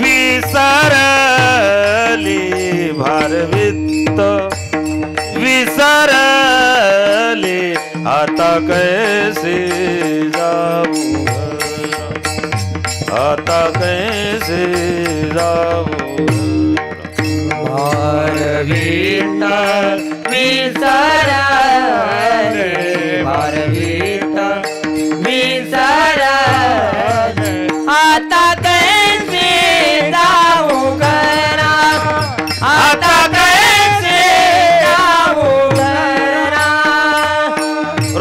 विसरली भारवित विसरली आता कैसे जाऊ आता कैसे जाऊ भारवित विसरली भारवित विसरली आता कैसे जाऊ घरा आता कैसे जाऊ घरा.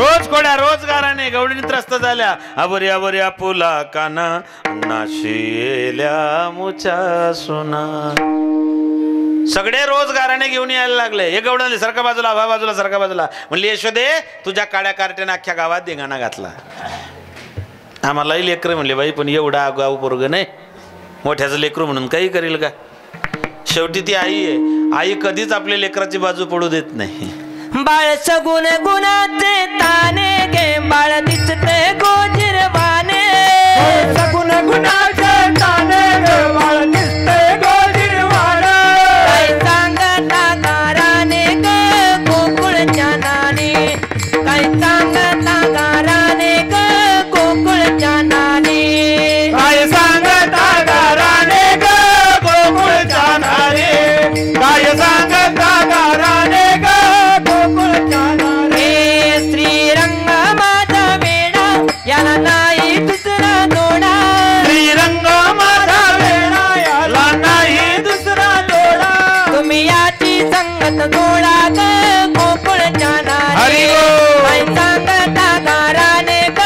रोज कोड्या रोजगाराने गवडीने त्रस्त झाल्या. अबरी अबरी आपुला काना नाशिल्या मुच्या सुना सगळे रोजगाराने घेऊन यायला लागले. हे गवडले सरका बाजूला हवा बाजूला सरका बाजूला म्हणली यशोदे तुझ्या काड्या कार्ट्याने अख्ख्या गावात धिंगाणा घातला. आम्हालाही लेकरं म्हणले बाई पण एवढा गाव पोरग नाही मोठ्याचं लेकरू म्हणून काही करेल का. शेवटी ती आई आहे. आई कधीच आपल्या लेकराची बाजू पडू देत नाही. बाळ सगुण गुणाचे ताने घे बाळ दिसते गोजिरवाने सगुण गुणाचे ताने गे बाळ दिसते गोजिरवाने काय सांगता गाराने ग गोकुळच्या नाने काय सांगता गाराने ग गोकुळच्या नाने काय सांगता गाराने ग गोकुळच्या नारे काय सांगता गाराने ग गोकुळच्या नारे हे श्रीरंग माझा वेडा याला नाही दुसरा जोडा श्रीरंग माझा वेळा याला नाही दुसरा जोडा तुम्ही याची संगत जोडा ग गोकुळच्या नारे हरी बोल. काय सांगता गाराने ग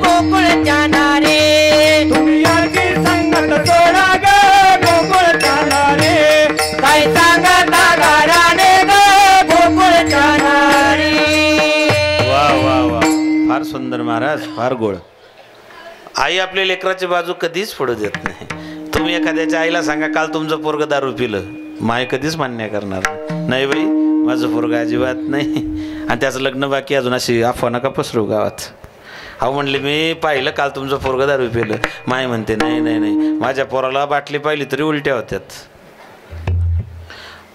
गोकुळच्या नारे तुम्ही याची संगत जोडा ग गोकुळच्या नारे काय सांगता गाराने ग गोकुळच्या नारे. वा वा वा फार सुंदर महाराज फार गोड. आई आपल्या लेकराची बाजू कधीच पडू देत नाही. तुम्ही एखाद्याच्या आईला सांगा काल तुमचं पोरग दारू पिलं माय कधीच मान्य करणार नाही. बाई माझं पोरग अजिबात नाही आणि त्याचं लग्न बाकी अजून अशी अफवा नका पसरू गावात. अहो म्हणले मी पाहिलं काल तुमचं पोरग दारू पिलं माय म्हणते नाही नाही नाही माझ्या पोराला बाटली पाहिली तरी उलट्या होत्यात.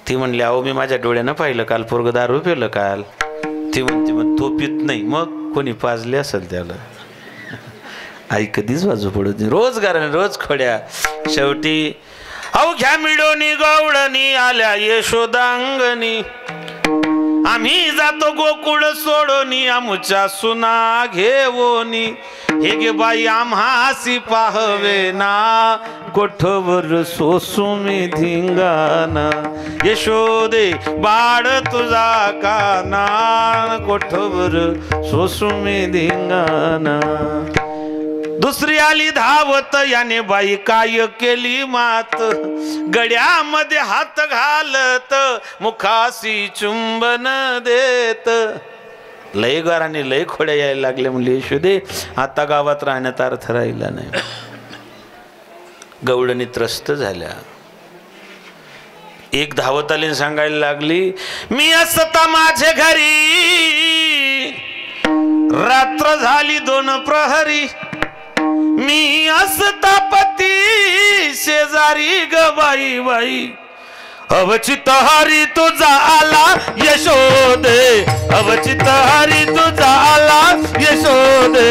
ती म्हणली अहो मी माझ्या डोळ्यानं पाहिलं काल पोरग दारू पिलं काल. ती म्हणते मग तो पित नाही मग कोणी पाजले असेल त्याला. आई कधीच बाजू पडत नाही. रोजगाराने रोज खोड्या. शेवटी अवघ्या मिळवणी गवळणी आल्या यशोदांगणी आम्ही जातो गोकुळ सोडोनी आमुच्या सुना घेवोनी हे गे बाई आम्हासी पाहवे ना कोठवर सोसुमी धिंगाना यशोदे बाळ तुझा काना कोठवर सोसुमी धिंगाना दुसरी आली धावत याने बाई काय केली मात गड्यामध्ये हात घालत मुखासी चुंबन देत लय गाराने लय खोड्या यायला लागले म्हणले यशोदे आता गावात राहण्यात अर्थ राहिला नाही गवळणी त्रस्त झाल्या एक धावत आली सांगायला लागली मी असता माझ्या घरी रात्र झाली 2 प्रहरी मी असता पती शेजारी ग बाई बाई अवचित हरी तुझा आला यशोदे अवचित हरी तुझा आला यशोदे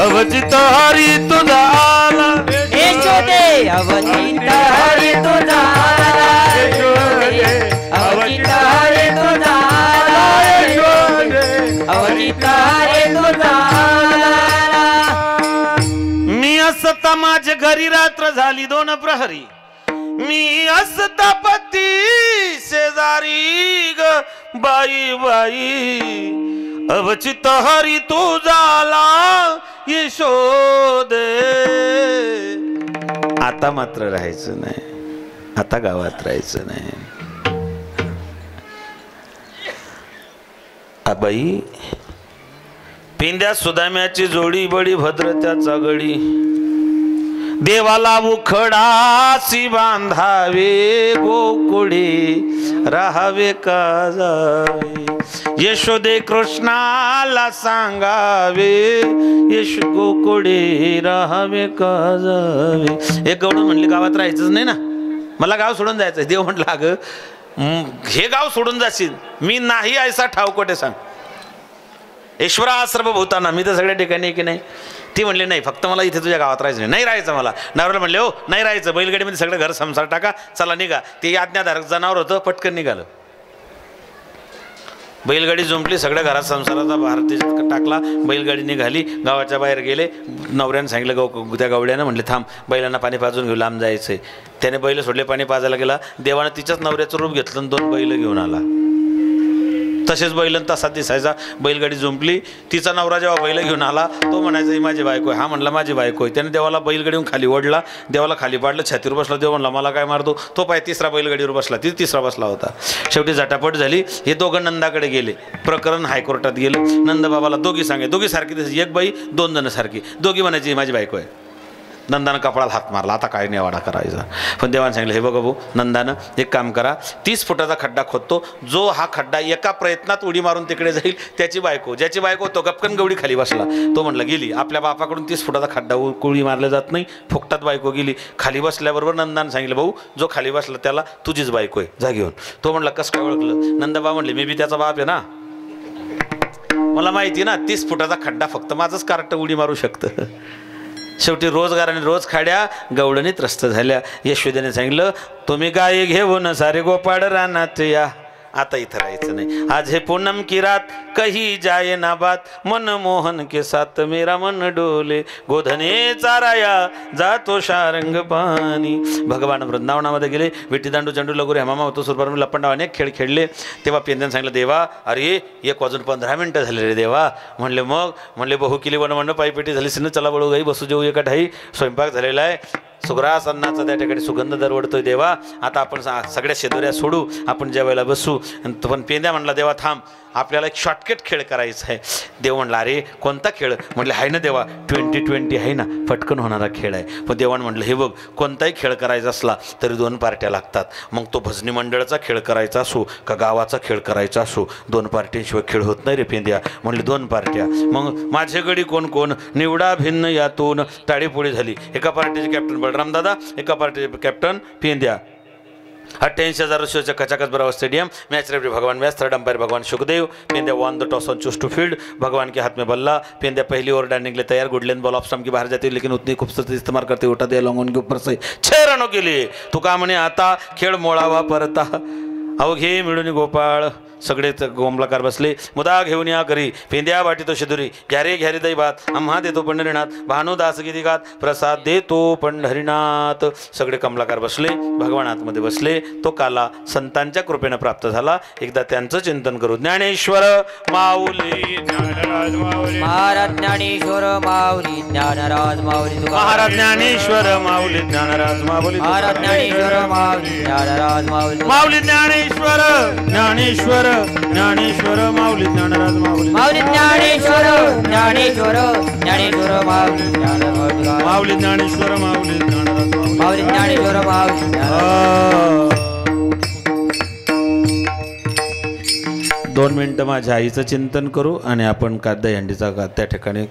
अवचित हरी तुझा आला यशोदे अवचित हरी तुझा आला यशोदे अवचित हरी तुझा आला यशोदे अवचित हरी तुझा आला मी असता माझ्या घरी रात्र झाली 2 प्रहरी मी असता पती शेजारी ग बाई बाई अवचित हरी तू झाला यशोदे आता मात्र राहायचं नाही आता गावात राहायचं नाही बाई पिंद्या सुदाम्याची जोडी बडी भद्र त्याचा गडी देवाला उखडासी बांधावे गोकुळे राहावे का जावे यशोदे कृष्णाला सांगावे यश गोकुळे राहावे का जावे एक गवळण म्हणले गावात राहायचंच नाही ना मला गाव सोडून जायचं देव म्हटलं अगं हे गाव सोडून जाशील मी नाही ऐसा ठाव कोठे सांग ईश्वरा सर्वभूतांना मी तर सगळ्या ठिकाणी की नाही ती म्हणली नाही फक्त मला इथे तुझ्या गावात राहायचं नाही राहायचं मला नवऱ्याला म्हणले हो नाही राहायचं बैलगाडीमध्ये सगळं घर संसार टाका चला निघा ते आज्ञाधारक जनावर होतं पटकन निघालं बैलगाडी जुंपली सगळ्या घरात संसाराचा भारती टाकला बैलगाडी निघाली गावाच्या बाहेर गेले नवऱ्यानं सांगितलं त्या गवड्यानं म्हणले थांब बैलांना पाणी पाजून घेऊ लांब जायचंय त्याने बैल सोडले पाणी पाजायला गेला देवानं तिच्याच नवऱ्याचं रूप घेतलं आणि 2 बैल घेऊन आला तसेच बैलन तसाच दिसायचा बैलगाडी जुंपली तिचा नवरा जेव्हा बैल घेऊन आला तो म्हणायचा ही माझी बायको आहे हा म्हणला माझी बायको आहे त्याने देवाला बैलगाडीहून खाली ओढला देवाला खाली पाडलं छातीवर बसला देव म्हणला मला काय मारतो तो पाय 3रा बैलगाडीवर बसला तिसरा बसला होता शेवटी झटापट झाली हे दोघं नंदाकडे गेले प्रकरण हायकोर्टात गेलं नंदबाबाला दोघी सांगे दोघी सारखी दिसायची एक बाई 2 जण सारखी दोघी म्हणायची माझी बायको आहे नंदानं कपाळाला हात मारला आता काय नेवाडा करायचा पण देवाने सांगितलं हे बघा भाऊ नंदानं एक काम करा 30 फुटाचा खड्डा खोदतो जो हा खड्डा एका प्रयत्नात उडी मारून तिकडे जाईल त्याची बायको ज्याची बायको तो गपकन गवडी खाली बसला तो म्हणला गेली आपल्या बापाकडून 30 फुटाचा खड्डा कुळी मारला जात नाही फुकटात बायको गेली खाली बसल्याबरोबर नंदानं सांगितलं भाऊ जो खाली बसला त्याला तुझीच बायको आहे जा घेऊन तो म्हणला कसं काय ओळखलं नंदबा म्हणले मी बी त्याचा बाप आहे ना मला माहिती ना 30 फुटाचा खड्डा फक्त माझंच कार्ट उडी मारू शकतं शेवटी रोजगाराने रोज खाड्या गवळणी त्रस्त झाल्या यशोदेने सांगितलं तुम्ही गाय घेऊन सारे गोपाळ रानात या आता इथं राहायचं नाही आज हे पूनम की रात कही जाए ना बात मन मोहन के साथ मेरा मन डोले गोधने चाराया जातो शारंग पाणी भगवान वृंदावनामध्ये गेले विट्टीदांडू चंडू लगोरे हमामा होतो सुरबार लपंडाव अनेक खेळ खेळले तेव्हा पेंद्याने सांगितलं देवा अरे 1:15 झाले रे देवा म्हणले बहु केली वन पायपेटी झाली सिन चला बळू गाई बसू जेऊ एका ठाई स्वयंपाक झालेला आहे सुग्रास अन्नाचा त्या ठिकाणी सुगंध दरवडतोय देवा आता आपण सगळ्या शेदोऱ्या सोडू आपण जेवायला बसू पण पेंद्या म्हणला देवा थांब आपल्याला एक शॉर्टकट खेळ करायचा आहे देव म्हणला अरे कोणता खेळ म्हटलं आहे ना देवा 20-20 आहे ना पटकन होणारा खेळ आहे पण देवानं म्हटलं हे बघ कोणताही खेळ करायचा असला तरी 2 पार्ट्या लागतात मग तो भजनी मंडळाचा खेळ करायचा असो का गावाचा खेळ करायचा असो 2 पार्ट्यांशिवाय खेळ होत नाही रे पेंद्या म्हणले 2 पार्ट्या मग माझे गडी कोण कोण निवडा भिन्न यातून टाळीपोळी झाली एका पार्टीचे कॅप्टन बलराम दादा एका पार्टीचे कॅप्टन पेंद्या 88,000 रशियाच्या कचाकच बराबर स्टेडियम मैच रेफरी भगवान व्यास थर्ड अंपायर भगवान Sukhdev Pandya won the toss on choose to field भगवान के हाथ में बल्ला पेंद्या पहली ओवर डालने के लिए तैयार good length ball off stump की बाहर जाती है लेकिन उतनी खूबसूरती इस्तेमाल करते उठा दिया लॉन्ग ऑन के ऊपर से 6 रनों के लिए तुका म्हणे आता खेळ मोळावा परता अवघे मिळून गोपाळ सगळे गोमलाकार बसले. मुदा घेऊन या करी पेंद्या वाटी तो शिदुरी घ्यारे घ्यारे दैवात आम्हा देतो पंढरीनाथ भानुदास गीतिकात प्रसाद देतो पंढरीनाथ. सगळे कमलाकार बसले. भगवान आतमध्ये बसले. तो काला संतांच्या कृपेनं प्राप्त झाला. एकदा त्यांचं चिंतन करू. ज्ञानेश्वर माऊली ज्ञानराज माऊली महाराज ज्ञानेश्वर माऊली ज्ञानराज माऊली महाराज ज्ञानेश्वर माऊली ज्ञानराज माऊली महाराज ज्ञानेश्वर माऊली ज्ञानराज माऊली माऊली ज्ञानेश्वर ज्ञानेश्वर ज्ञानेश्वर माऊली ज्ञानराज माऊली माऊली ज्ञानेश्वर ज्ञानेश्वर ज्ञानेश्वर माऊली ज्ञानराज माऊली ज्ञानेश्वर माऊली ज्ञानराज माऊली माऊली ज्ञानेश्वर माऊली ज्ञानराज. 2 मिनिटं माझ्या आईचं चिंतन करू आणि आपण का दहीहंडीचा त्या ठिकाणी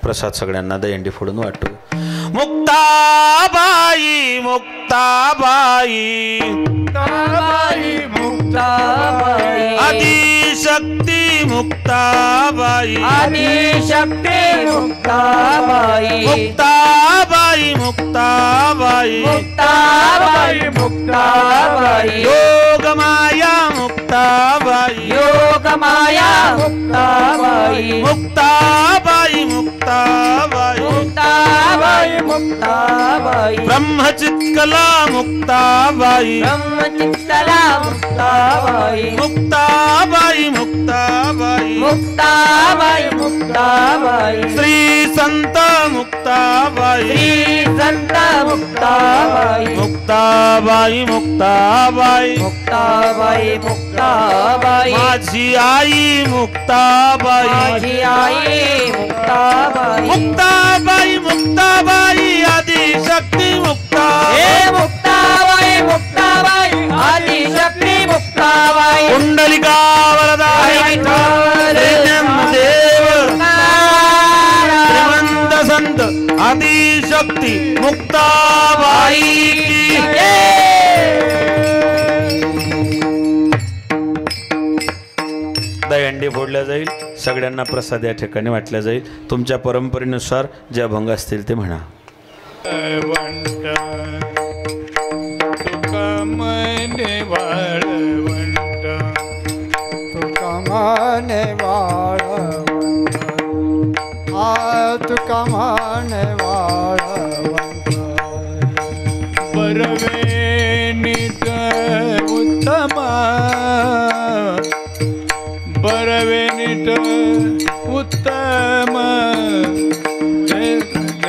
प्रसाद सगळ्यांना दहीहंडी फोडून वाटू. मुक्ताबाई मुक्ताबाई मुक्ताबाई मुक्ताबाई आदिशक्ती मुक्ताबाई आदिशक्ती मुक्ताबाई मुक्ताबाई मुक्ताबाई मुक्ताबाई मुक्ताबाई योगमाया मुक्ताबाई योगमाया मुक्ताबाई मुक्ताबाई मुक्ताबाई मुक्ताबाई मुक्ताबाई ब्रह्मचित्कला मुक्ताबाई ब्रह्मचित्तला मुक्ताबाई मुक्ताबाई मुक्ताबाई मुक्ताबाई मुक्ताबाई श्री संत मुक्ताबाई श्री संत मुक्ताबाई मुक्ताबाई मुक्ताबाई मुक्ताबाई मुक्ताबाई माझी आई मुक्ताबाई माझी आई मुक्ताबाई मुक्ताबाई मुक्ताबाई आदिशक्ती मुक्ताबाई हे मुक्ताबाई मुक्ताबाई आदिशक्ती मुक्ताबाई कुंडलिका वरदाई विठ्ठल देव श्रीमंत संत आदिशक्ती मुक्ताबाई की दहीहंडी फोडल्या जाईल. सगळ्यांना प्रसाद या ठिकाणी वाटल्या जाईल. तुमच्या परंपरेनुसार जे अभंग असतील ते म्हणा. वंट तुका मने वाळवंट तुका मने वाळवंट तुका मने वाळवंट बरवे नीट उत्तम बरवे नीट उत्तम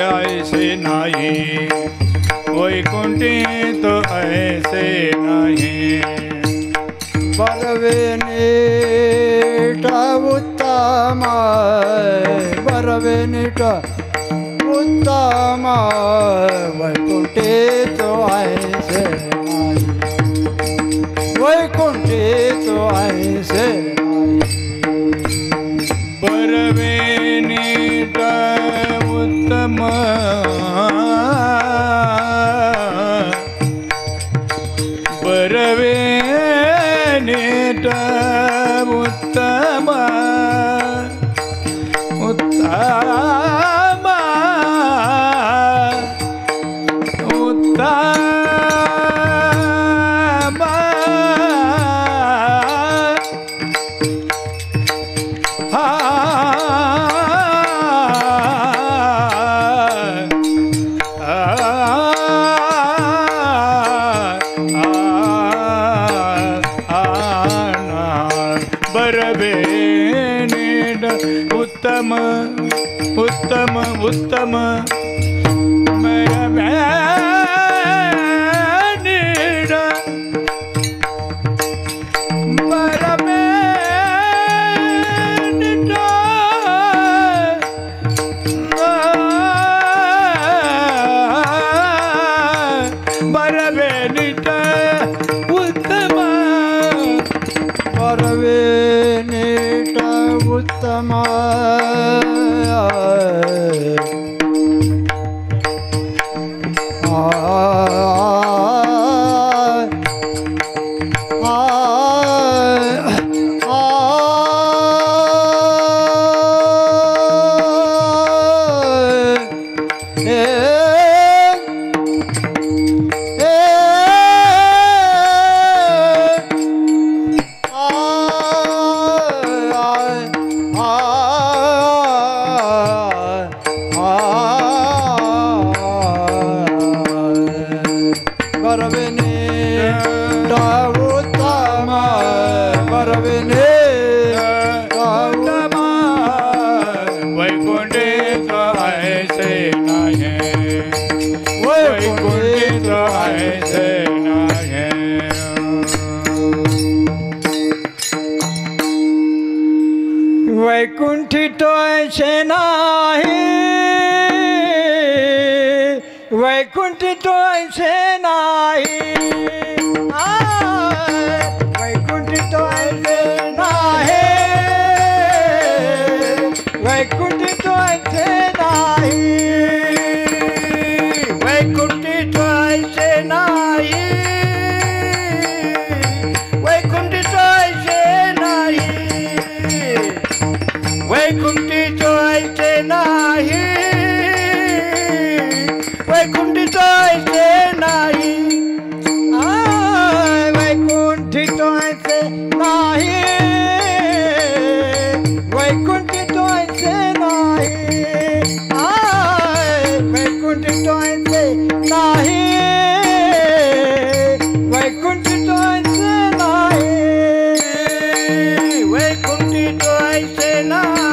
ऐसे नाही वैकुंठी तो ऐसे नाही बरवे नीट उत्तम बरवे नीट उत्तम वैकुंठी तो ऐसे नाही वैकुंठी तो ऐसे बरवे नीट उत्तम बरवे नीट उत्तम उत्तम उत्तम उत्तम उत्तम उत्तम वैकुंठी तो ऐसे नाही, वैकुंठी तो ऐसे नाही, वैकुंठी तो ऐसे नाही, वैकुंठी तो ऐसे नाही, वैकुंठी तो ऐसे नाही, वैकुंठी तो ऐसे नाही, वैकुंठी तो ऐसे नाही, वैकुंठी तो ऐसे नाही, वैकुंठी तो ऐसे नाही, वैकुंठी तो ऐसे नाही, वैकुंठी तो ऐसे नाही, वैकुंठी तो ऐसे नाही, वैकुंठी तो ऐसे नाही.